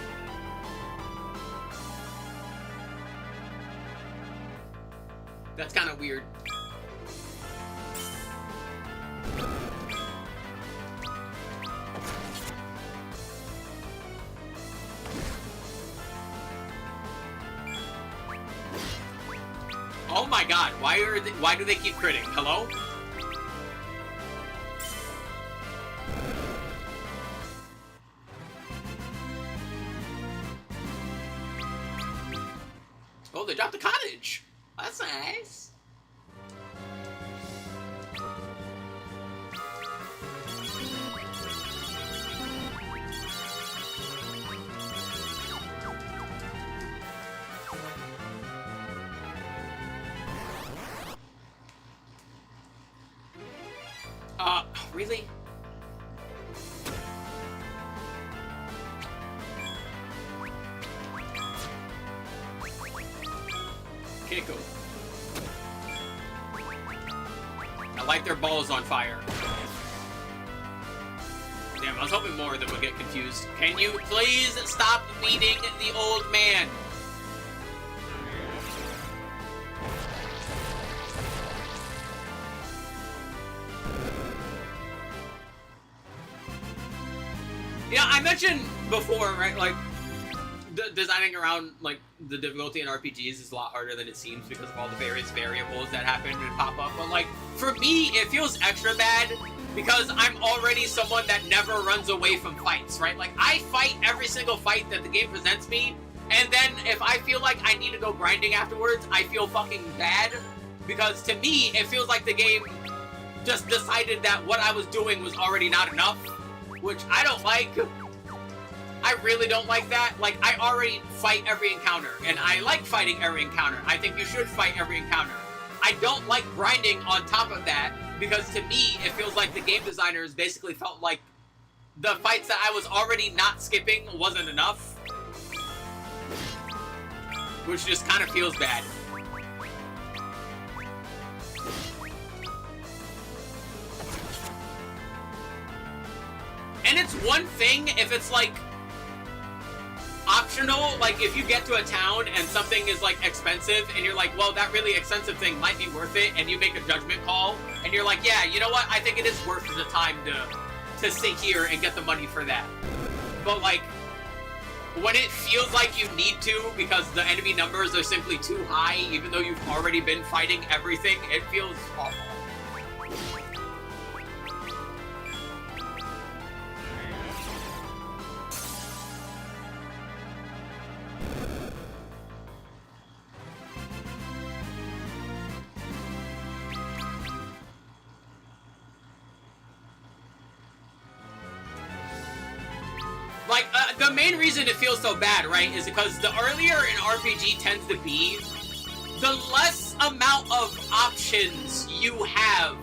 Speaker 1: That's kind of weird. Oh my god, why do they keep critting? Hello? Oh, they dropped the cottage. That's nice. Really? Keiko. I like their balls on fire. Damn, I was hoping more of them would get confused. Can you please stop beating the old man? Yeah, I mentioned before, right, like, designing around, like, the difficulty in RPGs is a lot harder than it seems because of all the various variables that happen and pop up. But, like, for me, it feels extra bad because I'm already someone that never runs away from fights, right? Like, I fight every single fight that the game presents me, and then if I feel like I need to go grinding afterwards, I feel fucking bad because to me, it feels like the game just decided that what I was doing was already not enough, which I don't like. I really don't like that. Like, I already fight every encounter, and I like fighting every encounter. I think you should fight every encounter. I don't like grinding on top of that, because to me, it feels like the game designers basically felt like the fights that I was already not skipping wasn't enough. Which just kind of feels bad. And it's one thing if it's like optional, like if you get to a town and something is like expensive and you're like, well, that really expensive thing might be worth it, and you make a judgment call and you're like, yeah, you know what, I think it is worth the time to sit here and get the money for that. But like, when it feels like you need to because the enemy numbers are simply too high, even though you've already been fighting everything, it feels awful. Like, the main reason it feels so bad, right, is because the earlier an RPG tends to be, the less amount of options you have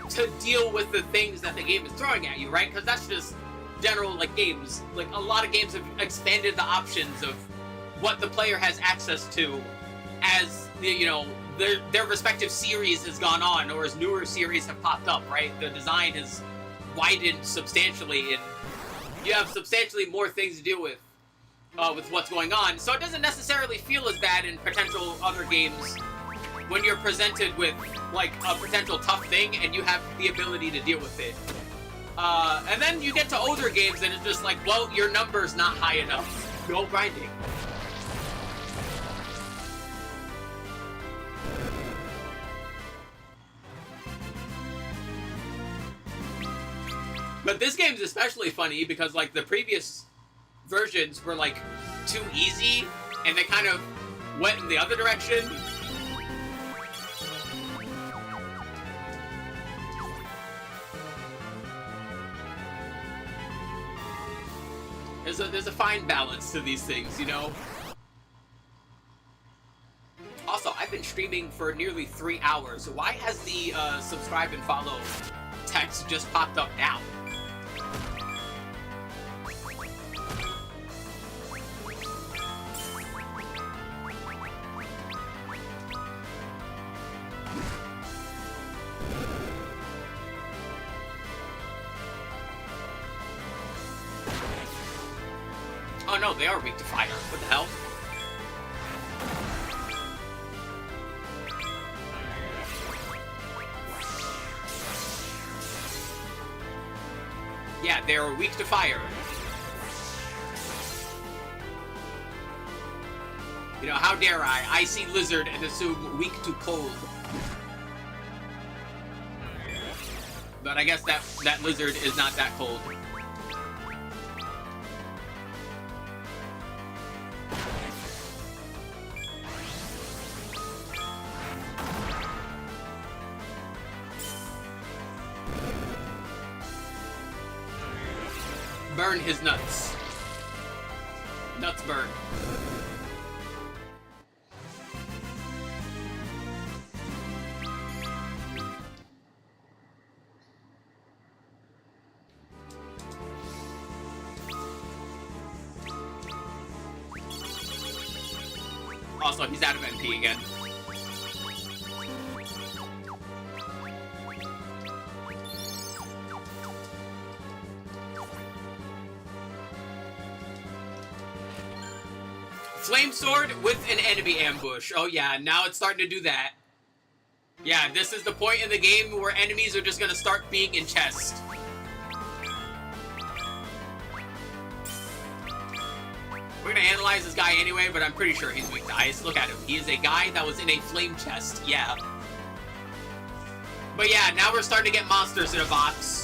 Speaker 1: to deal with the things that the game is throwing at you, right? Because that's just general, like, games. Like, a lot of games have expanded the options of what the player has access to as, you know, their respective series has gone on, or as newer series have popped up, right? The design has widened substantially, and you have substantially more things to deal with what's going on. So it doesn't necessarily feel as bad in potential other games when you're presented with, like, a potential tough thing and you have the ability to deal with it. And then you get to older games and it's just like, well, your number's not high enough. Go grinding. But this game's especially funny because, like, the previous versions were, like, too easy, and they kind of went in the other direction. There's a fine balance to these things, you know? Also, I've been streaming for nearly 3 hours. Why has the subscribe and follow text just popped up now? Oh no, they are weak to fire. What the hell? Yeah, they are weak to fire. You know, how dare I see lizard and assume weak to cold. But I guess that lizard is not that cold. Burn his nuts. Nuts burn. Also, he's out of MP again. Flame sword with an enemy ambush. Oh yeah, now it's starting to do that. Yeah, this is the point in the game where enemies are just gonna start being in chest. We're gonna analyze this guy anyway, but I'm pretty sure he's weak to ice. Look at him. He is a guy that was in a flame chest. Yeah. But yeah, now we're starting to get monsters in a box.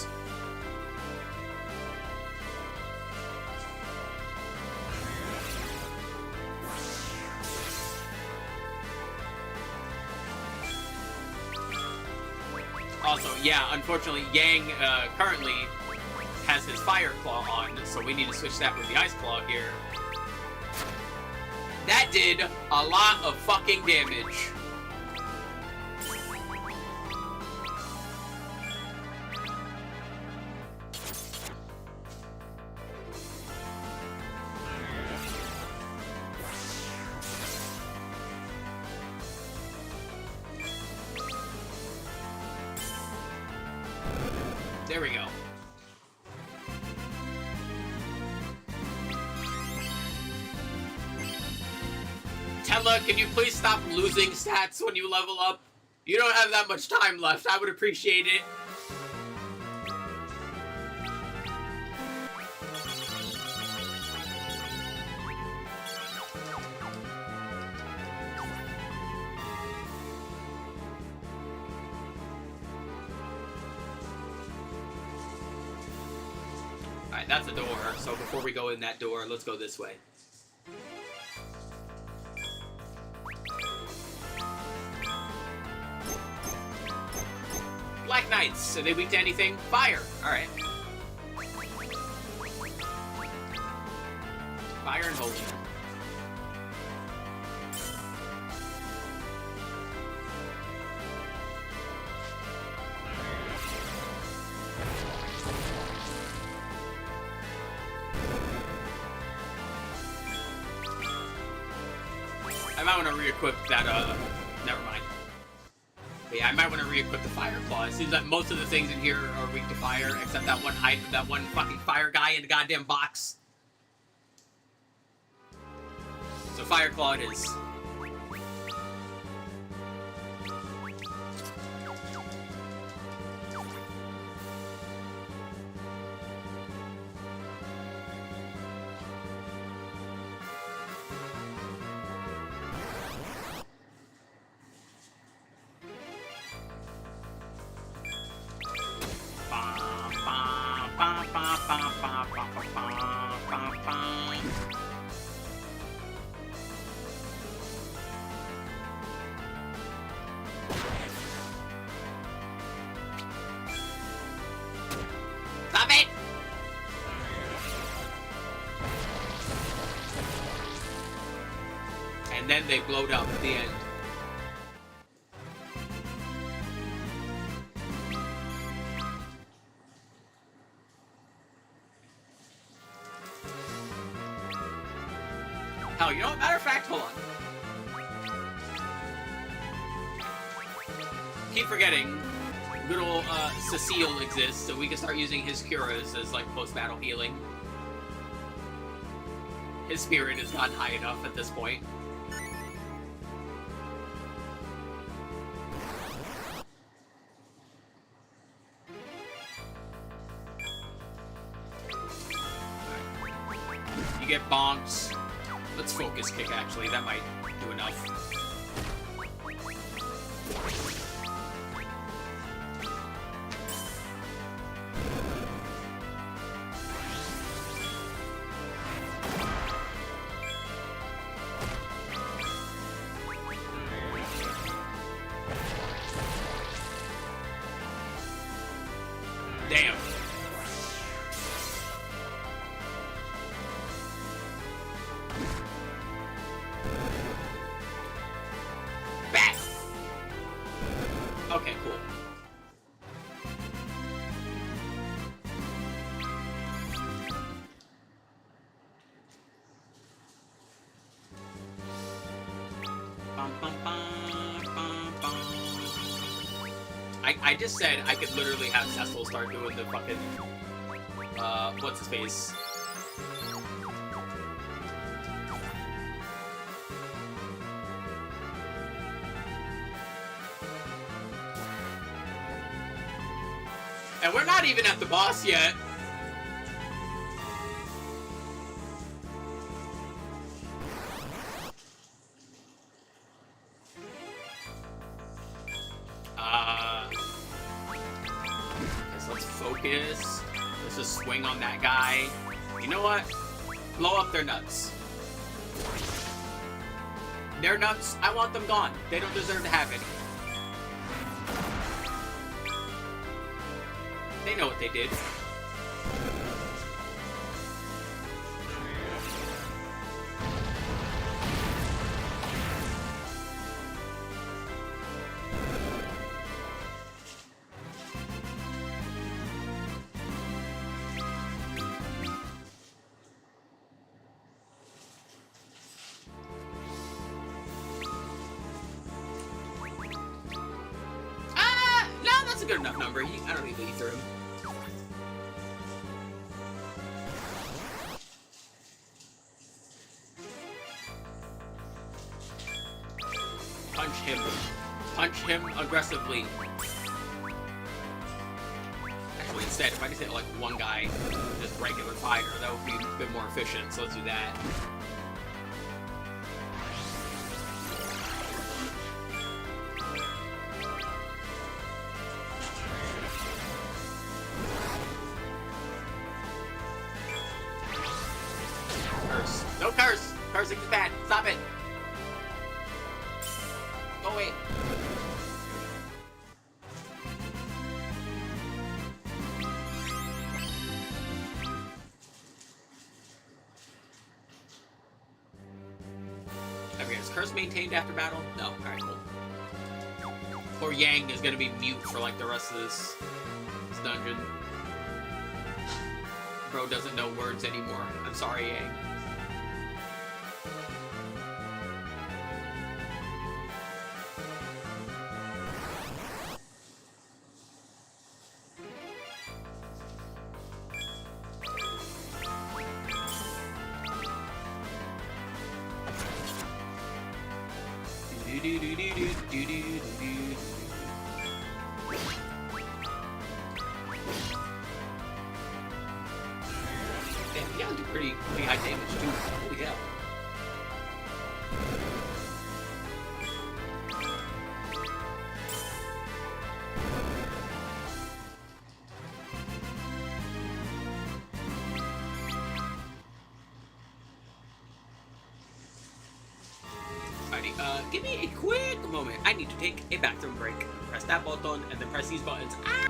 Speaker 1: Also, yeah, unfortunately, Yang currently has his Fire Claw on, so we need to switch that with the Ice Claw here. That did a lot of fucking damage. There we go. Tella, can you please stop losing stats when you level up? You don't have that much time left. I would appreciate it. that's a door. So before we go in that door, let's go this way. Black Knights, are they weak to anything? Fire! Alright. Fire and holy. I might want to re-equip that, never mind. But yeah, I might want to re-equip the Fire Claw. It seems that most of the things in here are weak to fire, except that one fucking fire guy in the goddamn box. So Fire Claw it is. Stop it! And then they blowed up at the end. Hell, you know what? Matter of fact, hold on. Keep forgetting, good old Cecile exists, so we can start using his curas as like post-battle healing. His spirit has gotten high enough at this point. You get bonks. Let's focus kick, actually. That might do enough. Damn. Back. Okay, cool. Bum, bum, bum, bum, bum. I just said I could literally have Cecil start doing the fucking, what's his face? And we're not even at the boss yet. Let's focus. Let's just swing on that guy. You know what? Blow up their nuts. Their nuts, I want them gone. They don't deserve to have any. They know what they did. No, that's a good enough number. I don't need to eat through him. Punch him. Punch him aggressively. Actually, instead, if I just hit like one guy, just regular fire, that would be a bit more efficient, so let's do that. Star 6 is bad. Stop it. Go away. Okay, is curse maintained after battle? No. Alright, cool. Poor Yang is gonna be mute for like the rest of this dungeon. Bro doesn't know words anymore. I'm sorry, Yang. Damn, yeah, do pretty high damage too. Holy hell. Alrighty, give me a quick moment. I need to take a bathroom break. Press that button and then press these buttons. Ah!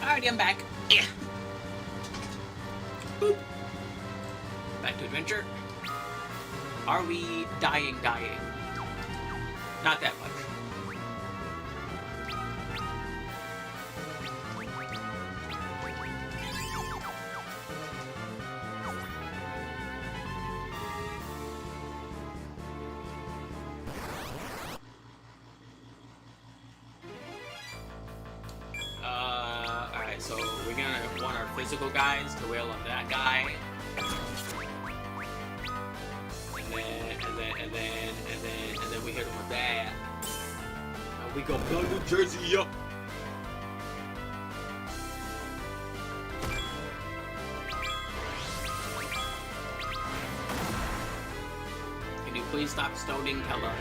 Speaker 1: Alrighty, I'm back. Yeah. Boop. Back to adventure. Are we dying? Not that much. Alright, so we're gonna want our physical guys to wail on that guy. And then we hit him with that. And we go blow New Jersey up. Can you please stop stoning Keller?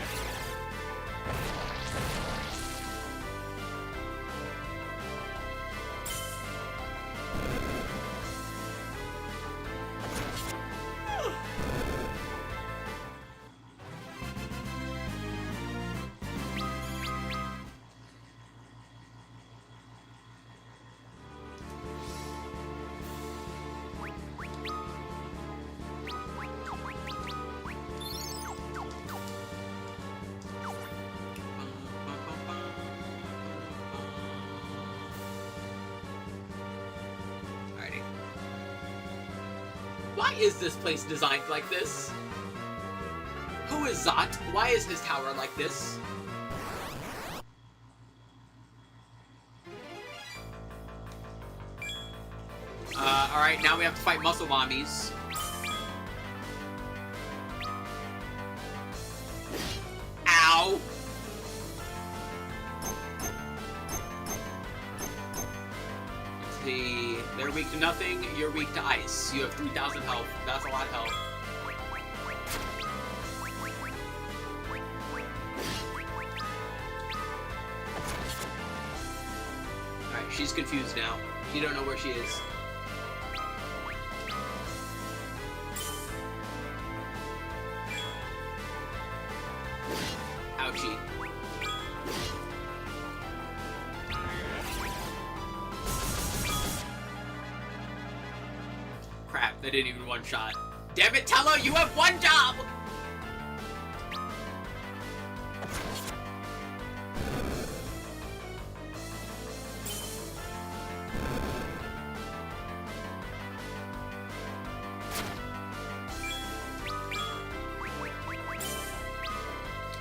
Speaker 1: Why is this place designed like this? Who is Zot? Why is his tower like this? Alright, now we have to fight muscle mommies. Ow! Let's see. They're weak to nothing, you're weak to ice. You have 3,000 health. That's a lot of health. she's confused now. She don't know where she is. Ouchie. Crap, they didn't even one shot. Damn it, Tello, you have one job!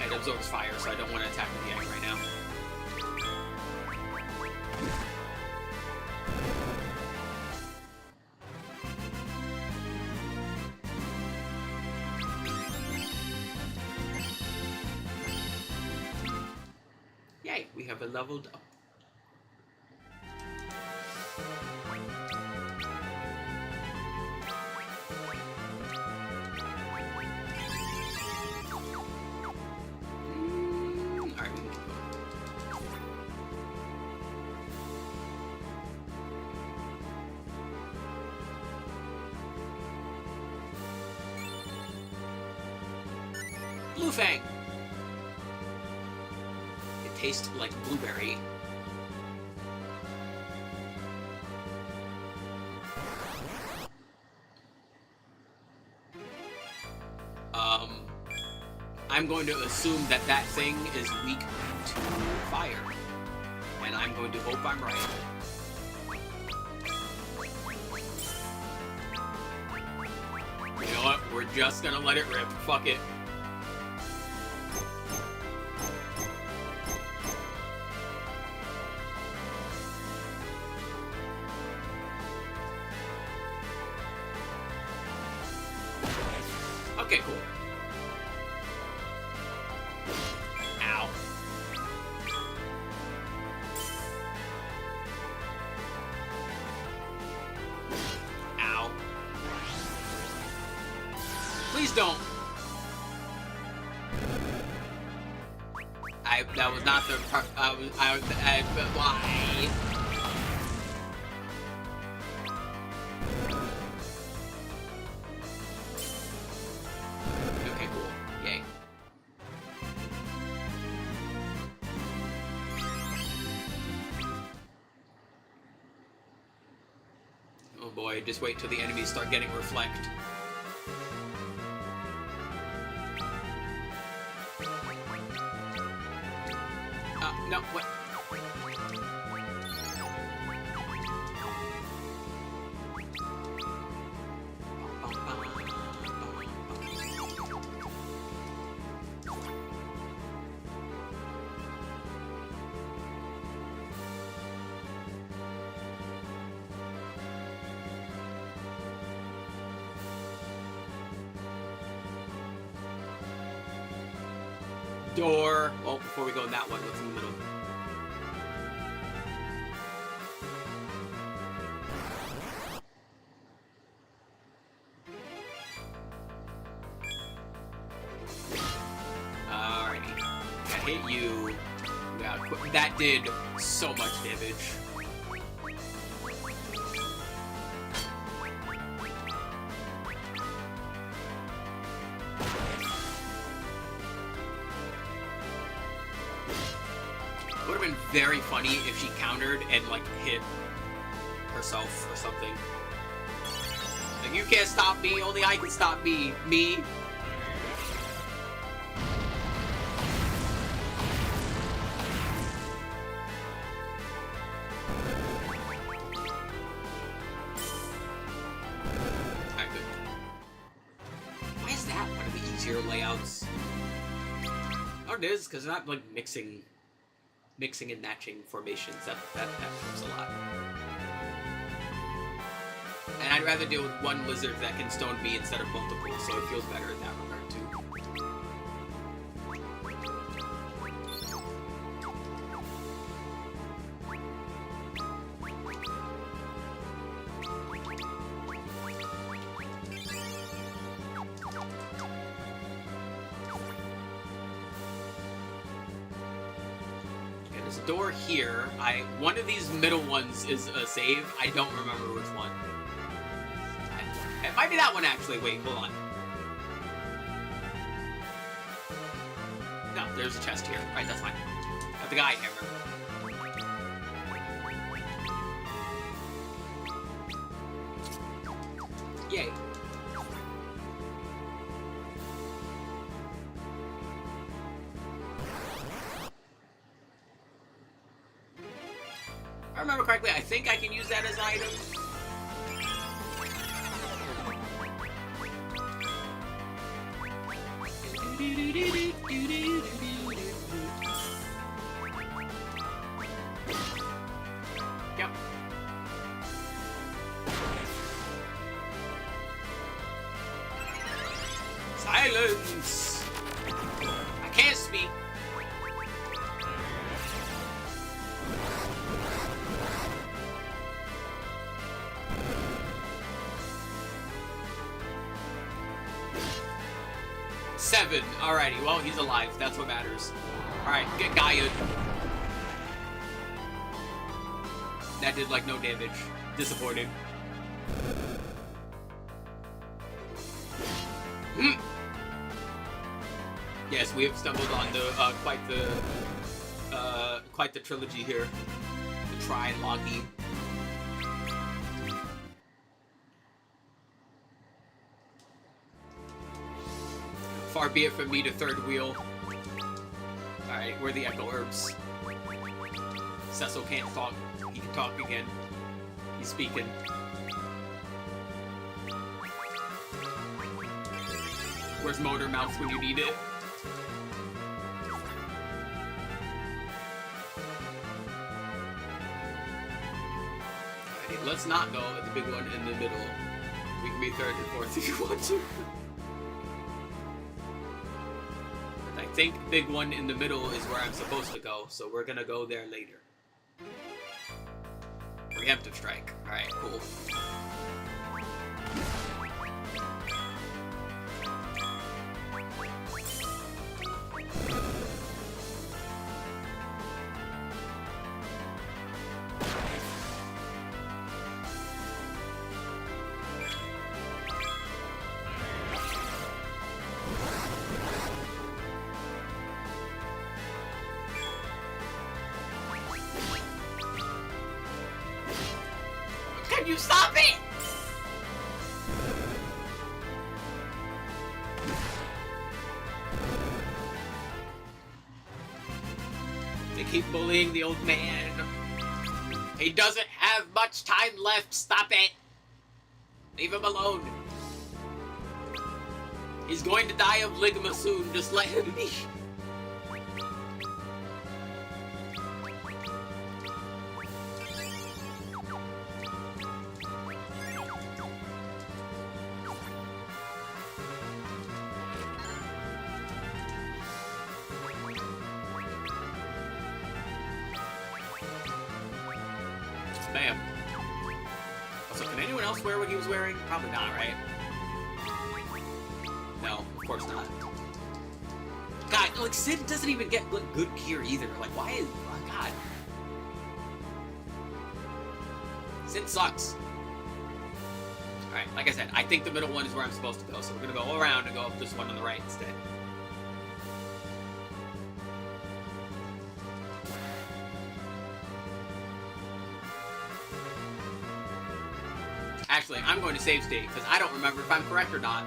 Speaker 1: It absorbs fire, so I don't want to attack with the egg right now. Yay, we have a leveled up. Alright, we can keep going. Blue Fang! It tastes like blueberry. I'm going to assume that that thing is weak to fire. And I'm going to hope I'm right. You know what? We're just gonna let it rip. Fuck it. Okay, cool. Ow. Ow. Please don't. That was not the part. Why? Okay, cool. Yay. Oh boy, just wait till the enemies start getting reflect. No, what? Door. Well, before we go in that one, what's in the middle? Alrighty. I hit you. Yeah, that did so much damage. Would have been very funny if she countered and like hit herself or something. Like, you can't stop me, only I can stop me. Me. Alright, good. Why is that one of the easier layouts? Oh, it is, because they're not like mixing and matching formations. That helps a lot. And I'd rather deal with one lizard that can stone me instead of multiple, so it feels better in that regard too. There's a door here. One of these middle ones is a save. I don't remember which one. It might be that one, actually. Wait, hold on. No, there's a chest here. Alright, that's fine. Got the guy hammer. Yay. If I remember correctly, I think I can use that as an item. Yep. Silence! I can't speak. Seven. Alrighty, well, he's alive. That's what matters. Alright, get Gaia. That did, like, no damage. Disappointing. Yes, we have stumbled on the, quite the trilogy here. The trilogy. Far be it from me to third wheel. Alright, where are the echo herbs? Cecil can't talk. He can talk again. He's speaking. Where's Motor Mouth when you need it? Alrighty, let's not go at the big one in the middle. We can be third and fourth if you want to. I think big one in the middle is where I'm supposed to go, so we're gonna go there later. Preemptive strike. Alright, cool. Can you stop it? They keep bullying the old man. He doesn't have much time left. Stop it. Leave him alone. He's going to die of ligma soon. Just let him be. Bam. Also, can anyone else wear what he was wearing? Probably not, right? No, of course not. God, like, Sid doesn't even get good gear either. Like, why is... Oh, God. Sid sucks. Alright, like I said, I think the middle one is where I'm supposed to go, so we're gonna go around and go up this one on the right instead. Actually, I'm going to save state, because I don't remember if I'm correct or not.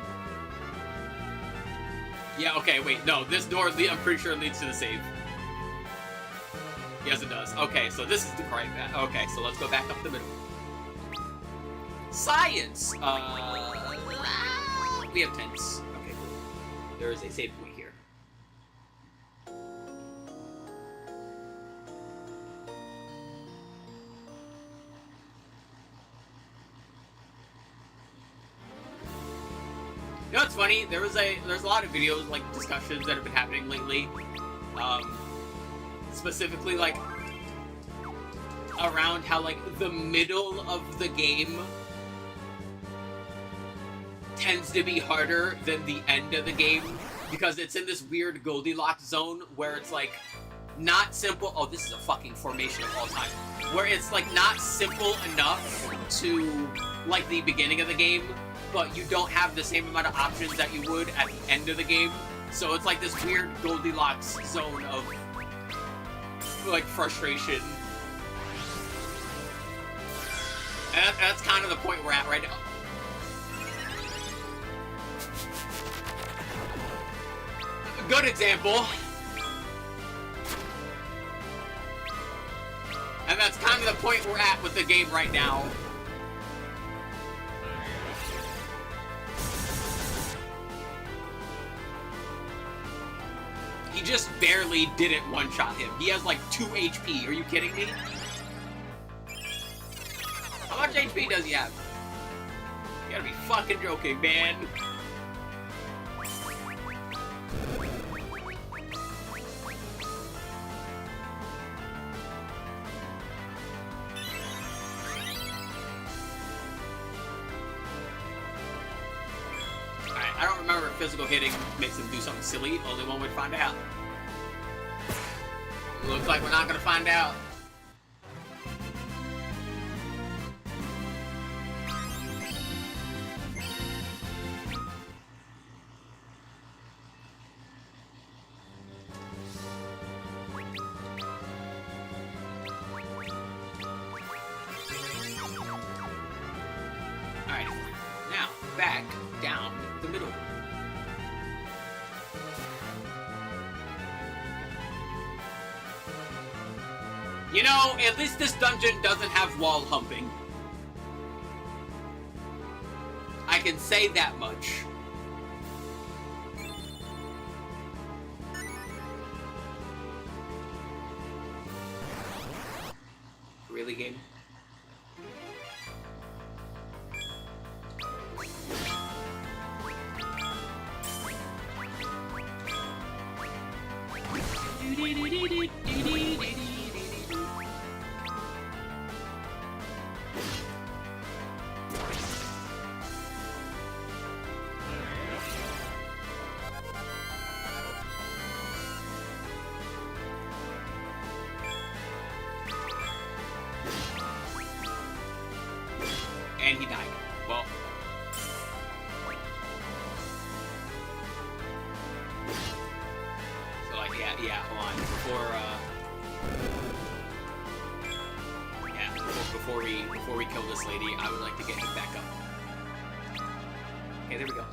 Speaker 1: Yeah, okay, wait, no, this door, I'm pretty sure leads to the save. Yes, it does. Okay, so this is the correct path. Okay, so let's go back up the middle. Science! We have tents. Okay, cool. There is a save point here. You know what's funny? There's a lot of videos, like, discussions that have been happening lately. Specifically, like, around how, like, the middle of the game tends to be harder than the end of the game, because it's in this weird Goldilocks zone where it's, like, not simple. Oh, this is a fucking formation of all time. Where it's like not simple enough to like the beginning of the game, but you don't have the same amount of options that you would at the end of the game. So it's like this weird Goldilocks zone of like frustration. And that's kind of the point we're at right now. A good example. And that's kind of the point we're at with the game right now. He just barely didn't one-shot him. He has like 2 HP. Are you kidding me? How much HP does he have? You gotta be fucking joking, man. Alright, I don't remember if physical hitting makes him do something silly. Only one would find out. Looks like we're not gonna find out. Alright, now back down the middle. You know, at least this dungeon doesn't have wall humping. I can say that much. Really, game? And he died. Well. So like, yeah, hold on. Before we kill this lady, I would like to get him back up. Okay, there we go.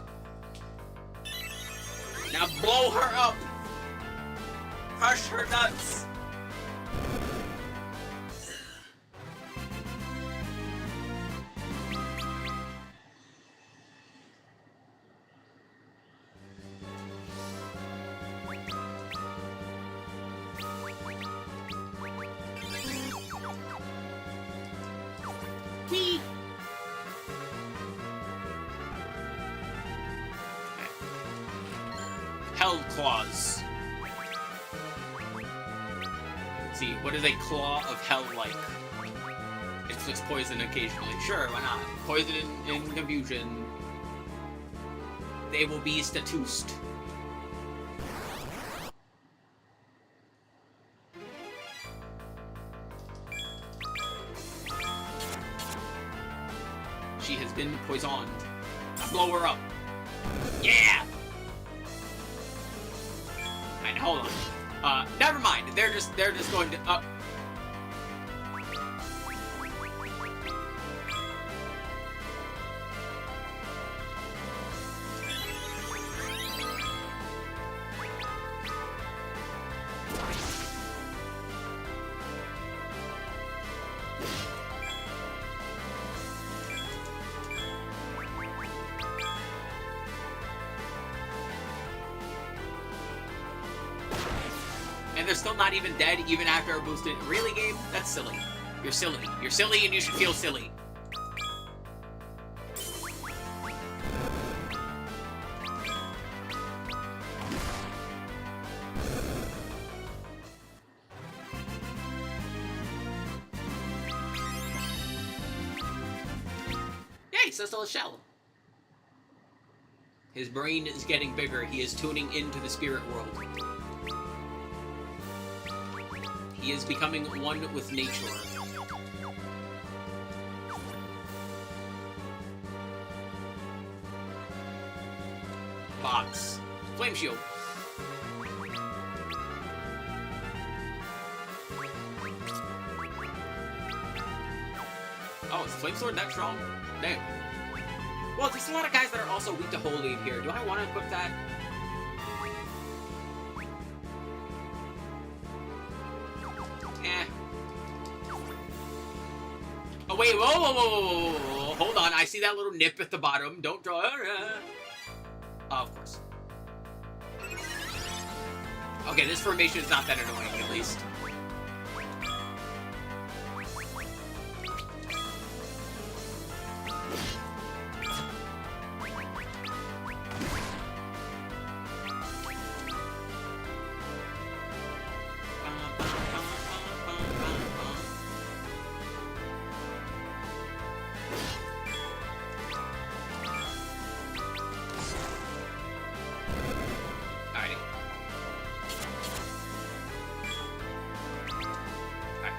Speaker 1: Now blow her up! Crush her nuts! Whee! Hell claws. Let's see, what is a claw of hell like? It inflicts poison occasionally. Sure, why not? Poison and confusion. They will be statoost. She has been poisoned. Now blow her up. Yeah! Alright, hold on. Never mind. They're just going to and they're still not even dead, even after a boosted. Really, game? That's silly. You're silly. You're silly, and you should feel silly. Yay, so still a shell. His brain is getting bigger. He is tuning into the spirit world. He is becoming one with nature. Box. Flame shield. Oh, is Flame Sword that strong? Damn. Well, there's a lot of guys that are also weak to Holy in here. Do I want to equip that? Eh. Oh, wait. Whoa, whoa, whoa, whoa, whoa, whoa. Hold on. I see that little nip at the bottom. Don't draw. Oh, of course. Okay, this formation is not that annoying, at least.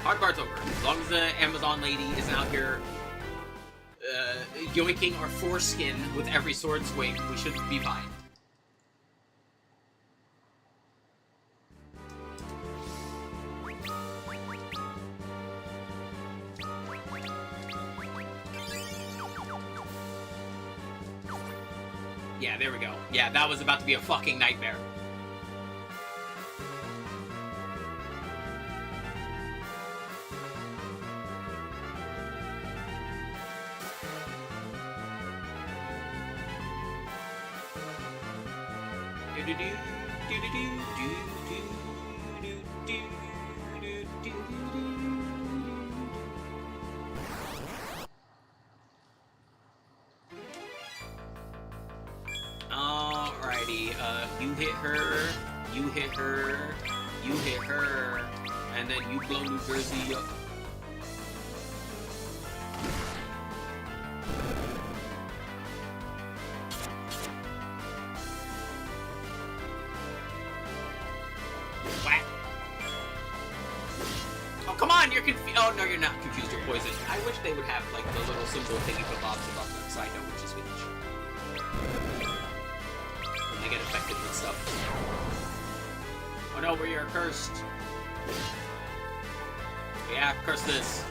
Speaker 1: Hard part's over. As long as the Amazon lady isn't out here yoinking our foreskin with every sword swing, we should be fine. Yeah, there we go. Yeah, that was about to be a fucking nightmare. Alrighty, you hit her, you hit her, you hit her, and then you blow New Jersey up. Whack. Oh, come on, you're confused. Oh, no, you're not confused, you're poisoned. I wish they would have, like, the little symbol thingy for Bob's above them, so I know which is which. When they get affected with stuff. Oh no, we are cursed. Yeah, curse this.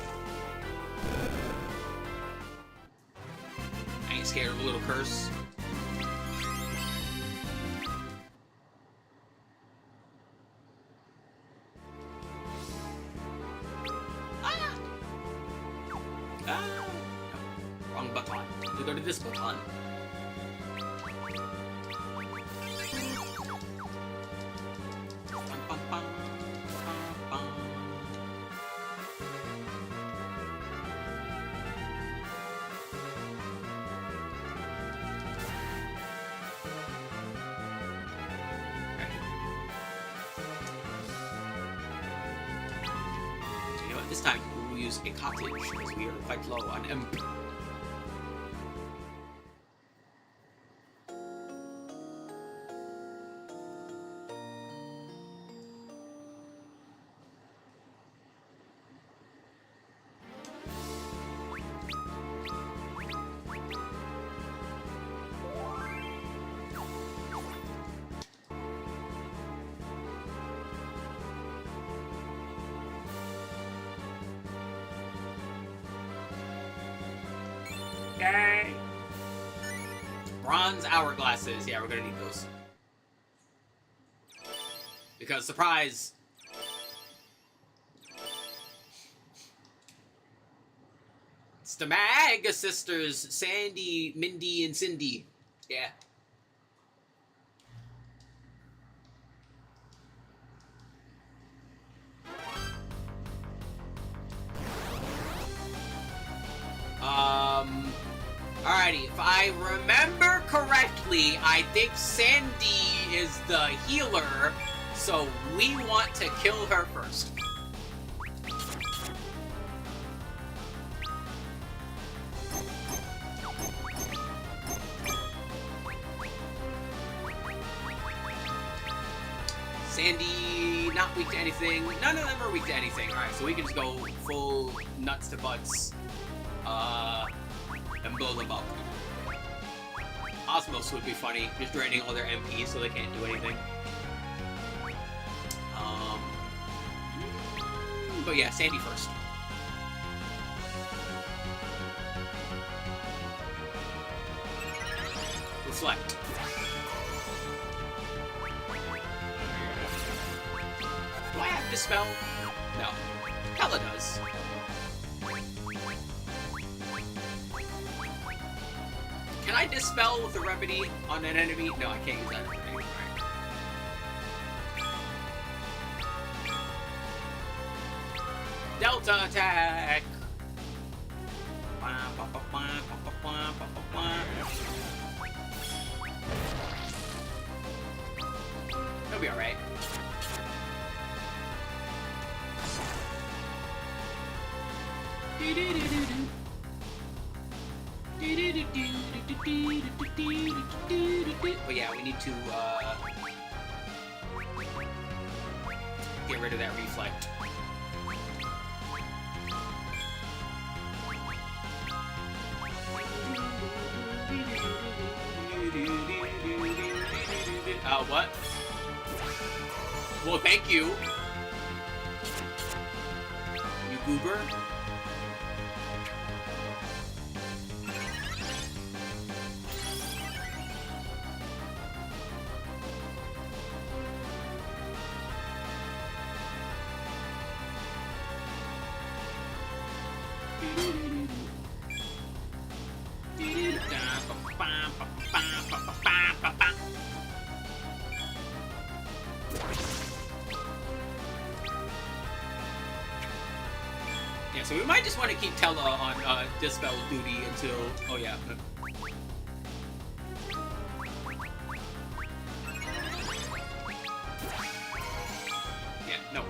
Speaker 1: I ain't scared of a little curse. Wrong button. We go to this button. You know what? This time we will use a cottage because we are quite low on imp. Yay! Bronze hourglasses. Yeah, we're gonna need those. Because, surprise! It's the Maga sisters, Sandy, Mindy, and Cindy. Yeah. Alrighty, if I remember correctly, I think Sandy is the healer, so we want to kill her first. Sandy not weak to anything. None of them are weak to anything. Alright, so we can just go full nuts to butts. And blow them up. Osmos would be funny, just draining all their MP so they can't do anything. But yeah, Sandy first. Reflect. Do I have Dispel? No. Hella does. Can I Dispel with a Remedy on an enemy? No, I can't use that. Right. Delta attack! He'll be alright. But yeah, we need to get rid of that reflect. What? Well, thank you. You goober. Yeah, so we might just want to keep Tella on Dispel duty until... Oh, yeah. Yeah, no.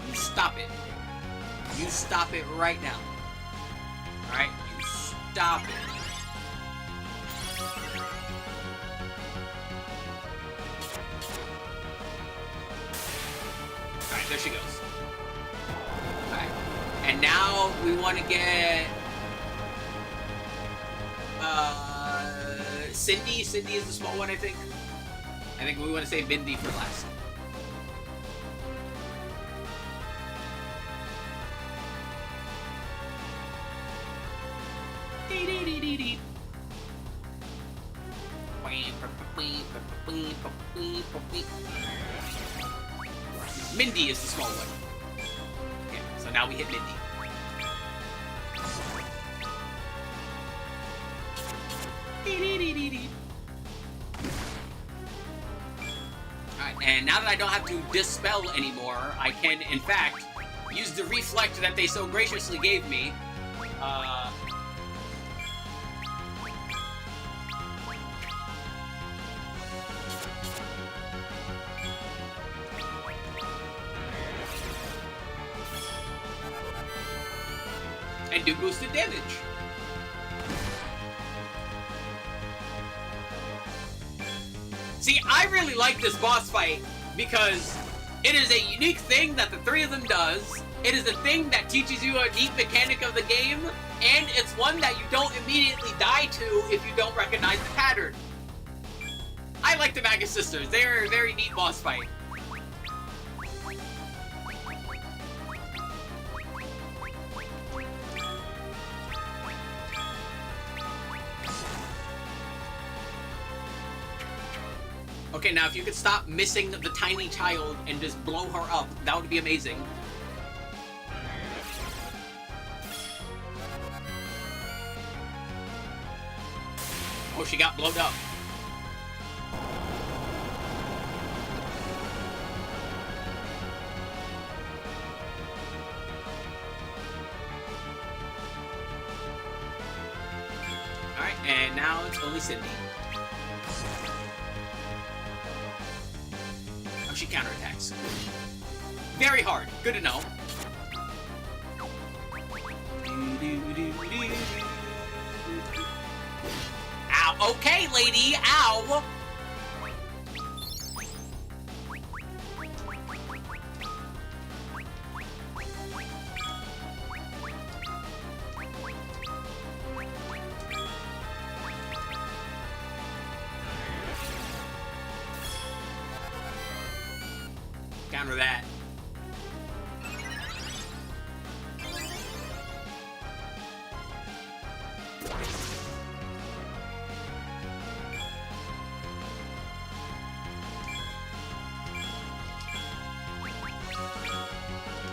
Speaker 1: You stop it. You stop it right now. Alright? You stop it. Alright, there she goes. Alright. And now we want to get... Cindy. Cindy is the small one, I think. I think we want to save Bindi for last. Mindy is the small one. Yeah, so now we hit Mindy. Alright, and now that I don't have to Dispel anymore, I can, in fact, use the Reflect that they so graciously gave me. And do boosted damage. See, I really like this boss fight because it is a unique thing that the three of them does. It is a thing that teaches you a neat mechanic of the game, and it's one that you don't immediately die to if you don't recognize the pattern. I like the Magus Sisters. They're a very neat boss fight. Okay, now if you could stop missing the tiny child and just blow her up, that would be amazing. Oh, she got blown up. Alright, and now it's only Cindy. She counterattacks. Very hard. Good to know. Ow. Okay, lady. Ow. Counter that.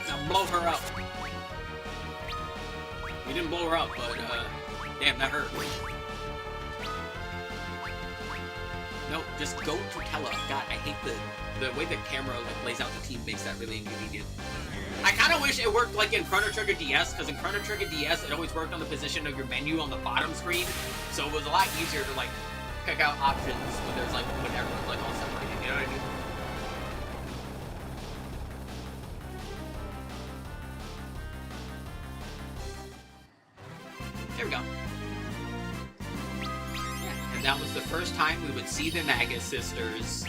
Speaker 1: Now blow her up. We didn't blow her up, but damn, that hurt. No, just go to Tella. God, I hate the way the camera like lays out the team makes that really inconvenient. I kind of wish it worked like in Chrono Trigger DS, because in Chrono Trigger DS, it always worked on the position of your menu on the bottom screen, so it was a lot easier to like pick out options when there's like when everyone's like all separated. You know what I mean? There we go. Yeah, and that was the first time we would see the Naga sisters.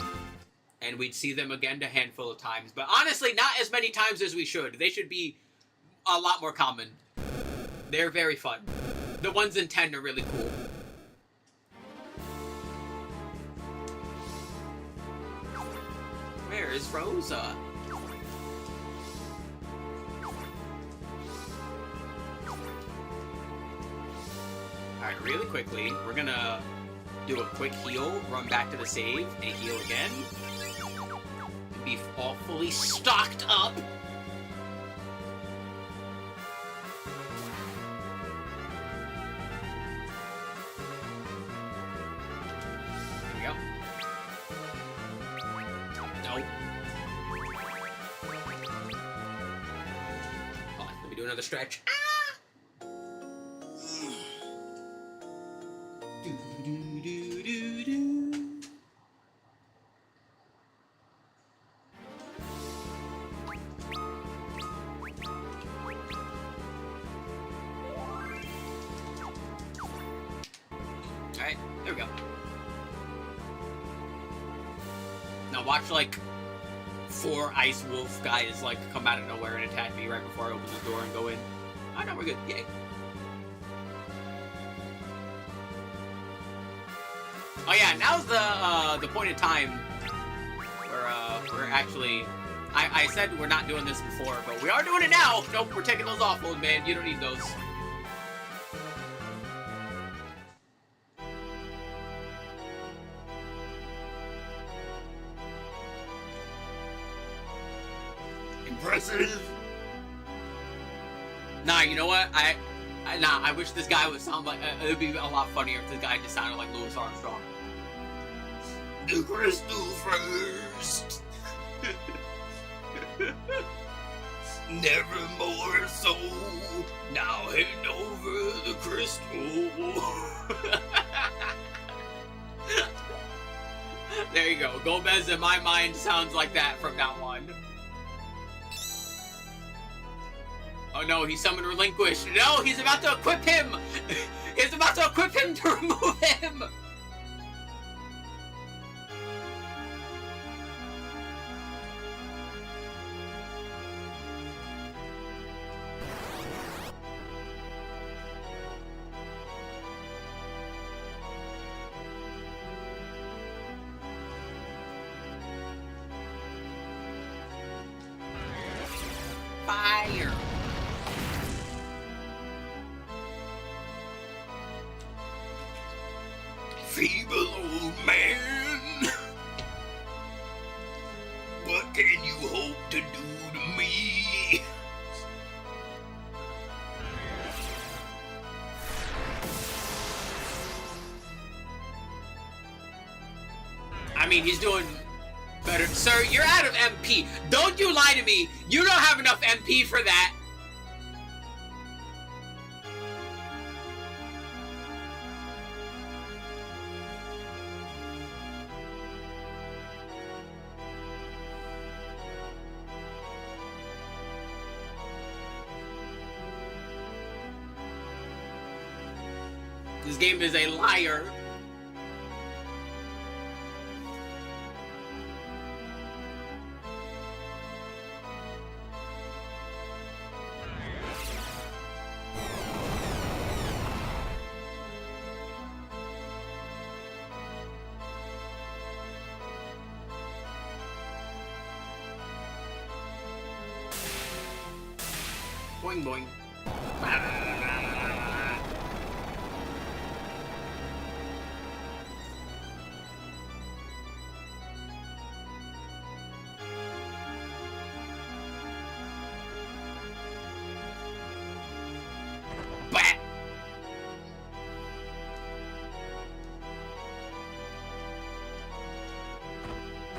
Speaker 1: And we'd see them again a handful of times. But honestly, not as many times as we should. They should be a lot more common. They're very fun. The ones in 10 are really cool. Where is Rosa? Alright, really quickly, we're gonna do a quick heal, run back to the save, and heal again. Be all fully stocked up. There we go. Nope. Hold on, let me do another stretch. Alright, there we go. Now watch like 4 Ice Wolf guys like come out of nowhere and attack me right before I open the door and go in. Oh no, we're good. Yay. Oh yeah, now's the point in time where we're actually I said we're not doing this before, but we are doing it now! Nope, we're taking those off, old man. You don't need those. Impressive. Nah, you know what? I wish this guy would sound like it would be a lot funnier if this guy just sounded like Louis Armstrong. The crystal first. Never more so. Now hand over the crystal. There you go. Gomez in my mind sounds like that from now on. Oh no, he summoned Relinquish. No, he's about to equip him! He's about to equip him to remove him! Fire! Feeble old man, what can you hope to do to me? I mean, he's doing better. Sir, you're out of MP. Don't you lie to me. You don't have enough MP for that. This game is a liar. Boing boing. Bah!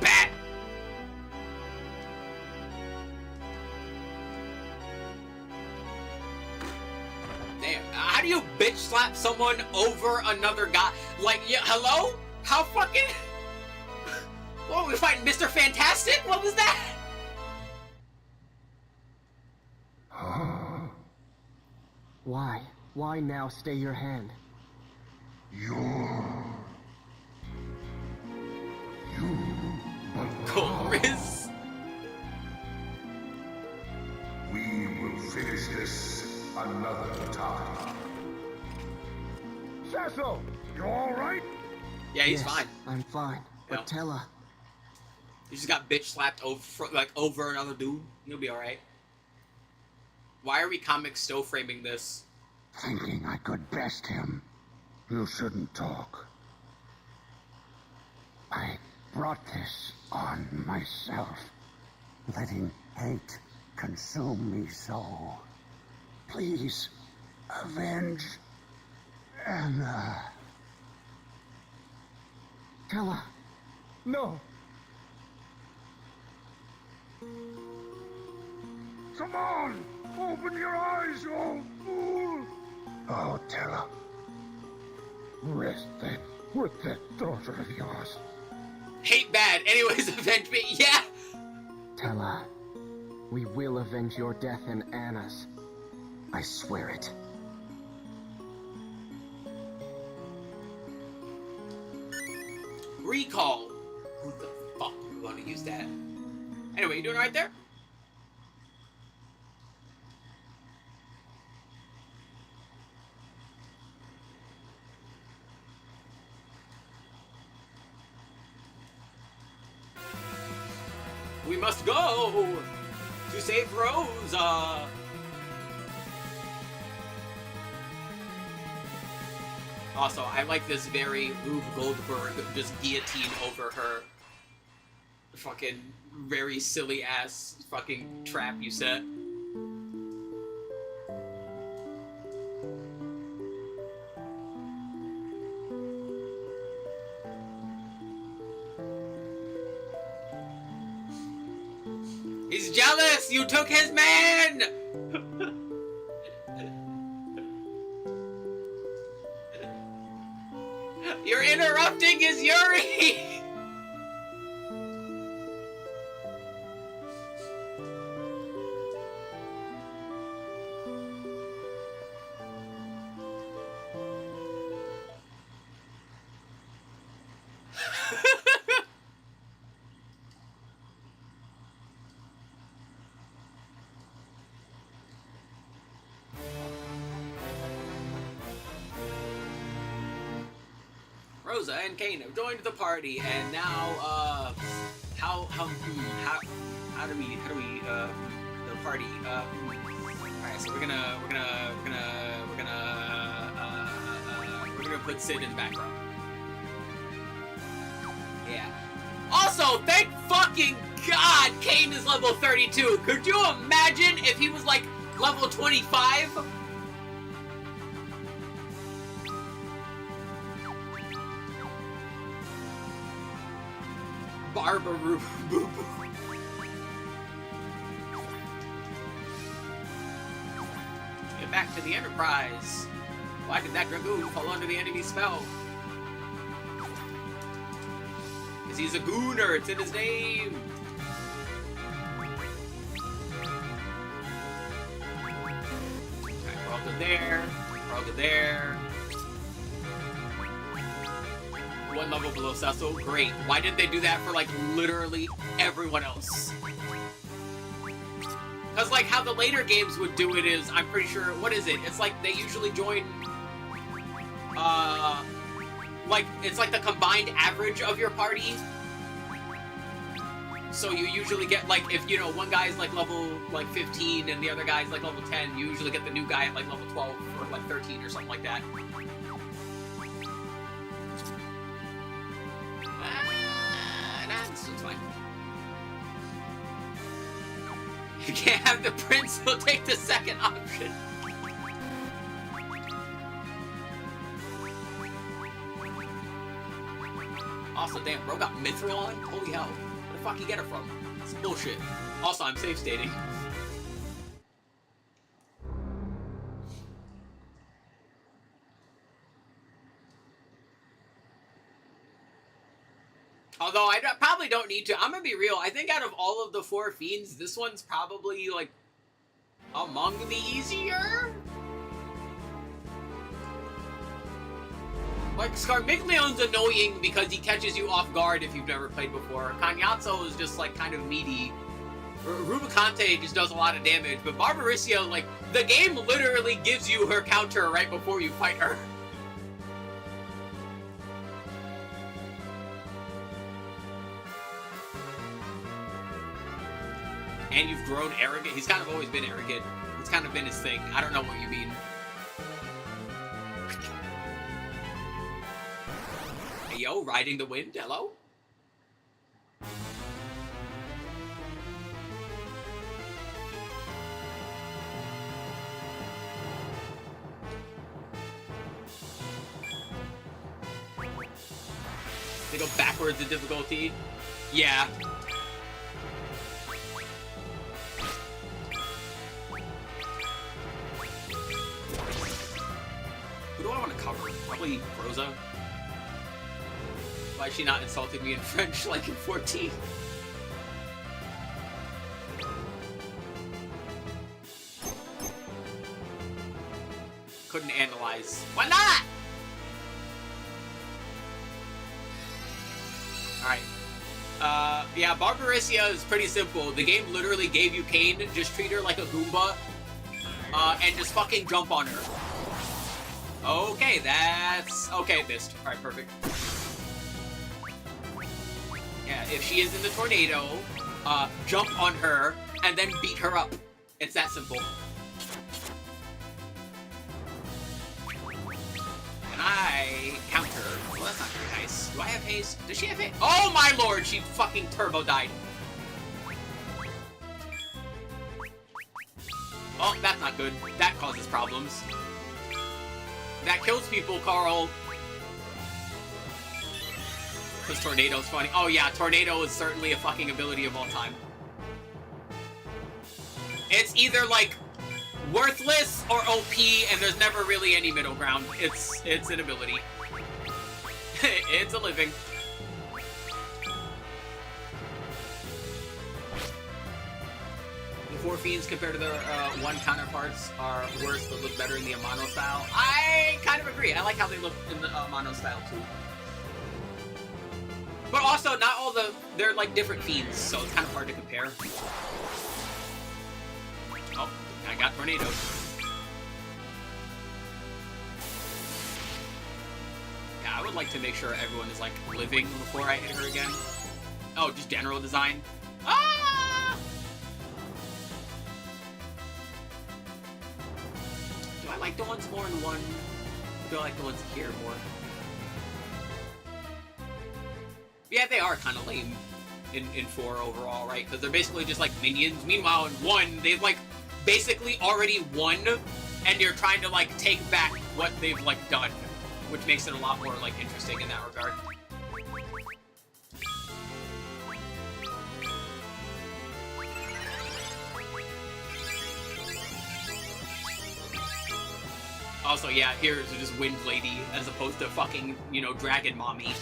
Speaker 1: Bah! Damn, how do you bitch slap someone over another guy? Like, yeah, hello? How fucking... What, we fighting Mr. Fantastic? What was that?
Speaker 5: Why? Why now stay your hand?
Speaker 1: Chorus?
Speaker 2: We will finish this another time. Cecil, you all right?
Speaker 1: Yeah, he's
Speaker 5: Yes,
Speaker 1: fine.
Speaker 5: I'm fine. But
Speaker 1: Yeah.
Speaker 5: Tella,
Speaker 1: He just got bitch slapped over, like, over another dude. He'll be alright. Why are we comic still framing this?
Speaker 4: Thinking I could best him. You shouldn't talk. I brought this on myself. Letting hate consume me so. Please, avenge Anna.
Speaker 5: Tella, no.
Speaker 2: Come on! Open your eyes, you old fool!
Speaker 4: Oh, Tella. Rest then with that daughter of yours.
Speaker 1: Hate bad. Anyways, avenge me. Yeah.
Speaker 5: Tella, we will avenge your death and Anna's. I swear it.
Speaker 1: Recall. Who the fuck are going to use that? Anyway, you doing right there? We must go to save Rosa. Also, I like this very Rube Goldberg just guillotine over her fucking very silly ass fucking trap you set. He's jealous! You took his man! You're interrupting his Yuri! Rosa and Kane have joined the party, and now, how do we, the party, alright, so we're gonna put Sid in the background. Yeah. Also, thank fucking God Kane is level 32. Could you imagine if he was, like, level 25? Barbaroo. Get back to the Enterprise. Why did that Dragoon fall under the enemy's spell? Because he's a gooner, it's in his name. Alright, we're all good there. We're all good there. One level below Cecil. Great. Why didn't they do that for, like, literally everyone else? Because, like, how the later games would do it is, I'm pretty sure, what is it? It's like they usually join, like, it's like the combined average of your party. So you usually get, like, if, you know, one guy's, like, level, like, 15 and the other guy's, like, level 10, you usually get the new guy at, like, level 12 or, like, 13 or something like that. Nah, this one's fine. You can't have the prince, he'll take the second option. Also, damn, bro got mithril on? Holy hell. Where the fuck you get it from? It's bullshit. Also, I'm safe stating. Although, I probably don't need to. I'm gonna be real. I think out of all of the 4 fiends, this one's probably, like, among the easier? Like, Scarmiglione's annoying because he catches you off guard if you've never played before. Cagnazzo is just, like, kind of meaty. Rubicante just does a lot of damage, but Barbaricia, like, the game literally gives you her counter right before you fight her. And you've grown arrogant. He's kind of always been arrogant. It's kind of been his thing. I don't know what you mean. Hey, yo, riding the wind. Hello? They go backwards in difficulty. Yeah. Who do I want to cover? Probably Rosa. Why is she not insulting me in French like in 14? Couldn't analyze. Why not? Alright. Yeah, Barbaricia is pretty simple. The game literally gave you Kane. Just treat her like a Goomba. And just fucking jump on her. Okay, that's... Okay, missed. Alright, perfect. Yeah, if she is in the tornado, jump on her, and then beat her up. It's that simple. And I counter. Well, that's not very nice. Do I have haste? Does she have haste? Oh my lord, she fucking turbo died. Oh, that's not good. That causes problems. That kills people, Carl. Because Tornado's funny. Oh yeah, Tornado is certainly a fucking ability of all time. It's either, like, worthless or OP, and there's never really any middle ground. It's an ability. It's a living. The 4 fiends compared to their 1 counterparts are worse but look better in the Amano style. I kind of agree. I like how they look in the Amano style too. But also, not all they're like different fiends, so it's kind of hard to compare. Oh, I got tornadoes. Yeah, I would like to make sure everyone is like living before I hit her again. Oh, just general design. Ah! Do I like the ones more in 1? Or do I like the ones here more? Yeah, they are kind of lame in 4 overall, right? Because they're basically just like minions. Meanwhile, in 1, they've like basically already won, and you're trying to like take back what they've like done, which makes it a lot more like interesting in that regard. Also, yeah, here's just Wind Lady as opposed to fucking, you know, Dragon Mommy.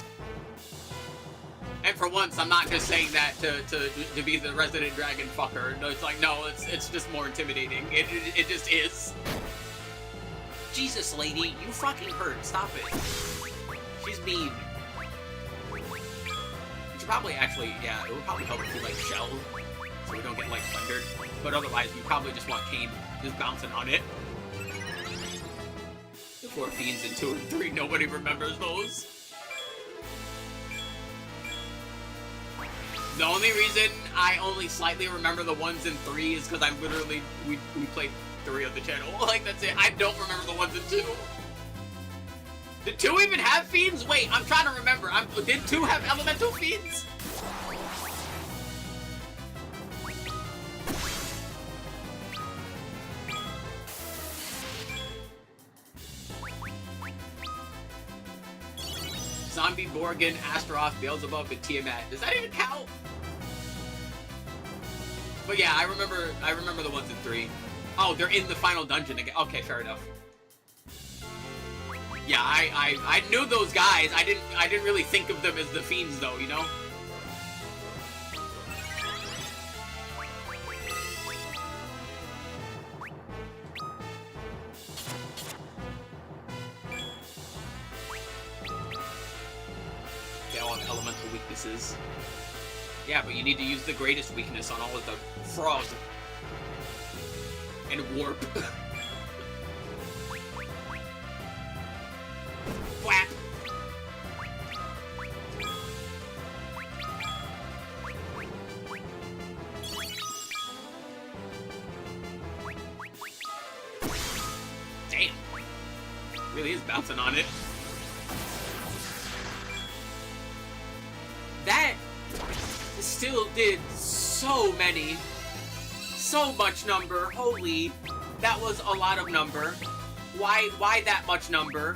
Speaker 1: And for once, I'm not just saying that to be the resident dragon fucker. No, it's like, no, it's just more intimidating. It just is. Jesus, lady, you fucking hurt. Stop it. She's mean. You should probably actually, yeah, it would probably help if you, like, shell, so we don't get, like, thundered. But otherwise, we probably just want Kane just bouncing on it. The 4 fiends in 2 and 3, nobody remembers those. The only reason I only slightly remember the 1s and 3 is because we played 3 on the channel. Like, that's it. I don't remember the 1s and 2. Did 2 even have fiends? Wait, I'm trying to remember. Did 2 have elemental fiends? Zombie, Gorgon, Astaroth, Beelzebub, and Tiamat. Does that even count? But yeah, I remember the 1s and 3. Oh, they're in the final dungeon again. Okay, fair enough. Yeah, I knew those guys. I didn't really think of them as the fiends though, you know? They all have elemental weaknesses. Yeah, but you need to use the greatest weakness on all of the frogs. And warp. Whap! Damn. Really is bouncing on it. That still did so much number. Holy, that was a lot of number. Why that much number?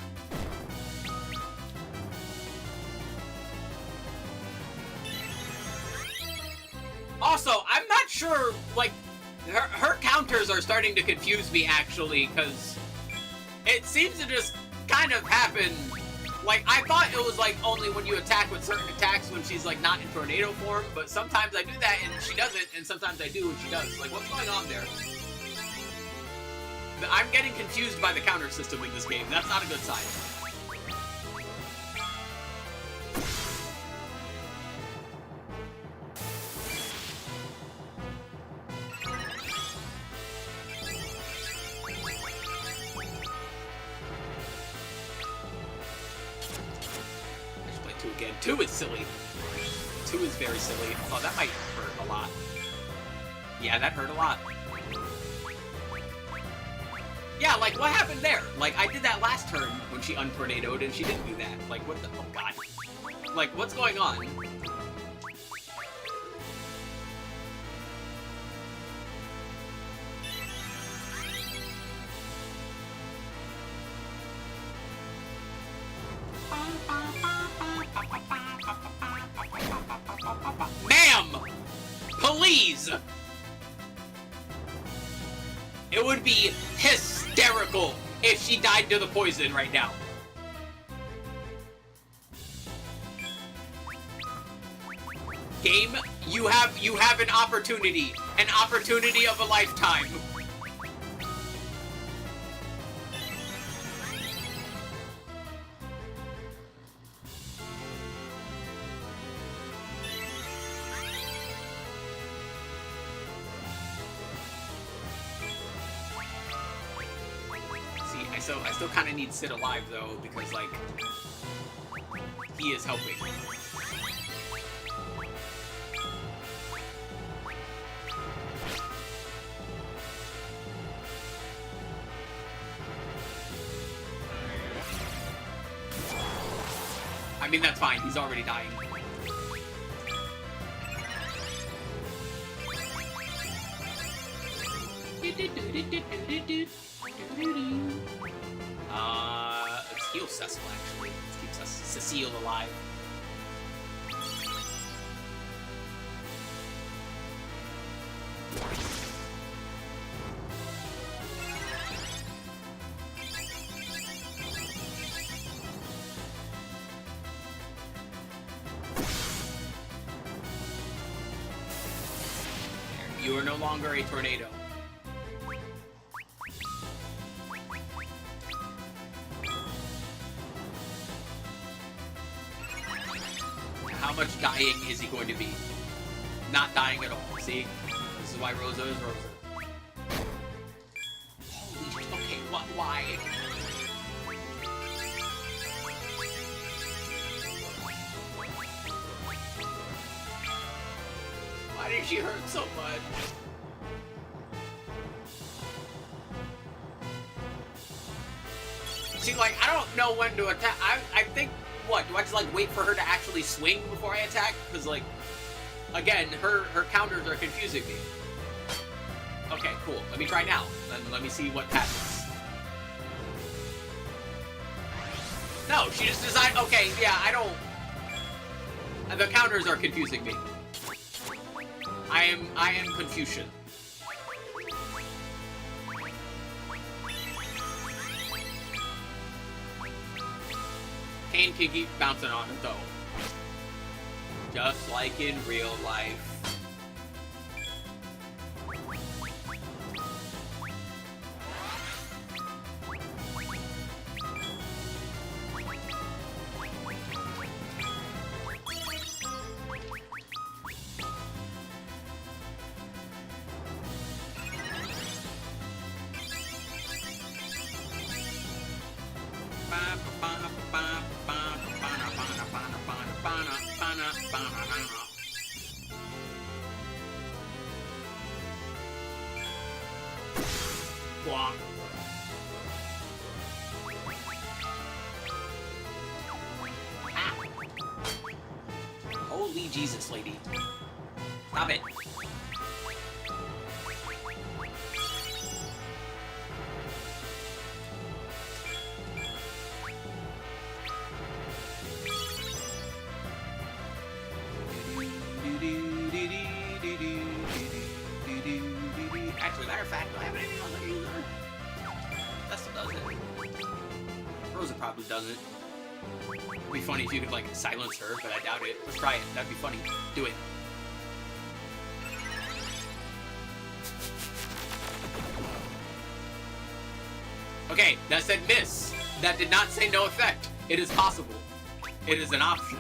Speaker 1: Also, I'm not sure, like, her counters are starting to confuse me, actually, because it seems to just kind of happen. Like, I thought it was, like, only when you attack with certain attacks when she's, like, not in tornado form, but sometimes I do that and she doesn't, and sometimes I do and she does. Like, what's going on there? I'm getting confused by the counter system in this game. That's not a good sign. Again. 2 is silly. 2 is very silly. Oh, that might hurt a lot. Yeah, that hurt a lot. Yeah, like, what happened there? Like, I did that last turn when she untornadoed, and she didn't do that. Like, what the... Oh, God. Like, what's going on? Ma'am! Please! It would be hysterical if she died to the poison right now. Game, you have an opportunity of a lifetime. I still kind of need Sid alive, though, because, like, he is helping. I mean, that's fine. He's already dying. Let's heal Cecil, actually. Let's keep Cecile alive. You are no longer a tornado. How much dying is he going to be? Not dying at all. See? This is why Rosa is Rosa. Holy shit. Okay, what? Why? Why did she hurt so much? See, like, I don't know when to attack. I think, what, do I just, like, wait for her to actually swing before I attack? Because, like, again, her counters are confusing me. Okay, cool. Let me try now. And let me see what happens. No, she just decided, okay, yeah, I don't... The counters are confusing me. I am Confucian. Kane can keep bouncing on it, though. Just like in real life. Holy Jesus, lady. Stop it. Actually, matter of fact, do I have anything else I can use her? That still does it. Rosa probably doesn't. It'd be funny if you could, like, silence her, but I doubt it. Let's try it. That'd be funny. Do it. Okay, that said miss. That did not say no effect. It is possible. It is an option.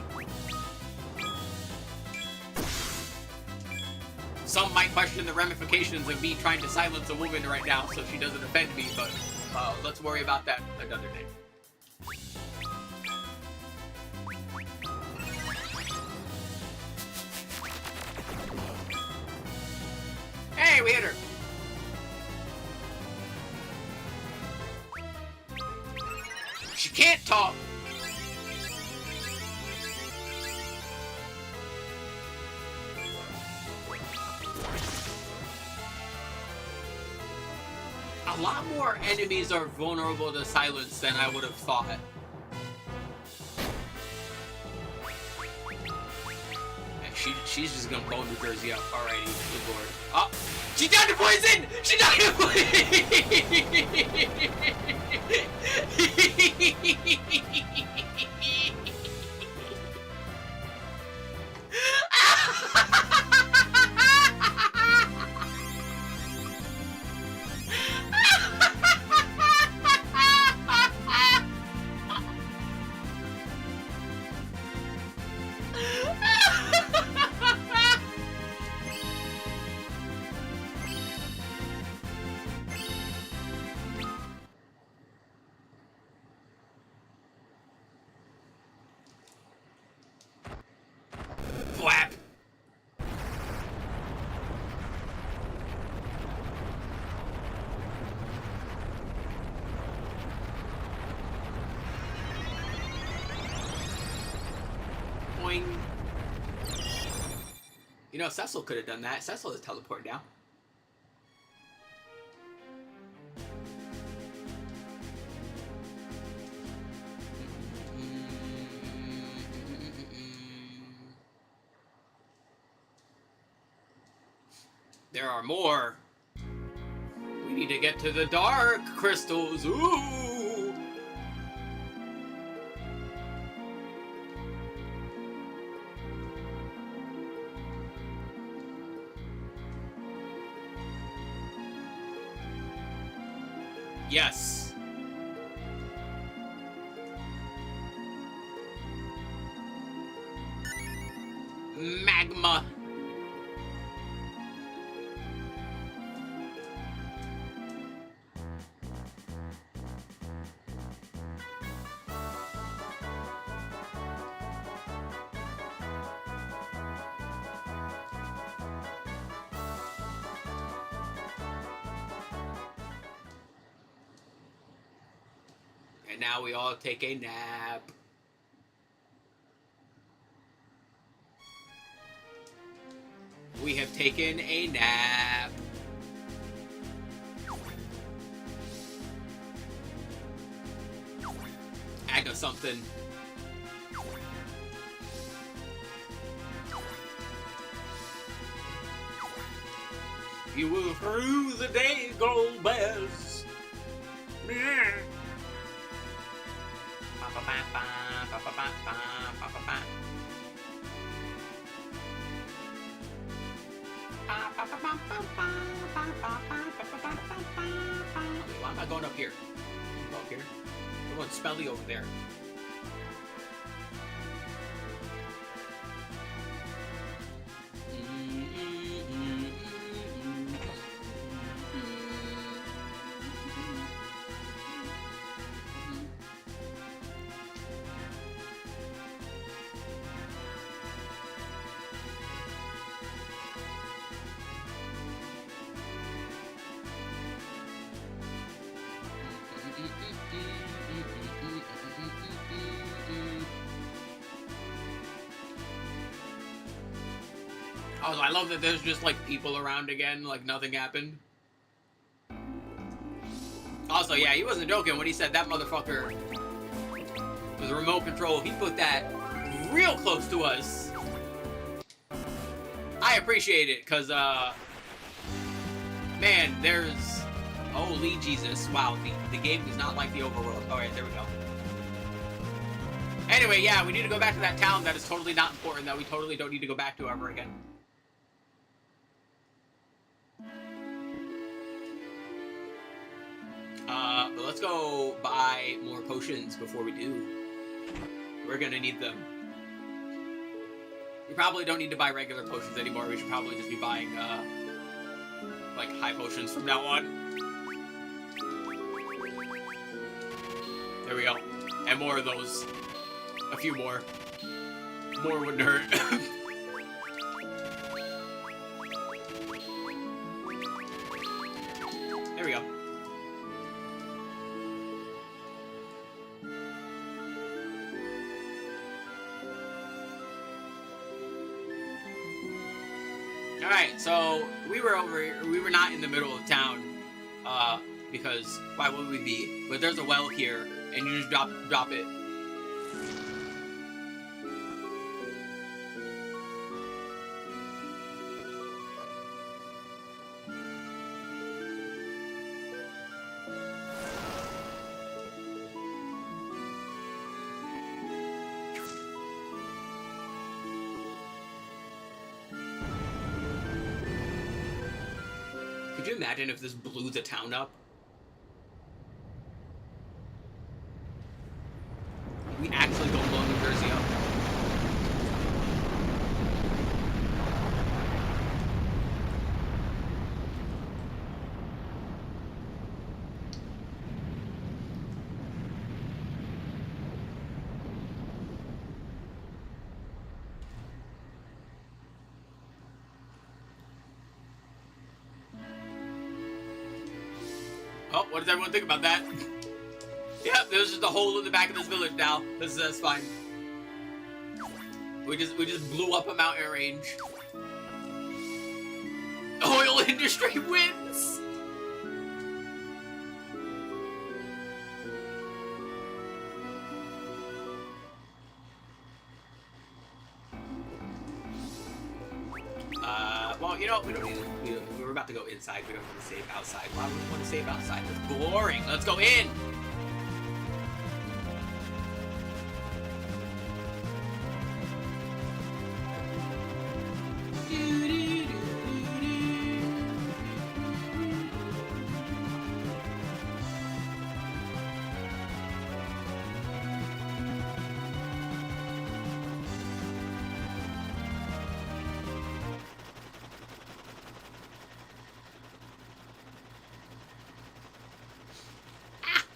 Speaker 1: Some might question the ramifications of me trying to silence a woman right now so she doesn't offend me, but let's worry about that another day. Hey, we hit her! She can't talk! A lot more enemies are vulnerable to silence than I would have thought. She's just gonna blow New Jersey up. Alrighty, good lord. Oh! She died to poison! She died to Flap! Boing. You know, Cecil could have done that. Cecil is teleport now. There are more. We need to get to the dark crystals. Ooh. Yes. Magma. And now we all take a nap. We have taken a nap. Act of something. You will through the day go best. Why am I going up here? Go up here. We're going smelly over there. Oh, I love that there's just, like, people around again, like nothing happened. Also, yeah, he wasn't joking when he said that motherfucker was a remote control. He put that real close to us. I appreciate it, because, man, there's... Holy Jesus. Wow, the game is not like the overworld. Alright, there we go. Anyway, yeah, we need to go back to that town that is totally not important, that we totally don't need to go back to ever again. But let's go buy more potions before we do. We're gonna need them. We probably don't need to buy regular potions anymore. We should probably just be buying, like, high potions from now on. There we go. And more of those. A few more. More wouldn't hurt. There we go. Alright, so we were not in the middle of town, because why would we be? But there's a well here, and you just drop it. Could you imagine if this blew the town up? We actually go blow New Jersey up. Oh, what does everyone think about that? Yeah, there's just a hole in the back of this village now. That's fine. We just blew up a mountain range. Oil industry wins. Well, you know, we don't need to. We're about to go inside. We don't want to save outside. Why would we want to save outside? It's boring. Let's go in.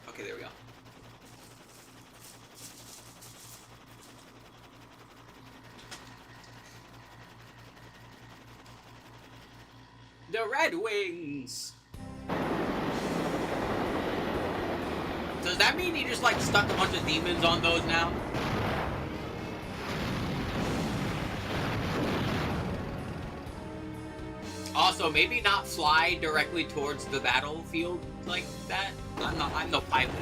Speaker 1: Okay, there we go. The Red Wings! does that mean he just like stuck a bunch of demons on those now? Also, maybe not fly directly towards the battlefield like that. I'm no pilot.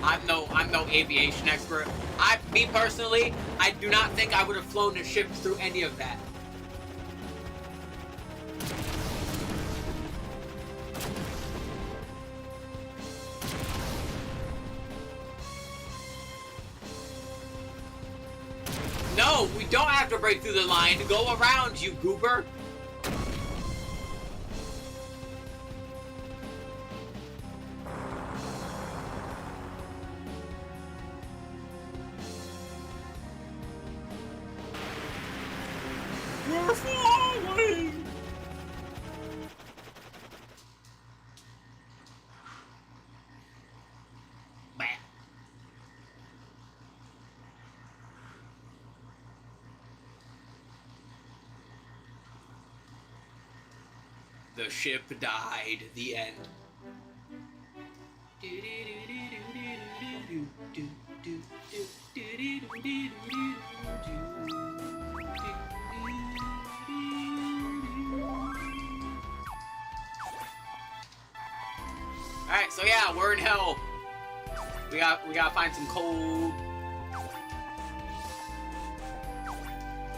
Speaker 1: I'm no aviation expert. Me personally, I do not think I would have flown a ship through any of that. No, we don't have to break through the line. Go around, you goober. We're falling! Bah. The ship died. The end. Alright, so yeah, we're in hell. We gotta find some cold.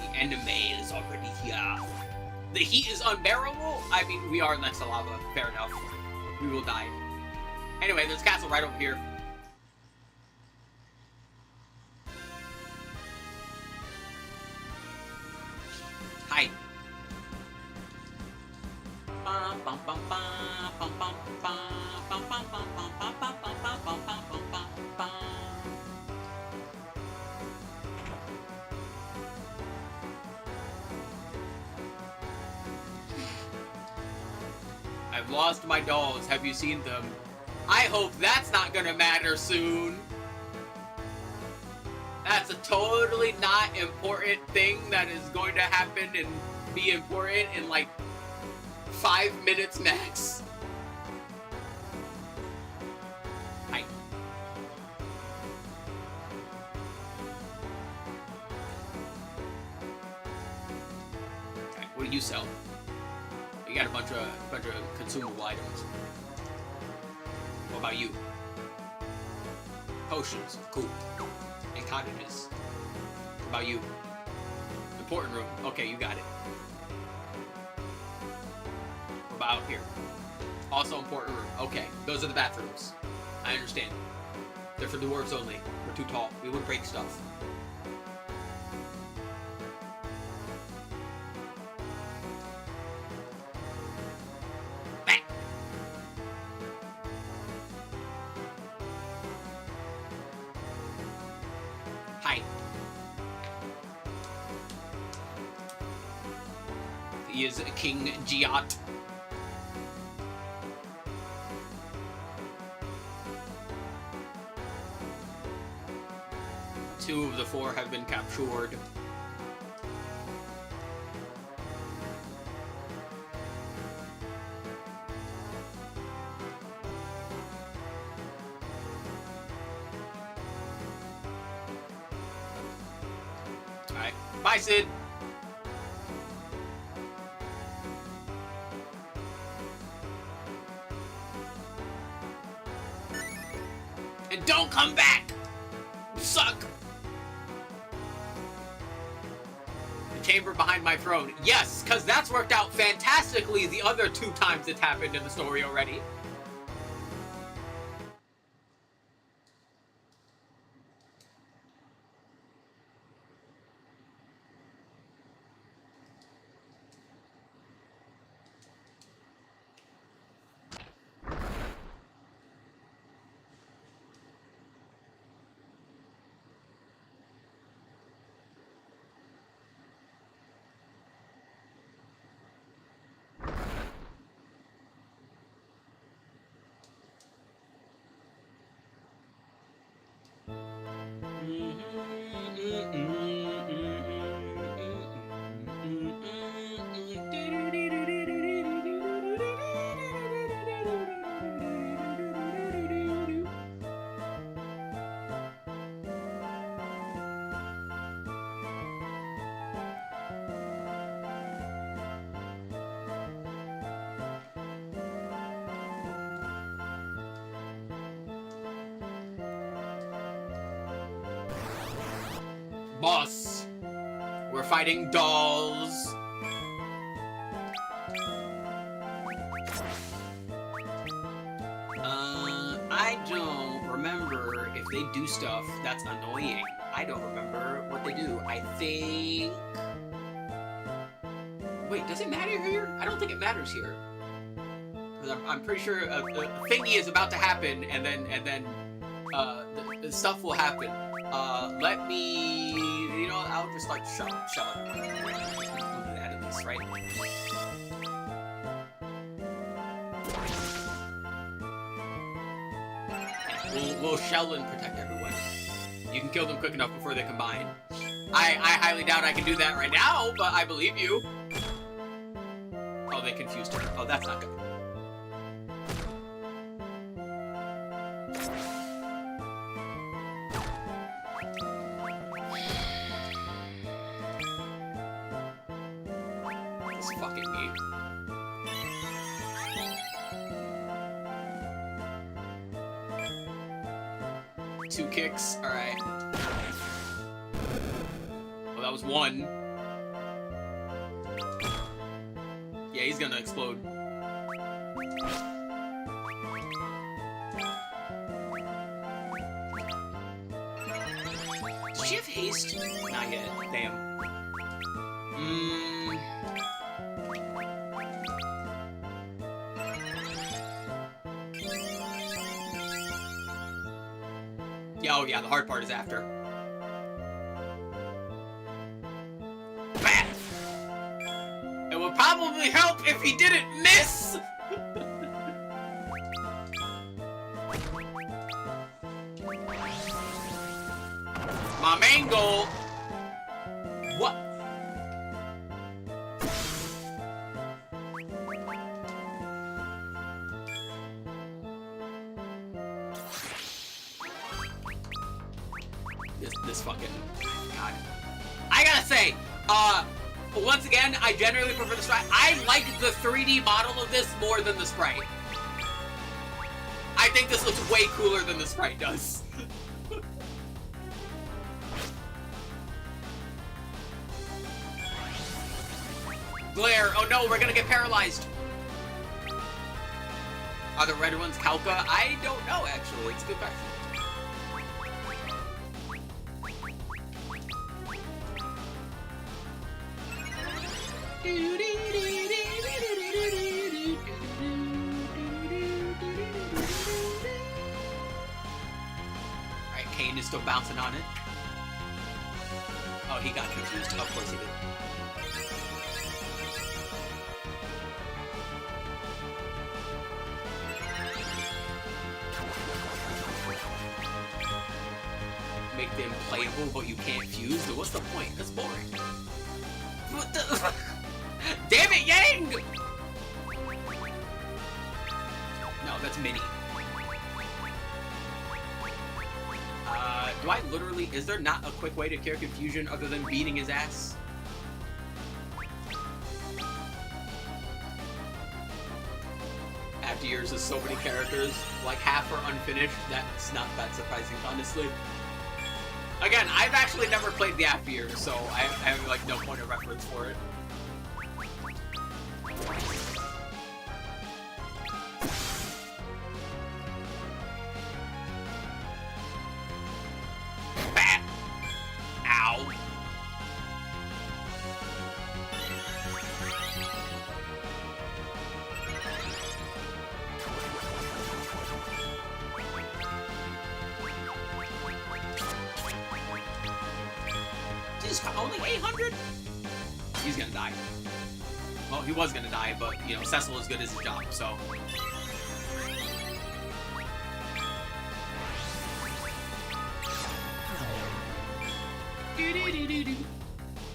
Speaker 1: The enemy is already here. The heat is unbearable? I mean, we are next to lava. Fair enough. We will die. Anyway, there's a castle right over here. Hi. I've lost my dolls. Have you seen them? I hope that's not gonna matter soon. That's a totally not important thing that is going to happen and be important in like 5 minutes max. Hi. Okay, what do you sell? You got a bunch of consumable items. What about you? Potions, cool. And cottages. What about you? Important room. Okay, you got it. What about here? Also important room. Okay, those are the bathrooms. I understand. They're for dwarves only. We're too tall. We would break stuff. Hi. He is King Giat. Two of the four have been captured. Alright. Bye, Sid! And don't come back! You suck! The chamber behind my throne. Yes, because that's worked out fantastically the other 2 times it's happened in the story already. boss. We're fighting dolls. I don't remember if they do stuff that's annoying. I don't remember what they do. I think... Wait, does it matter here? I don't think it matters here. Because I'm pretty sure a thingy is about to happen, and then the stuff will happen. Let me... You know, I'll just like shell it. We'll do that at least, right? We'll shell and protect everyone. You can kill them quick enough before they combine. I highly doubt I can do that right now, but I believe you. Oh, they confused her. Oh, that's not good. It's fucking me. Two kicks, alright. Well, that was one. Yeah, he's gonna explode. Does she have haste? Not yet. Damn. Yeah, oh yeah, the hard part is after. Bam! It would probably help if he didn't miss! My main goal... What? This fucking... God. I gotta say, once again, I generally prefer the sprite. I like the 3D model of this more than the sprite. I think this looks way cooler than the sprite does. Glare. Oh no, we're gonna get paralyzed. Are the red ones Kalka? I don't know, actually. It's a good question. Alright, Kane is still bouncing on it. Oh, he got confused. Of course he did. Make them playable, but you can't fuse? What's the point? That's boring. What the... Damn it, Yang! No, that's Mini. Do I literally... Is there not a quick way to cure confusion other than beating his ass? After years of so many characters, like half are unfinished, that's not that surprising, honestly. Again, I've actually never played the After Years, so I have like no point of reference for it. Bat! Ow! Only 800? He's gonna die. Well, he was gonna die, but, you know, Cecil is good at his job, so...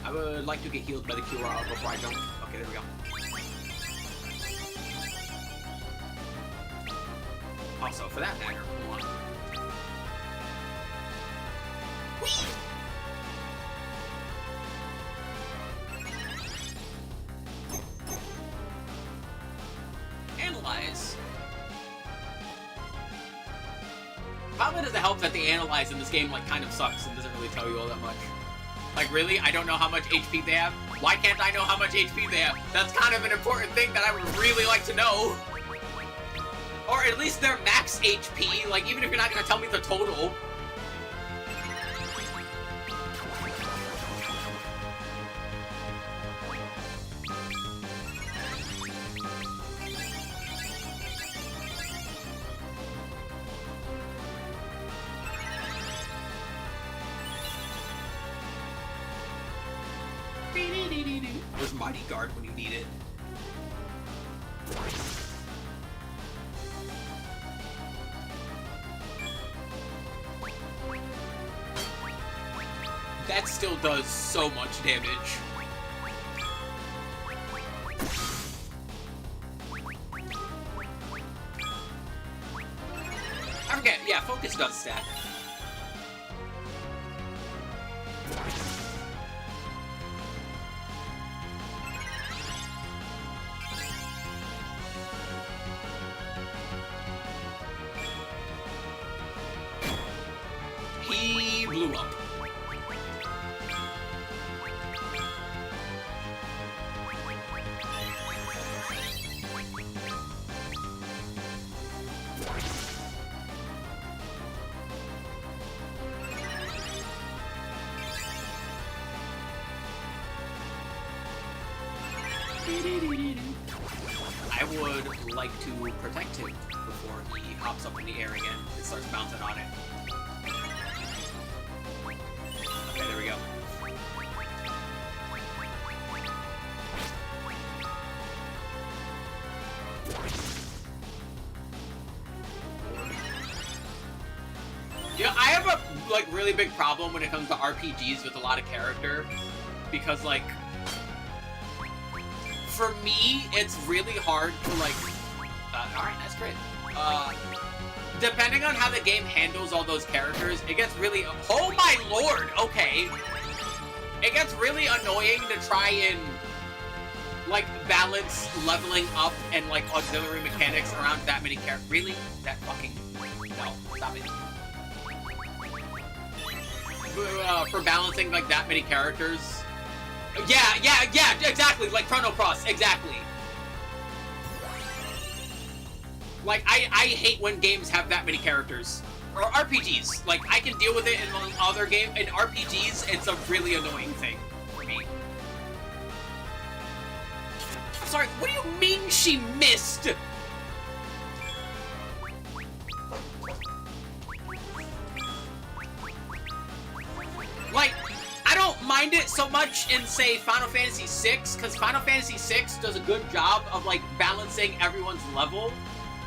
Speaker 1: I would like to get healed by the QR before I jump. Okay, there we go. Also, for that matter, hold on. Whee! Analyze. Probably doesn't help that the analyze in this game like kind of sucks and doesn't really tell you all that much. Like, really? I don't know how much HP they have? Why can't I know how much HP they have? That's kind of an important thing that I would really like to know. Or at least their max HP, like, even if you're not gonna tell me the total. Where's Mighty Guard when you need it? That still does so much damage. I forget, yeah, focus does stack. He blew up. I would like to protect him before he hops up in the air again and starts bouncing on it. Okay, there we go. Yeah, I have a really big problem when it comes to RPGs with a lot of character, because like for me it's really hard to alright, that's great. Depending on how the game handles all those characters, it gets really, oh my lord, okay. It gets really annoying to try and like balance leveling up and like auxiliary mechanics around that many characters. Really? That fucking, no, stop it. For balancing like that many characters. Yeah, exactly, like Chrono Cross, exactly. Like, I hate when games have that many characters. Or RPGs. Like, I can deal with it in other games. In RPGs, it's a really annoying thing for me. I'm sorry, what do you mean she missed? Like, I don't mind it so much in, say, Final Fantasy VI, because Final Fantasy VI does a good job of, like, balancing everyone's level,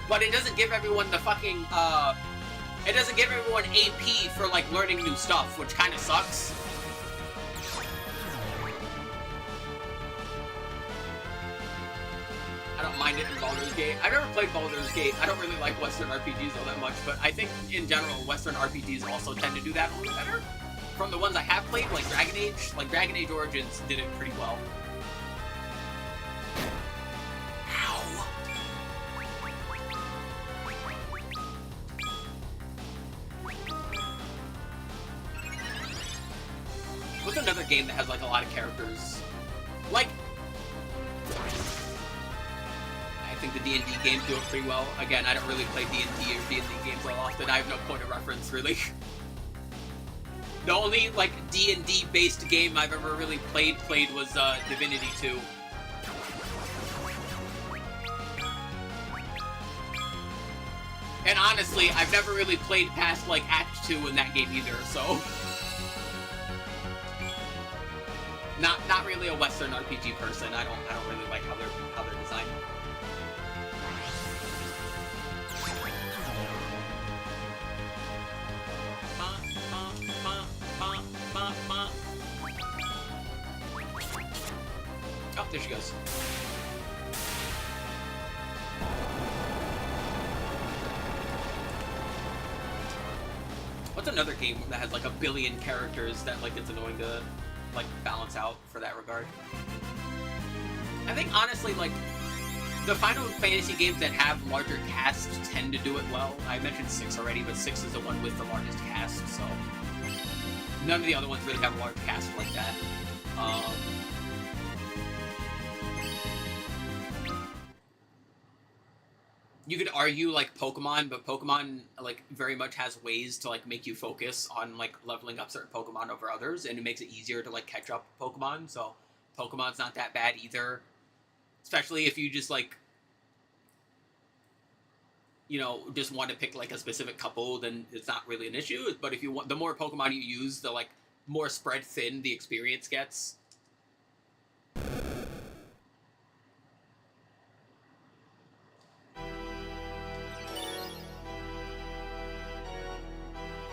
Speaker 1: but it doesn't give everyone the fucking, it doesn't give everyone AP for, like, learning new stuff, which kind of sucks. I don't mind it in Baldur's Gate. I've never played Baldur's Gate. I don't really like Western RPGs all that much, but I think, in general, Western RPGs also tend to do that a little better. From the ones I have played, like Dragon Age Origins did it pretty well. Ow! What's another game that has like a lot of characters? Like, I think the D&D games do it pretty well. Again, I don't really play D&D or D&D games that often. I have no point of reference, really. The only, like, D&D based game I've ever really played was, Divinity 2. And honestly, I've never really played past, like, Act 2 in that game either, so... Not really a Western RPG person. I don't really like how they're designed. Oh, there she goes. What's another game that has like a billion characters that like it's annoying to like balance out for that regard? I think honestly like the Final Fantasy games that have larger casts tend to do it well. I mentioned 6 already, but 6 is the one with the largest cast, so... None of the other ones really have a large cast like that. You could argue like Pokemon, but Pokemon like very much has ways to like make you focus on like leveling up certain Pokemon over others, and it makes it easier to like catch up Pokemon. So Pokemon's not that bad either, especially if you just like, you know, just want to pick like a specific couple, then it's not really an issue. But if you want, the more Pokemon you use, the like more spread thin the experience gets.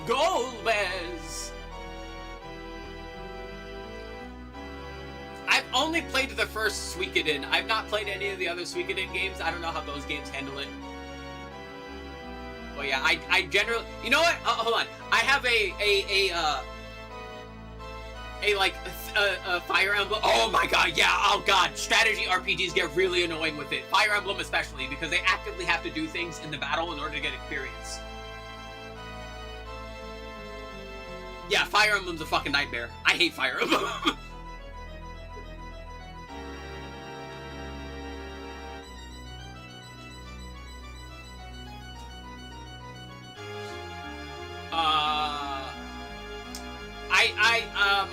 Speaker 1: Golbez! I've only played the first Suikoden. I've not played any of the other Suikoden games. I don't know how those games handle it. But yeah, I generally... You know what? Hold on. I have a Fire Emblem... Oh my god, yeah, oh god. Strategy RPGs get really annoying with it. Fire Emblem especially, because they actively have to do things in the battle in order to get experience. Yeah, Fire Emblem's a fucking nightmare. I hate Fire Emblem.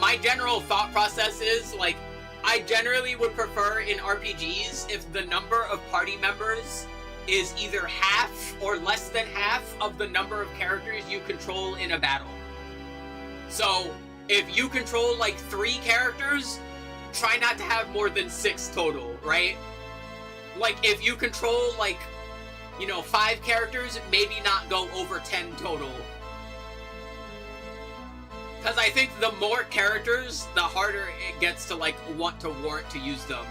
Speaker 1: My general thought process is, like, I generally would prefer in RPGs if the number of party members is either half or less than half of the number of characters you control in a battle. So, if you control, like, 3 characters, try not to have more than 6 total, right? Like, if you control, like, you know, 5 characters, maybe not go over 10 total. Because I think the more characters, the harder it gets to, like, want to warrant to use them.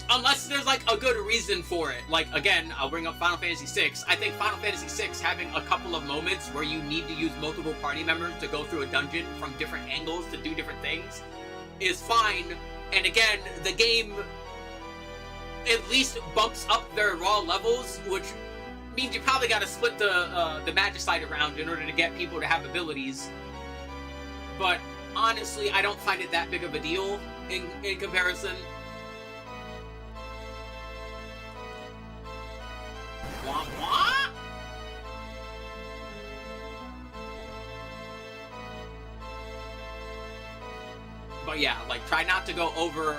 Speaker 1: Unless there's, like, a good reason for it. Like, again, I'll bring up Final Fantasy VI. I think Final Fantasy VI having a couple of moments where you need to use multiple party members to go through a dungeon from different angles to do different things is fine. And again, the game at least bumps up their raw levels, which means you probably got to split the Magicite around in order to get people to have abilities. But honestly, I don't find it that big of a deal in comparison. Wah, wah? But yeah, like, try not to go over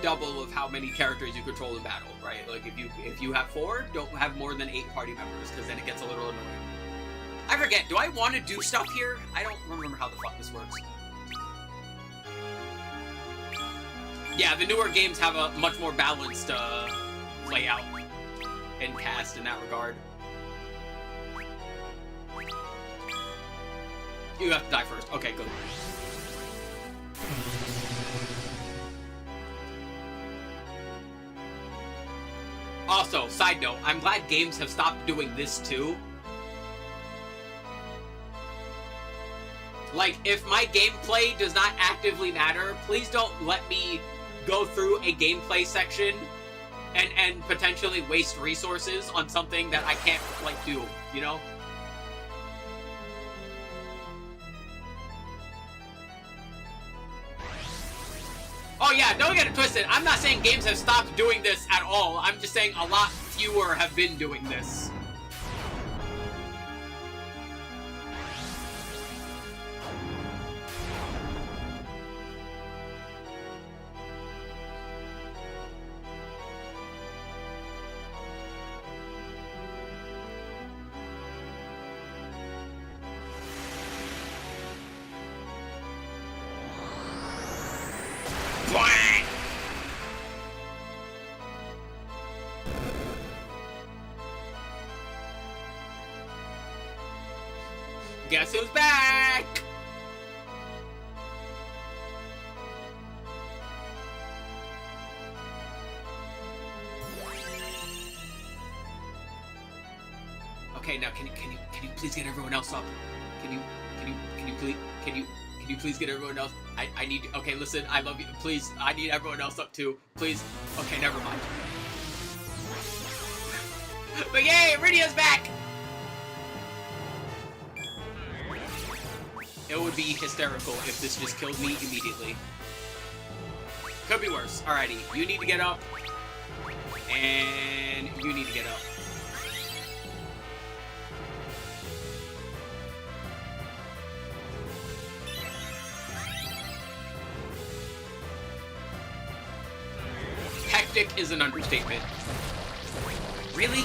Speaker 1: double of how many characters you control in battle, right? Like, if you have 4, don't have more than 8 party members, because then it gets a little annoying. I forget, do I want to do stuff here? I don't remember how the fuck this works. Yeah, the newer games have a much more balanced layout and cast in that regard. You have to die first. Okay, good. Also, side note, I'm glad games have stopped doing this too. Like, if my gameplay does not actively matter, please don't let me go through a gameplay section and potentially waste resources on something that I can't, like, do, you know? Oh yeah, don't get it twisted. I'm not saying games have stopped doing this at all. I'm just saying a lot fewer have been doing this. Guess who's back? Okay, now can you please get everyone else up? Can you Can you please get everyone else? I need... Okay, listen, I love you. Please, I need everyone else up too. Please. Okay, never mind. But yay, Iridia's back! It would be hysterical if this just killed me immediately. Could be worse. Alrighty, you need to get up. And you need to get up. Hectic is an understatement. Really?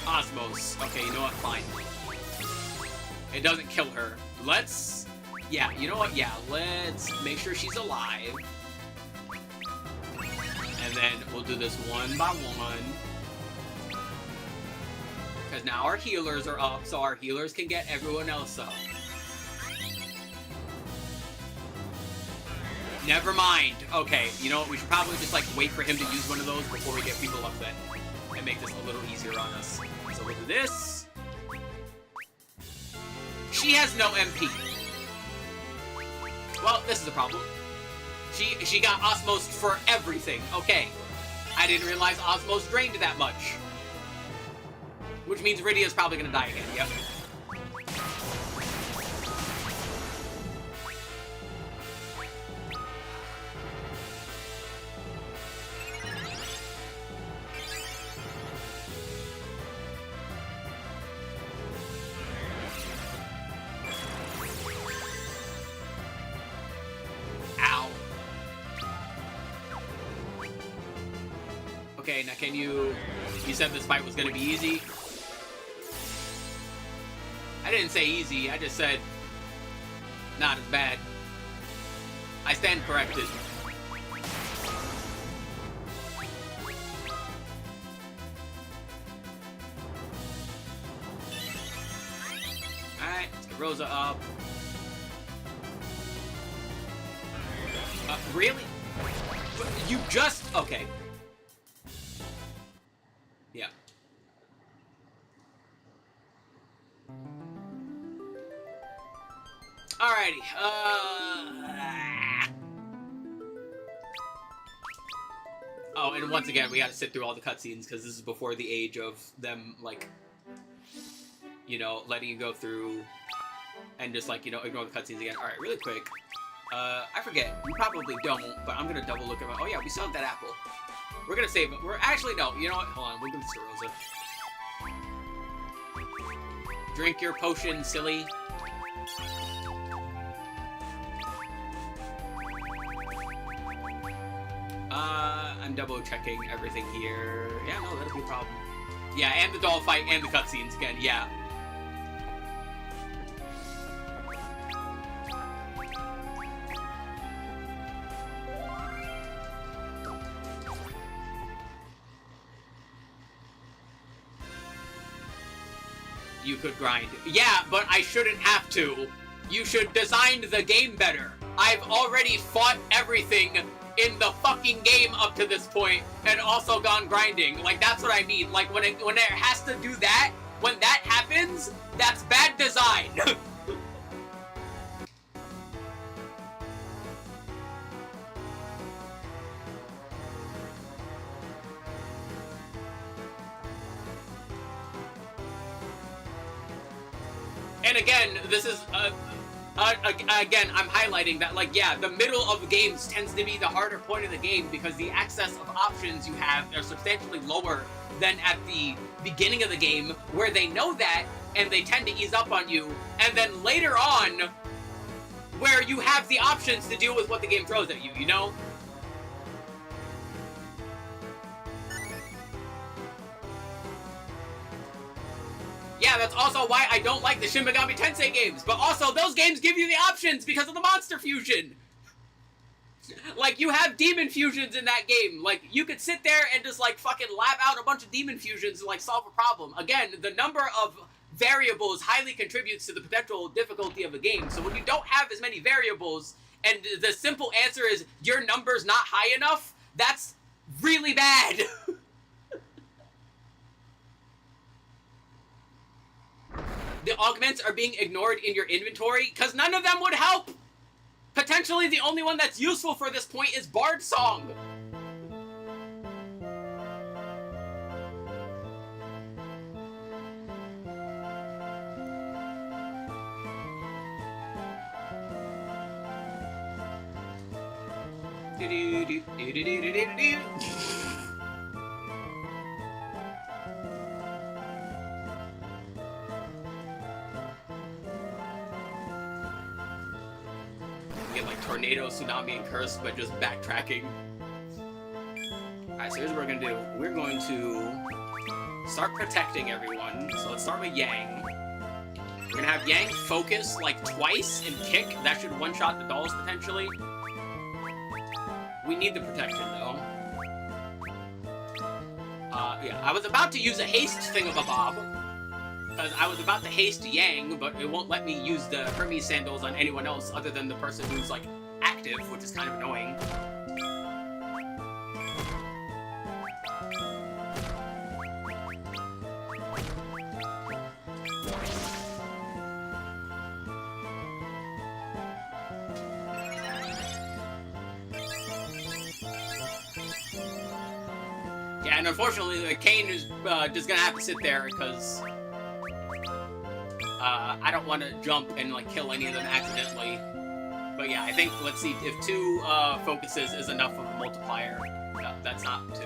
Speaker 1: Osmos. Okay, you know what? Fine. It doesn't kill her. Let's... Yeah, you know what? Yeah, let's make sure she's alive. And then we'll do this one by one. Because now our healers are up, so our healers can get everyone else up. Never mind. Okay, you know what? We should probably just, like, wait for him to use one of those before we get people upset. And make this a little easier on us. So we'll do this. She has no MP. Well, this is a problem. She got Osmos for everything. Okay. I didn't realize Osmos drained that much. Which means Iridia's probably gonna die again, yep. Ow. Okay, now can you... You said this fight was gonna be easy? I didn't say easy, I just said not as bad. I stand corrected. Alright, let's get Rosa up. Really? You just... Okay. Yeah. Alrighty, Oh, and once again, we gotta sit through all the cutscenes, because this is before the age of them, like, you know, letting you go through, and just, like, you know, ignore the cutscenes again. Alright, really quick. I forget, you probably don't, but I'm gonna double look at my... Oh yeah, we still have that apple. We're gonna save it. We're actually, no, you know what? Hold on, we'll give this to Rosa. Drink your potion, silly. I'm double checking everything here. Yeah, no, that'll be a problem. Yeah, and the doll fight and the cutscenes again, yeah. You could grind. Yeah, but I shouldn't have to. You should design the game better. I've already fought everything in the fucking game up to this point, and also gone grinding. Like, that's what I mean. Like, when it has to do that, when that happens, that's bad design. And again, this is... again, I'm highlighting that, like, yeah, the middle of the games tends to be the harder point of the game because the excess of options you have are substantially lower than at the beginning of the game, where they know that, and they tend to ease up on you, and then later on, where you have the options to deal with what the game throws at you, you know? Yeah, that's also why I don't like the Shin Megami Tensei games, but also those games give you the options because of the monster fusion. Like, you have demon fusions in that game. Like, you could sit there and just, like, fucking lap out a bunch of demon fusions and, like, solve a problem. Again, the number of variables highly contributes to the potential difficulty of a game, so when you don't have as many variables, and the simple answer is your number's not high enough, that's really bad. The augments are being ignored in your inventory because none of them would help. Potentially the only one that's useful for this point is Bard Song. Get like tornado, tsunami, and curse, but just backtracking. Alright, so here's what we're gonna do. We're going to start protecting everyone. So let's start with Yang. We're gonna have Yang focus like twice and kick. That should one-shot the dolls potentially. We need the protection though. Yeah, I was about to use a haste thingamabob. Because I was about to haste Yang, but it won't let me use the Hermes sandals on anyone else other than the person who's like active, which is kind of annoying. Yeah, and unfortunately, Kane is just gonna have to sit there because I don't want to jump and like kill any of them accidentally. But yeah, I think let's see if 2 focuses is enough of a multiplier. No, that's not 2.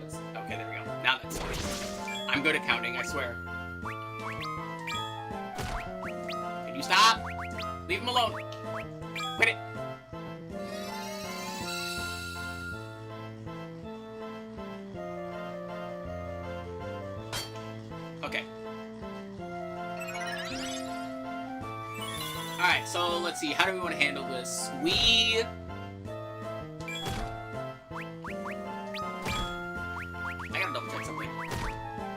Speaker 1: That's, okay, there we go. Now that's 3. I'm good at counting, I swear. Can you stop? Leave him alone. Quit it. Okay. Alright, so let's see. How do we want to handle this? I gotta double check something.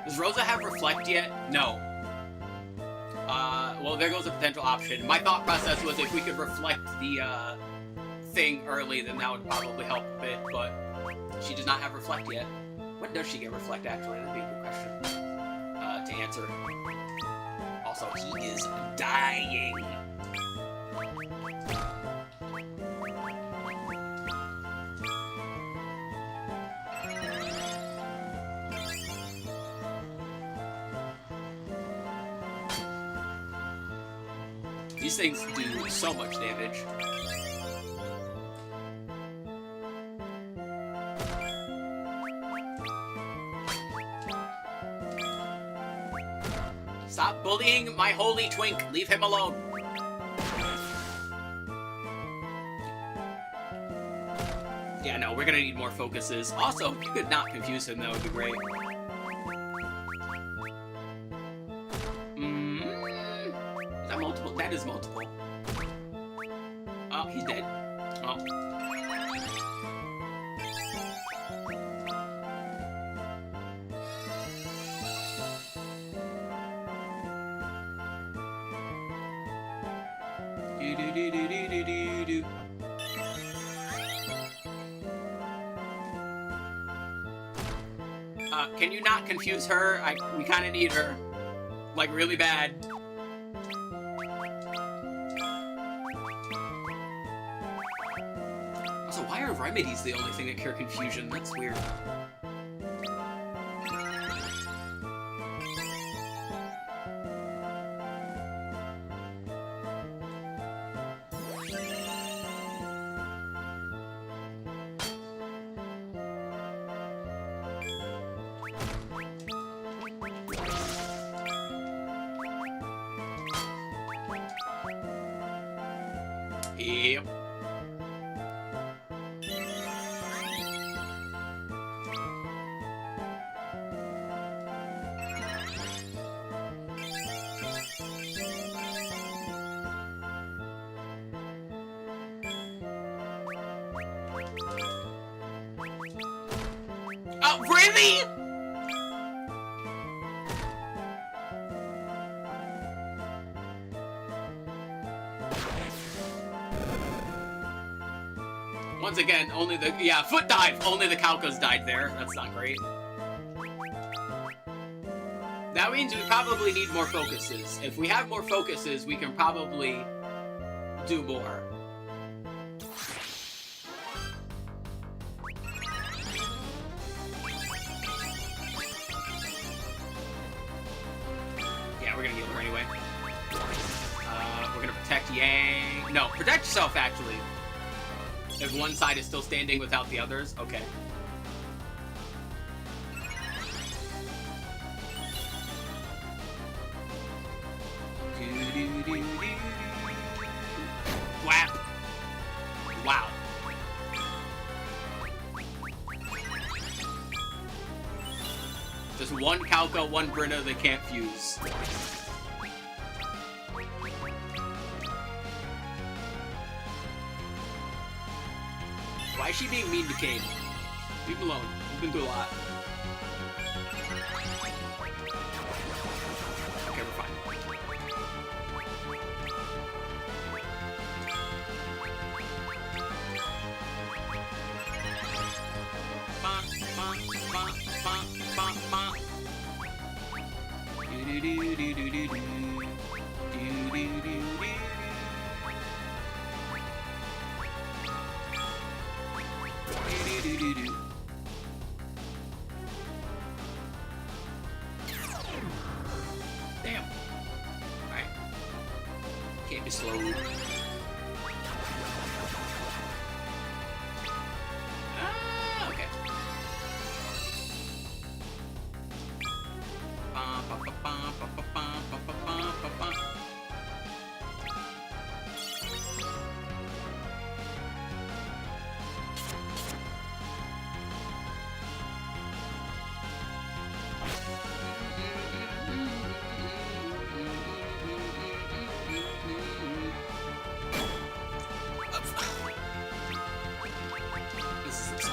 Speaker 1: Does Rosa have Reflect yet? No. Well, there goes a potential option. My thought process was if we could reflect the, thing early, then that would probably help a bit, but she does not have Reflect yet. When does she get Reflect, actually? That'd be a good question to answer. Also, he is dying. These things do so much damage. Stop bullying my holy twink. Leave him alone. Yeah, no, we're gonna need more focuses. Also, if you could not confuse him, that would be great. Is that multiple? That is multiple. Oh, he's dead. Oh. Can you not confuse her? We kind of need her. Like, really bad. Also, why are remedies the only thing that cure confusion? That's weird. Yep. Oh, really? Once again, only the... Yeah, foot dive! Only the Calcas died there. That's not great. That means we probably need more focuses. If we have more focuses, we can probably do more. Yeah, we're gonna heal her anyway. We're gonna protect Yang. No, protect yourself, actually. If one side is still standing without the others, okay. Whap! Wow. Just one Calca, one Brinna that can't fuse. Why is she being mean to Kane? Leave him alone. He's been through a lot. Okay, we're fine. Damn. Alright. Can't be slowed. Ah, okay. This is absurd.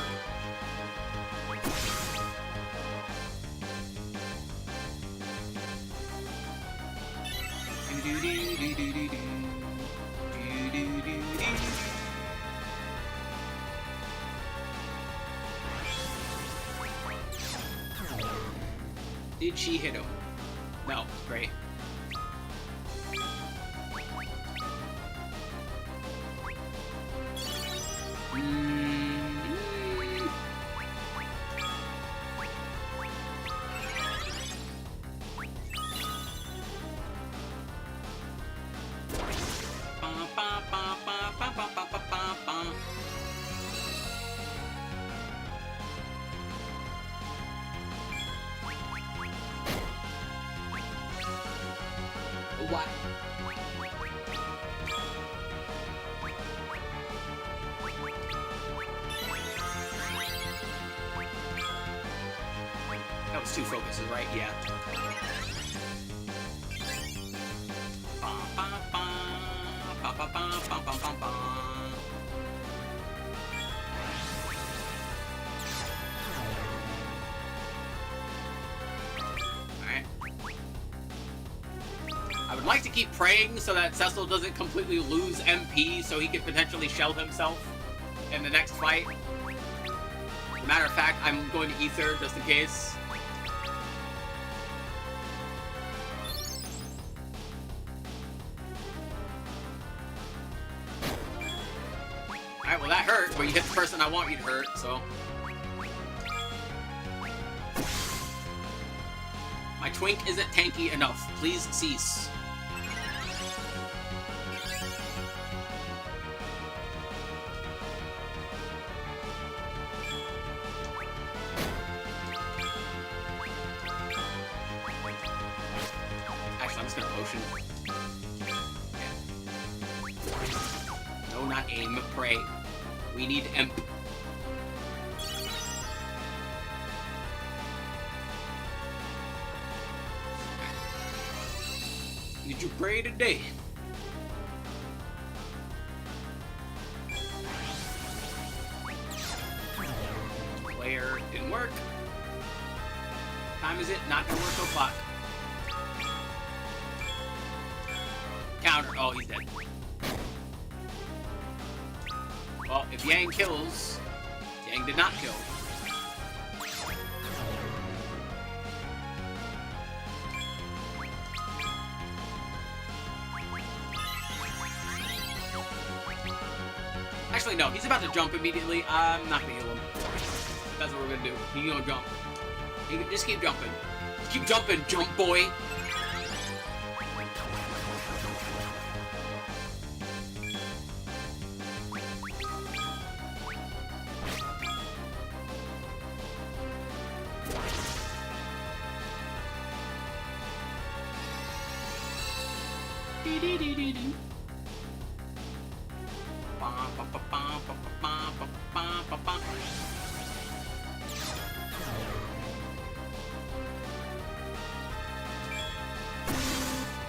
Speaker 1: Did she hit him? No, great. What? That was two focuses, right? Yeah. Alright. I would like to keep praying so that Cecil doesn't completely lose MP so he could potentially shell himself in the next fight. As a matter of fact, I'm going to Ether just in case. Alright, well that hurt, but you hit the person I want you to hurt, so... My twink isn't tanky enough. Please cease. Actually, I'm just gonna potion. Yeah. No, not aim, pray. We need imp. Did you pray today? Player didn't work. Time is it? Not gonna work till clock. Counter. Oh, he's dead. Well, if Yang kills, Yang did not kill. Actually, no. He's about to jump immediately. I'm not gonna heal him. That's what we're gonna do. He's gonna jump. He can just keep jumping. Keep jumping, jump boy.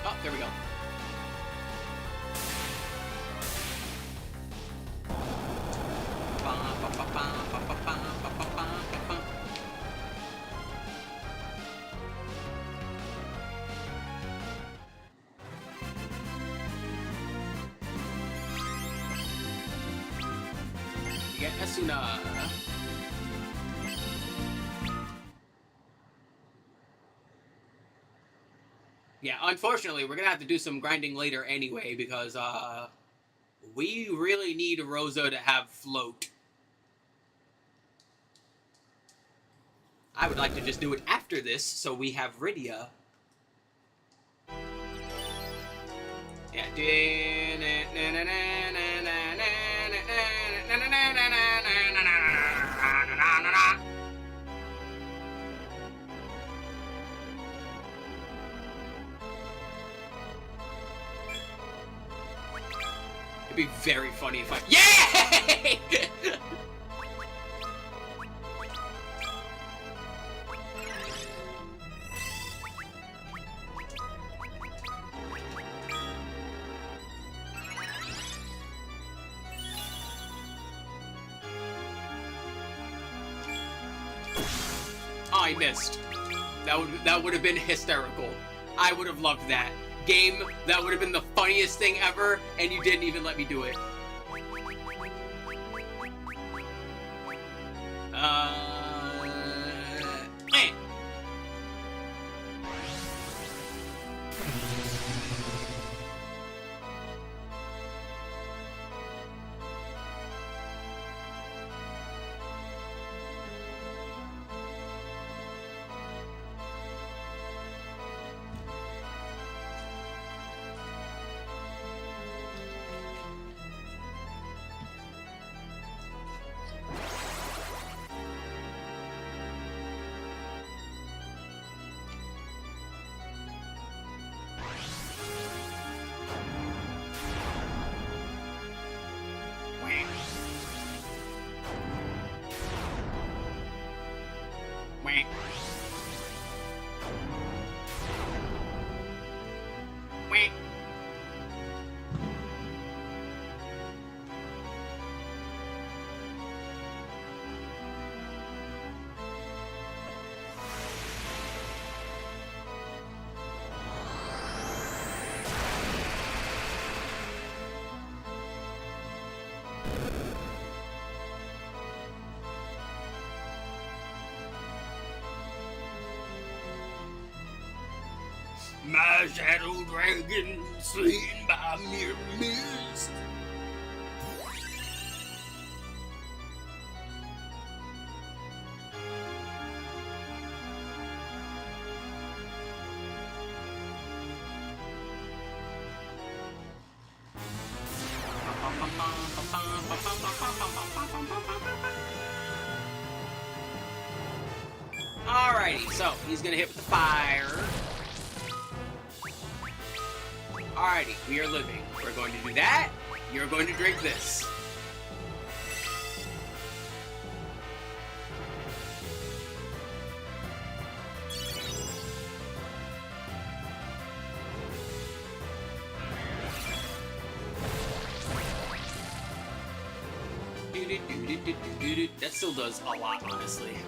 Speaker 1: Oh, there we go. You get Asuna. Yeah, unfortunately, we're gonna have to do some grinding later anyway, because, we really need Rosa to have float. I would like to just do it after this, so we have Rydia. Yeah. It'd be very funny if I... Yay! Oh, I missed. That would have been hysterical. I would have loved that. Game, that would have been the funniest thing ever, and you didn't even let me do it. Eh. My shadow dragon slain by mere mist. Alrighty, so he's gonna hit with the fire. Alrighty, we are living. We're going to do that. You're going to drink this. That still does a lot, honestly.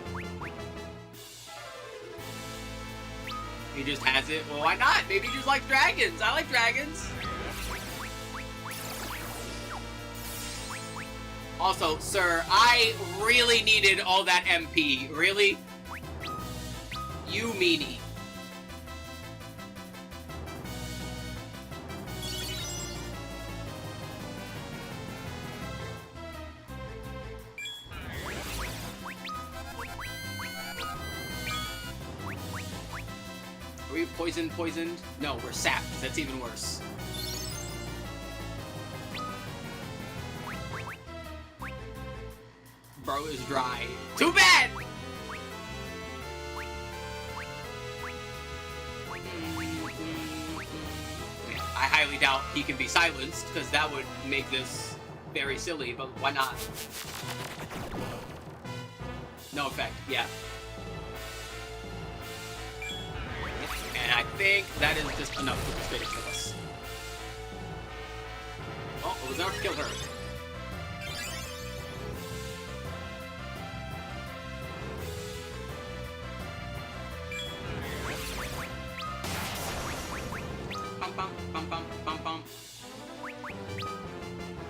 Speaker 1: He just has it. Well, why not? Maybe he just likes dragons. I like dragons. Also, sir, I really needed all that MP. Really? You meanie. Are we poisoned? No, we're sapped. That's even worse. Bro is dry. Too bad! I highly doubt he can be silenced, because that would make this very silly, but why not? No effect, yeah. And I think that is just enough to persuade it of us. Oh, it was enough to kill her.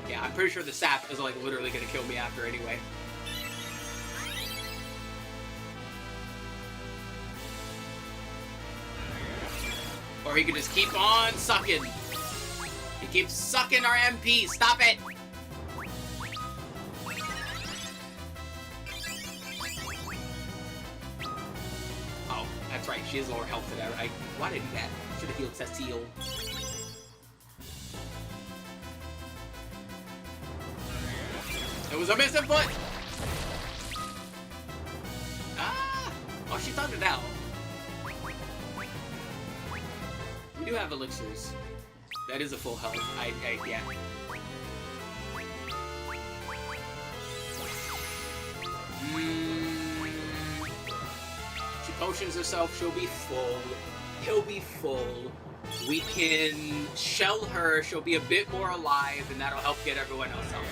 Speaker 1: Yeah, I'm pretty sure the sap is like literally gonna kill me after anyway. Or he could just keep on sucking. He keeps sucking our MP. Stop it! Oh, that's right. She has lower health than I. Why did I do that? Should have healed Cecile. It was a missing foot! Ah! Oh, she thugged it out. We do have elixirs. That is a full health. Yeah. She potions herself, she'll be full. He'll be full. We can shell her, she'll be a bit more alive, and that'll help get everyone else out.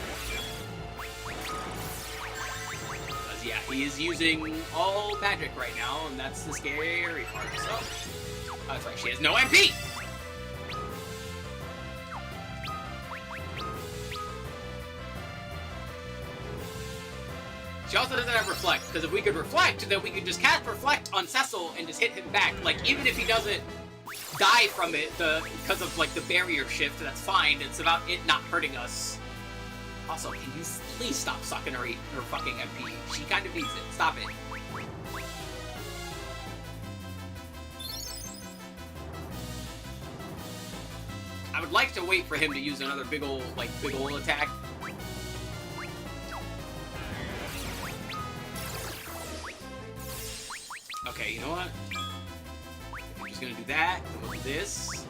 Speaker 1: Because, yeah, he is using all magic right now, and that's the scary part. So, that's right, she has no MP! She also doesn't have Reflect, because if we could Reflect, then we could just cast Reflect on Cecil and just hit him back. Like, even if he doesn't die from it, because of, like, the barrier shift, that's fine. It's about it not hurting us. Also, can you please stop sucking her fucking MP? She kind of needs it. Stop it. I would like to wait for him to use another big ol' attack. Okay, you know what? I'm just gonna do that, and we'll do this.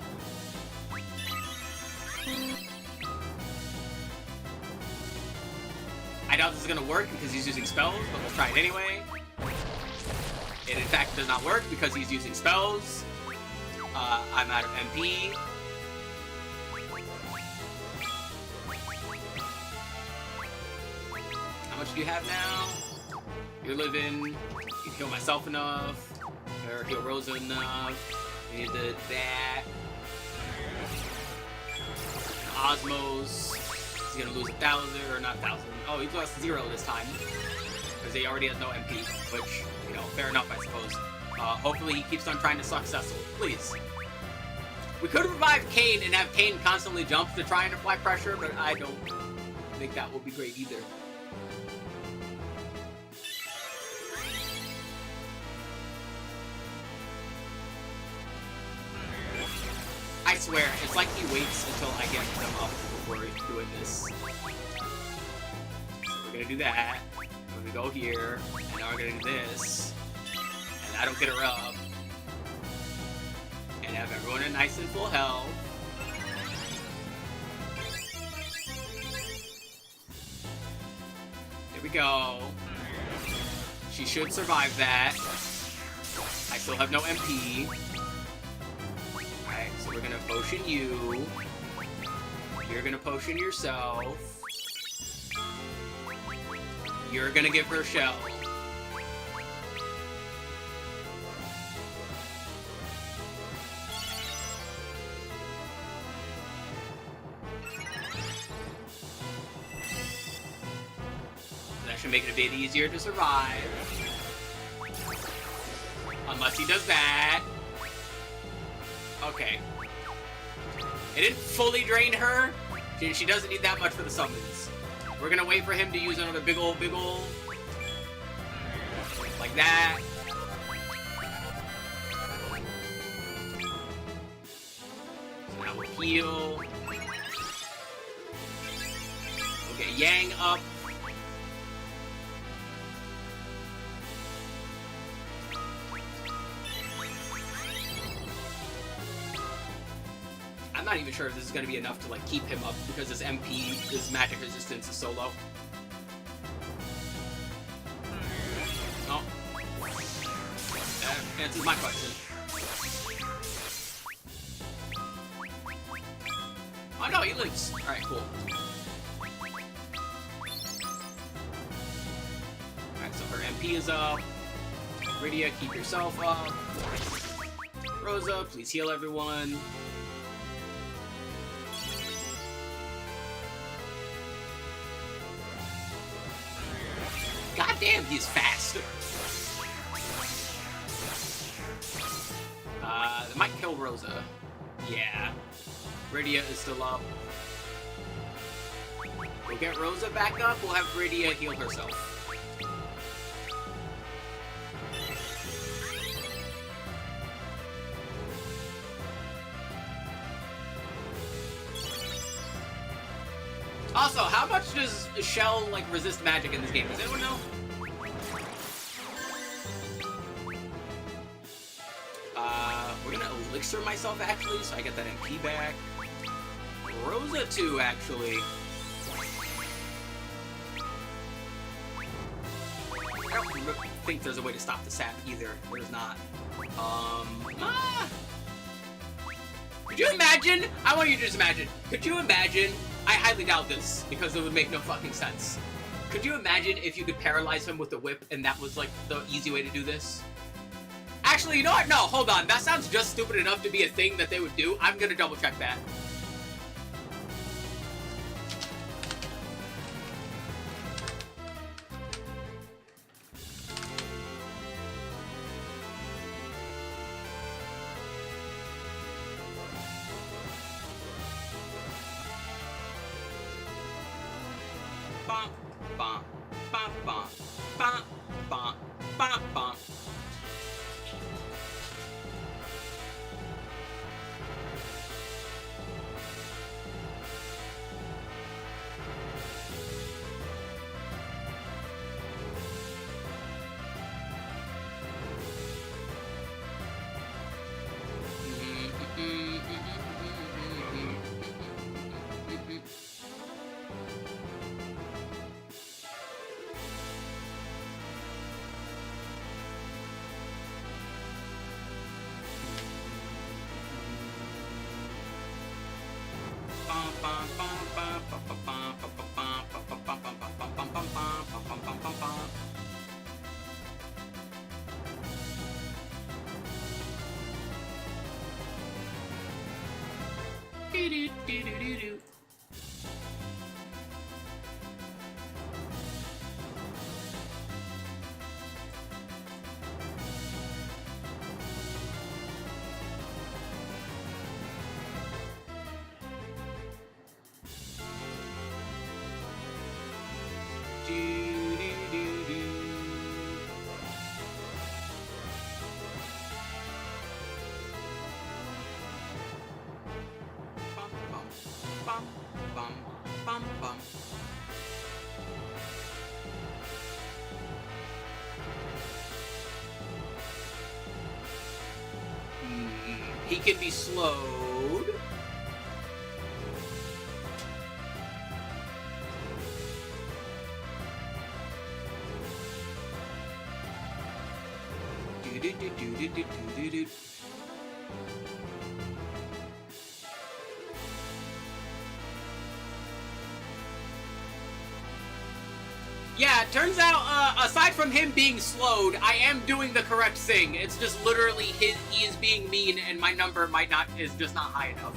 Speaker 1: I doubt this is gonna work because he's using spells, but let's try it anyway. It in fact does not work because he's using spells. I'm out of MP. How much do you have now? You're living. You can heal myself enough. Or heal Rosa enough. We need that. Osmos. He's gonna lose 1,000 or not 1,000. Oh, he lost 0 this time. Because he already has no MP. Which, you know, fair enough, I suppose. Hopefully he keeps on trying to suck Cecil. Please. We could revive Kane and have Kane constantly jump to try and apply pressure, but I don't think that would be great either. I swear, it's like he waits until I get them up before doing this. So we're gonna do that. We're gonna go here, and now we're gonna do this. And I don't get her up. And have everyone in nice and full health. There we go. She should survive that. I still have no MP. Alright, so we're gonna potion you. You're gonna potion yourself. You're gonna give her shell. should make it a bit easier to survive. Unless he does that. Okay. It didn't fully drain her. She doesn't need that much for the summons. We're gonna wait for him to use another big ol'... like that. So now we'll heal. We'll get Yang up. I'm not even sure if this is going to be enough to like keep him up because his MP, his magic resistance is so low. Oh. That answers my question. Oh no, he lives. Alright, cool. Alright, so her MP is up. Rydia, keep yourself up. Rosa, please heal everyone. God damn, he's fast. That might kill Rosa. Yeah. Rydia is still up. We'll get Rosa back up. We'll have Rydia heal herself. Also, how much does Shell, like, resist magic in this game? Does anyone know? We're gonna elixir myself, actually, so I get that MP back. Rosa, too, actually. I don't think there's a way to stop the sap, either. There's not. Could you imagine? I want you to just imagine. Could you imagine? I highly doubt this, because it would make no fucking sense. Could you imagine if you could paralyze him with the whip, and that was, like, the easy way to do this? Actually, you know what? No, hold on. That sounds just stupid enough to be a thing that they would do. I'm gonna double check that. Bum, bum, bum, bum, bum, bum, bum, bum. He can be slowed. Yeah, it turns out, aside from him being slowed, I am doing the correct thing. It's just literally he is being mean and my number is just not high enough.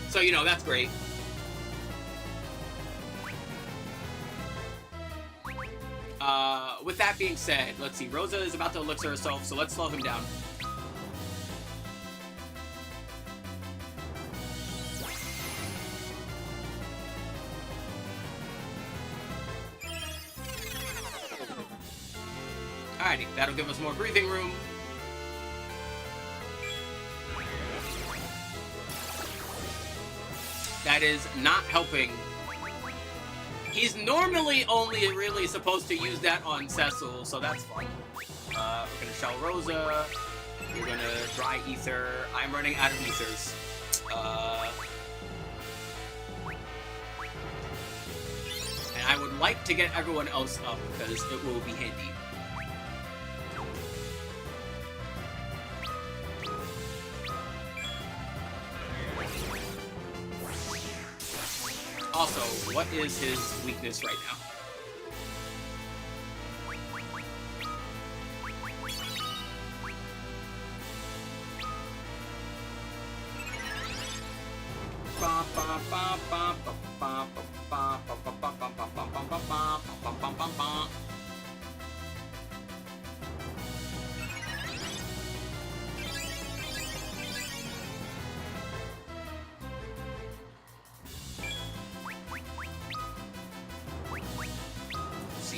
Speaker 1: So, you know, that's great. with that being said, let's see. Rosa is about to elixir herself, so let's slow him down. Alrighty, that'll give us more breathing room. That is not helping. He's normally only really supposed to use that on Cecil, so that's fun. We're gonna shell Rosa. You're gonna dry ether. I'm running out of ethers. And I would like to get everyone else up because it will be handy. Also, what is his weakness right now?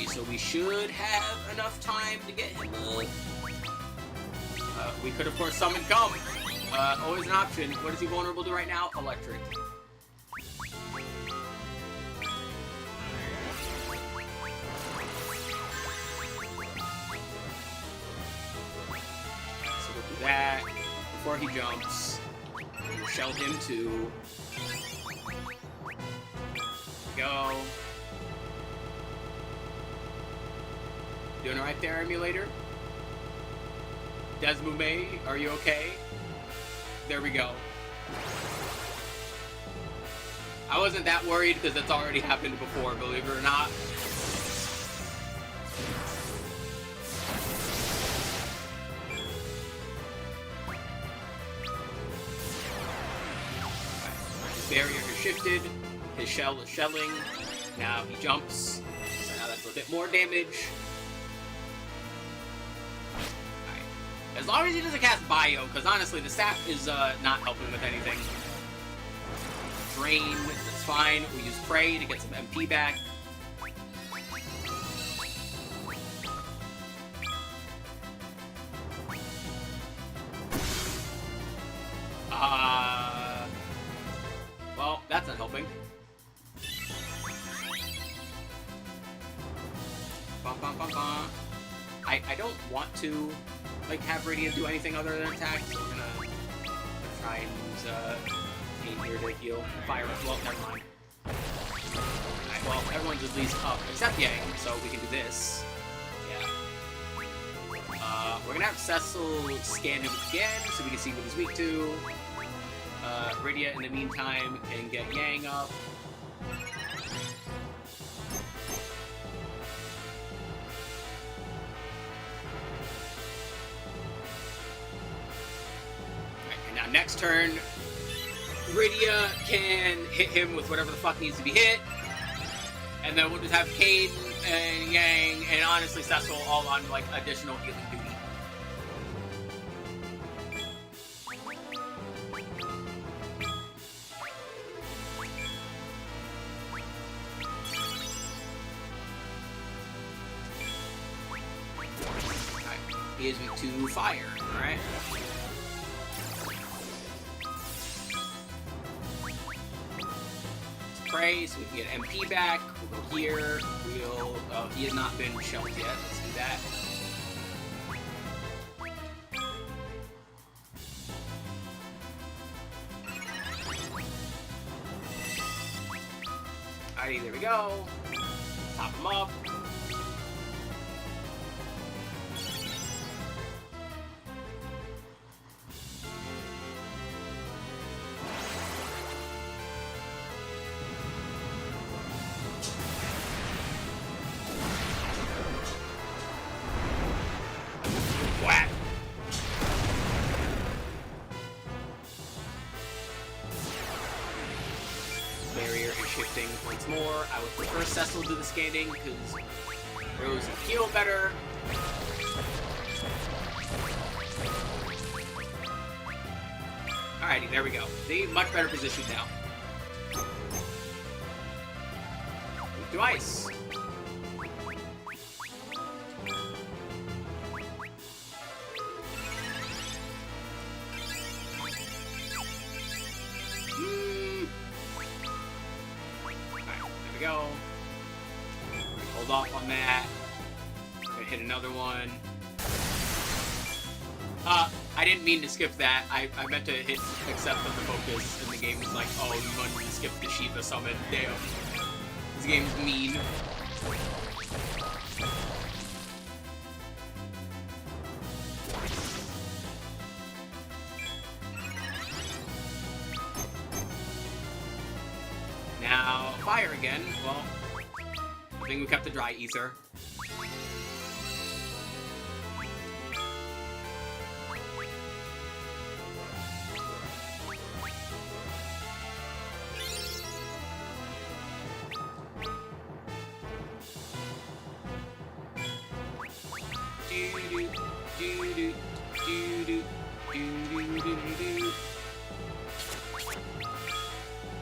Speaker 1: So we should have enough time to get him up. We could, of course, summon Gum. Always an option. What is he vulnerable to right now? Electric. So we'll do that. Before he jumps, we'll shell him too. Go. Doing it right there, emulator? Desmume, are you okay? There we go. I wasn't that worried because it's already happened before, believe it or not. His barrier has shifted. His shell is shelling. Now he jumps. So now that's a bit more damage. As long as he doesn't cast Bio, because honestly, the staff is not helping with anything. Drain, that's fine. We use Prey to get some MP back. Well, that's not helping. I don't want to like have Radiant do anything other than attack, so we're gonna try and use Pain here to heal. Fire. Well, never mind. Alright, well, everyone's at least up except Yang, so we can do this. Yeah. We're gonna have Cecil scan him again so we can see what he's weak to. Radiant, in the meantime, can get Yang up. Next turn, Rydia can hit him with whatever the fuck needs to be hit. And then we'll just have Cade and Yang and honestly Cecil all on like additional healing duty. Alright, he is weak to fire, alright? Pray so we can get MP back. We'll go here. We'll. Oh, he has not been shelved yet. Let's do that. Alrighty, there we go. Top him up. Once more, I would prefer Cecil do the scanning because Rose heal better. Alrighty, there we go. See, much better position now. Move to ice. Go. Hold off on that. Gonna hit another one. I didn't mean to skip that. I meant to hit accept on the focus, and the game was like, oh, you wanted to skip the Shiva summon. Damn. This game's mean. Now, fire again. Well, I think we kept the dry ether.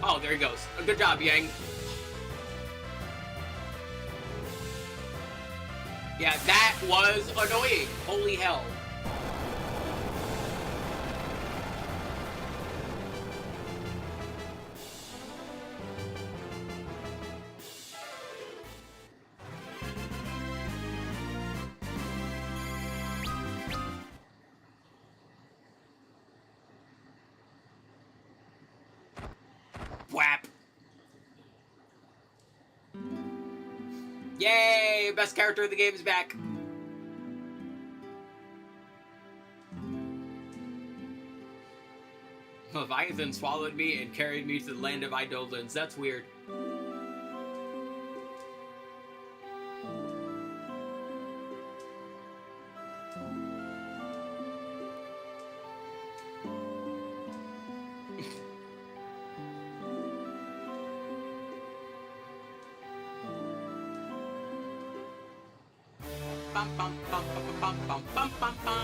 Speaker 1: Oh, there he goes. Good job, Yang. Yeah, that was annoying. Holy hell. Whap. Yay! Best character of the game is back. Leviathan swallowed me and carried me to the land of Eidolons. That's weird. Bum, bum, bum, bum, bum, bum, bum, bum, bum.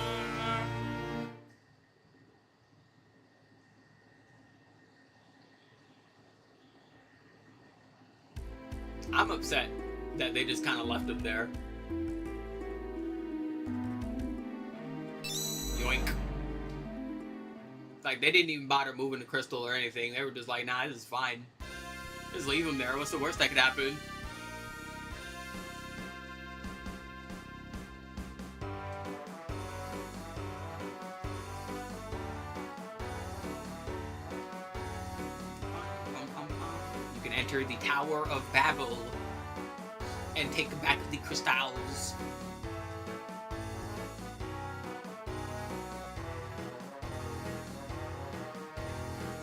Speaker 1: I'm upset that they just kind of left him there. Yoink. Like, they didn't even bother moving the crystal or anything. They were just like, nah, this is fine. Just leave him there. What's the worst that could happen? Enter the Tower of Babel and take back the crystals.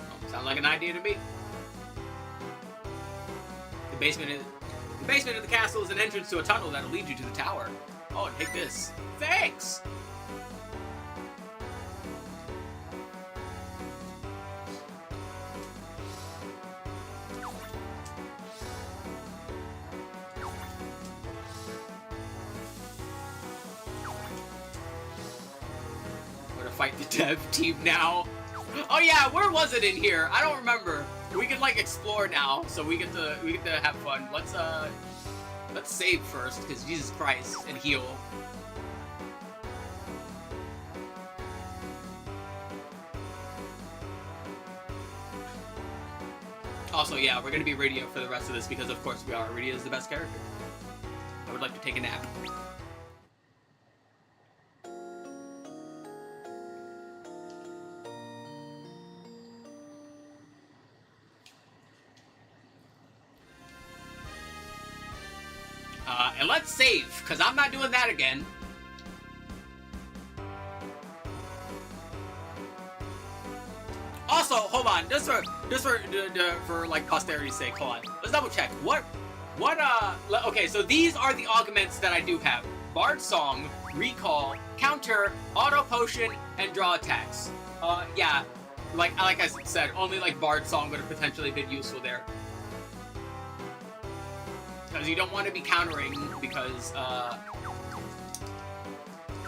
Speaker 1: Oh, sounds like an idea to me. The basement of the castle is an entrance to a tunnel that'll lead you to the tower. Oh, and take this. Thanks! Fight the dev team now. Oh yeah, where was it in here? I don't remember. We can like explore now, so we get to have fun. Let's save first, because Jesus Christ, and heal. Also, yeah, we're gonna be radio for the rest of this because of course we are. Radio is the best character. I would like to take a nap. And let's save, because I'm not doing that again. Also, hold on, just for like posterity's sake, hold on. Let's double check. Okay, so these are the augments that I do have. Bard Song, Recall, Counter, Auto Potion, and Draw Attacks. Yeah, like I said, only like Bard Song would have potentially been useful there. Because you don't want to be countering, because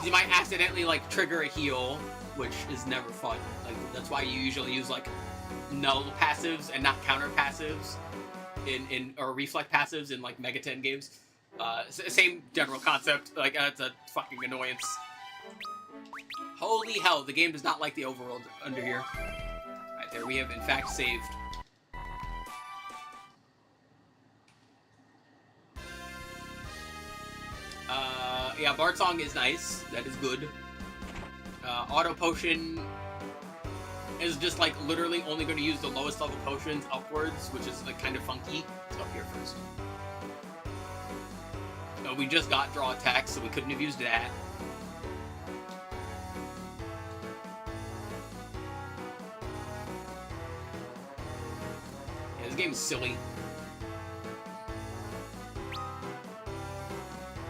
Speaker 1: you might accidentally, like, trigger a heal, which is never fun. Like, that's why you usually use, like, null passives and not counter passives or reflect passives in, like, Mega 10 games. Same general concept. Like, it's a fucking annoyance. Holy hell, the game does not like the overworld under here. Alright, there we have, in fact, saved. Yeah, Bart Song is nice. That is good. Auto Potion is just, like, literally only going to use the lowest level potions upwards, which is, like, kind of funky. Let's go up here first. We just got Draw Attack, so we couldn't have used that. Yeah, this game is silly.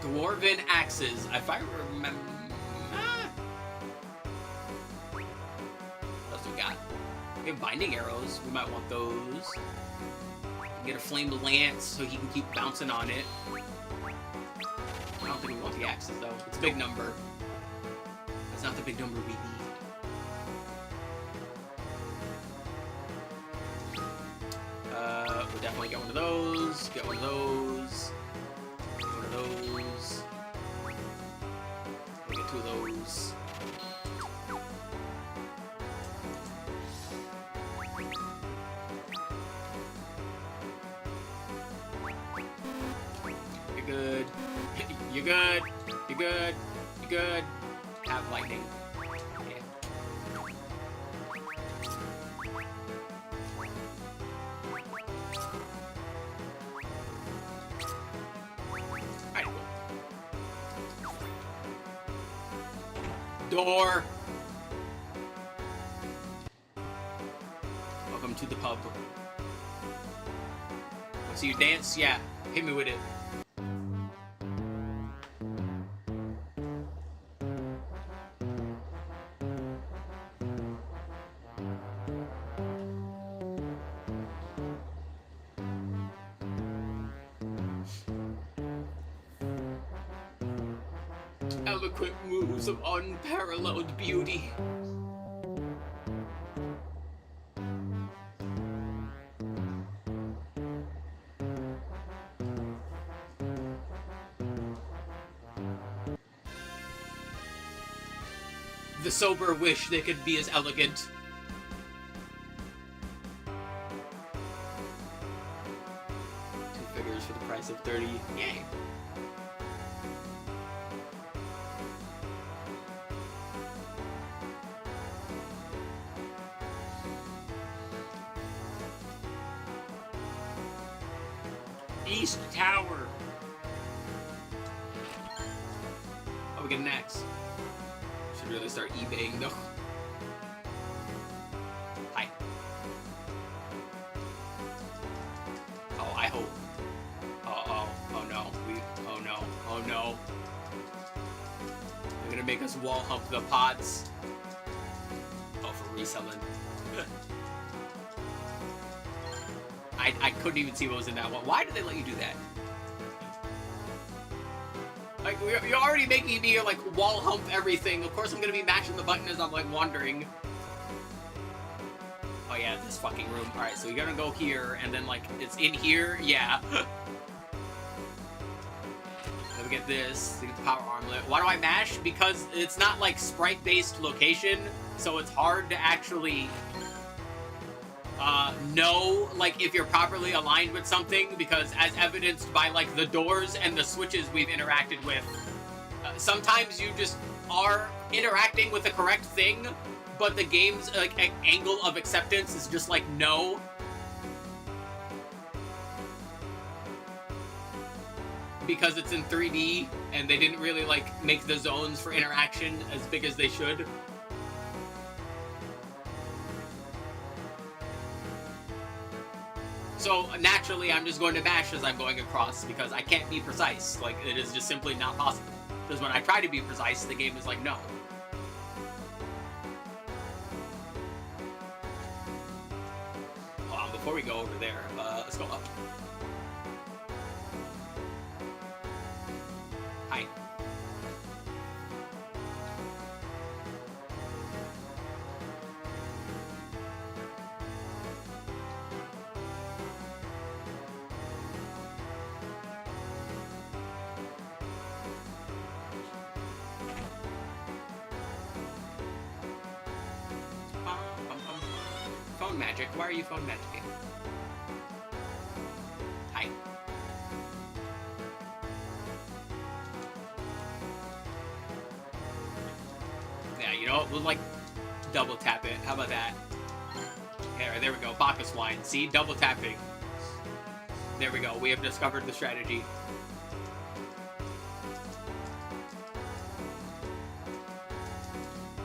Speaker 1: Dwarven Axes, if I remember... What else we got? We have Binding Arrows, we might want those. Get a Flamed Lance so he can keep bouncing on it. I don't think we want the axes, though. It's a big number. That's not the big number we need. We'll definitely get one of those. Get one of those. Get one of those. We'll get two of those. You're good. You're good. You're good. You're good. Have lightning. Yeah. Alright, cool. Door. Welcome to the pub. Want to see you dance? Yeah. Hit me with it. Eloquent moves of unparalleled beauty. The sober wish they could be as elegant. Two figures for the price of 30. Yay! East Tower. Oh, we get an axe. Should really start eBaying though. Hi. Oh, I hope. Oh no. Oh no. They're gonna make us wall hump the pots. Oh, for reselling. I couldn't even see what was in that one. Why did they let you do that? Like, you're already making me, like, wall hump everything. Of course I'm gonna be mashing the button as I'm, like, wandering. Oh, yeah, this fucking room. Alright, so you're gonna go here, and then, like, it's in here? Yeah. Then we get this. We get the power armlet. Why do I mash? Because it's not, like, sprite-based location, so it's hard to actually... know, like, if you're properly aligned with something, because as evidenced by, like, the doors and the switches we've interacted with, sometimes you just are interacting with the correct thing, but the game's, like, angle of acceptance is just, like, no. Because it's in 3D, and they didn't really, like, make the zones for interaction as big as they should. So, naturally, I'm just going to mash as I'm going across, because I can't be precise. Like, it is just simply not possible. Because when I try to be precise, the game is like, no. Hold on, before we go over there, let's go up. phone magic. Why are you phone magicking? Hi. Yeah, you know what? We'll, like, double tap it. How about that? There we go. Bacchus wine. See? Double tapping. There we go. We have discovered the strategy.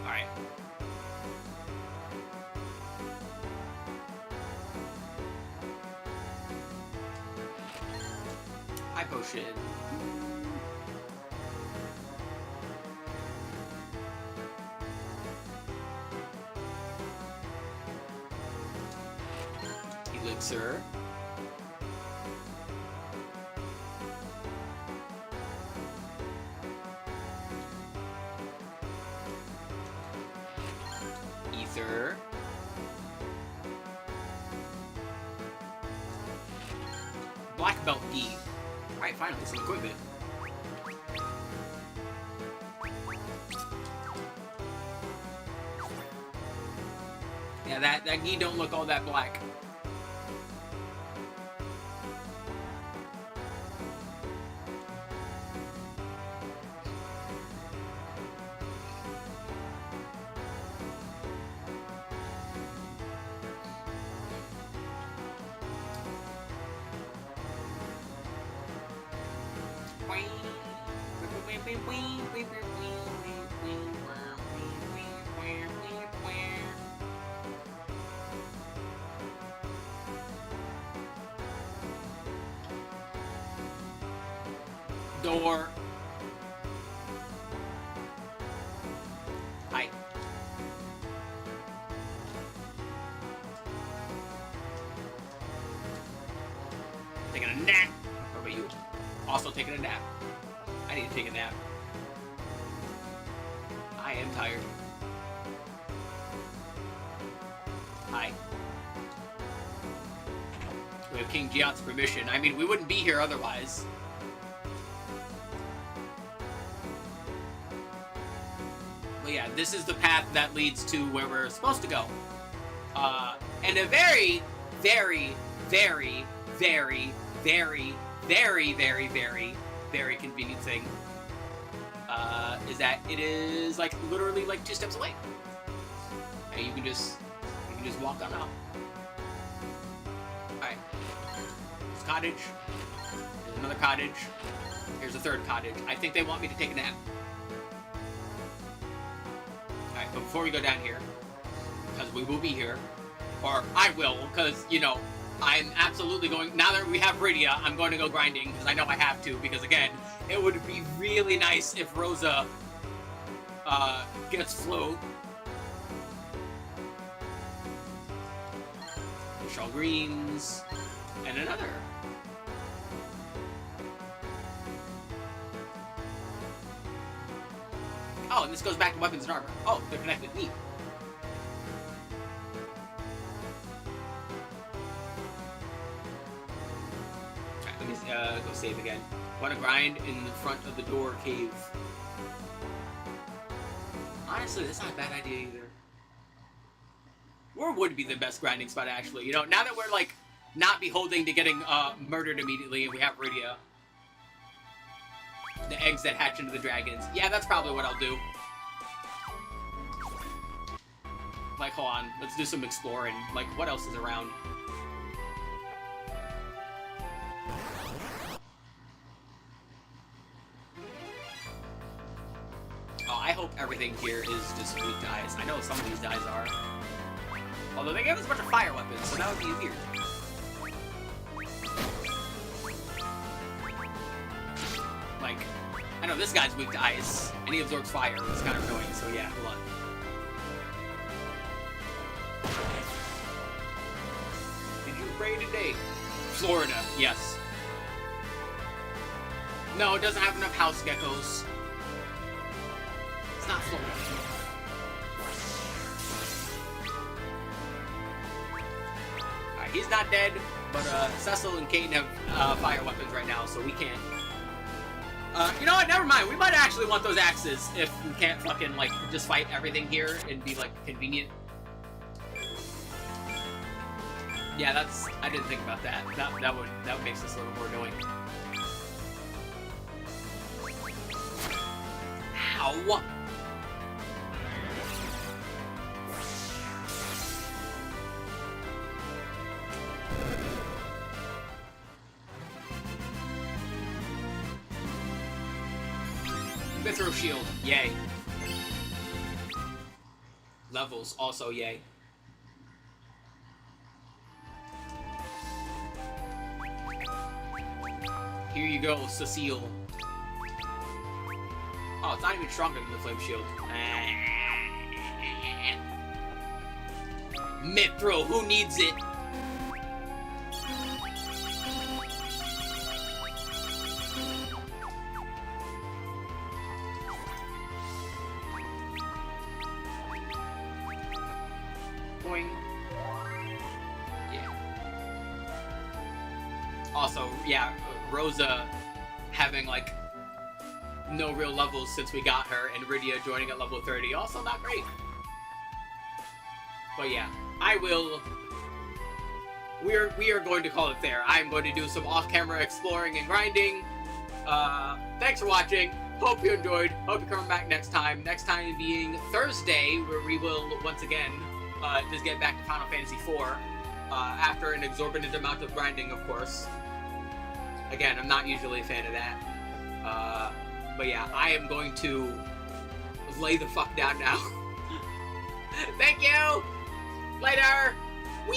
Speaker 1: Alright. High potion. Elixir. Ether. Black belt E. Alright, finally, some equipment. Yeah, that gi don't look all that black. Door. Hi. Taking a nap. What about you? Also taking a nap. I need to take a nap. I am tired. Hi. We have King Giot's permission. I mean, we wouldn't be here otherwise. But yeah, this is the path that leads to where we're supposed to go. And a very, very, very, very, very, very, very, very, very convenient thing is that it is like literally like 2 steps away, and you can just walk on up. All right, there's a cottage. There's another cottage. Here's a third cottage. I think they want me to take a nap. All right, but before we go down here, because we will be here, or I will, because you know. I'm absolutely going, now that we have Rydia, I'm going to go grinding, because I know I have to, because again, it would be really nice if Rosa, gets float. Michelle Greens, and another. Oh, and this goes back to weapons and armor. Oh, they're connected, neat. Go save again. Want to grind in the front of the door cave. Honestly, that's not a bad idea either. Where would be the best grinding spot, actually? You know, now that we're, like, not beholding to getting murdered immediately and we have Rydia. The eggs that hatch into the dragons. Yeah, that's probably what I'll do. Like, hold on. Let's do some exploring. Like, what else is around? Oh, I hope everything here is just weak to ice. I know some of these guys are. Although they gave us a bunch of fire weapons, so that would be weird. Like, I know this guy's weak to ice, and he absorbs fire, which is kind of annoying, so yeah, hold on. Did you pray today? Florida, yes. No, it doesn't have enough house geckos. Not Florida. Alright, he's not dead, but Cecil and Kate have fire weapons right now, so we can't. You know what? Never mind. We might actually want those axes if we can't fucking, like, just fight everything here and be, like, convenient. Yeah, that's... I didn't think about that. That would makes this a little more annoying. Ow! Mithril shield, yay. Levels, also yay. Here you go, Cecile. Oh, it's not even stronger than the flame shield. Mithril, who needs it? Boing. Yeah. Also, yeah, Rosa having, like, no real levels since we got her, and Rydia joining at level 30. Also not great. But yeah, we are going to call it there. I'm going to do some off-camera exploring and grinding. Thanks for watching. Hope you enjoyed. Hope you're coming back next time. Next time being Thursday, where we will, once again, just get back to Final Fantasy IV. After an exorbitant amount of grinding, of course. Again, I'm not usually a fan of that. But yeah, I am going to lay the fuck down now. Thank you! Later! Whee!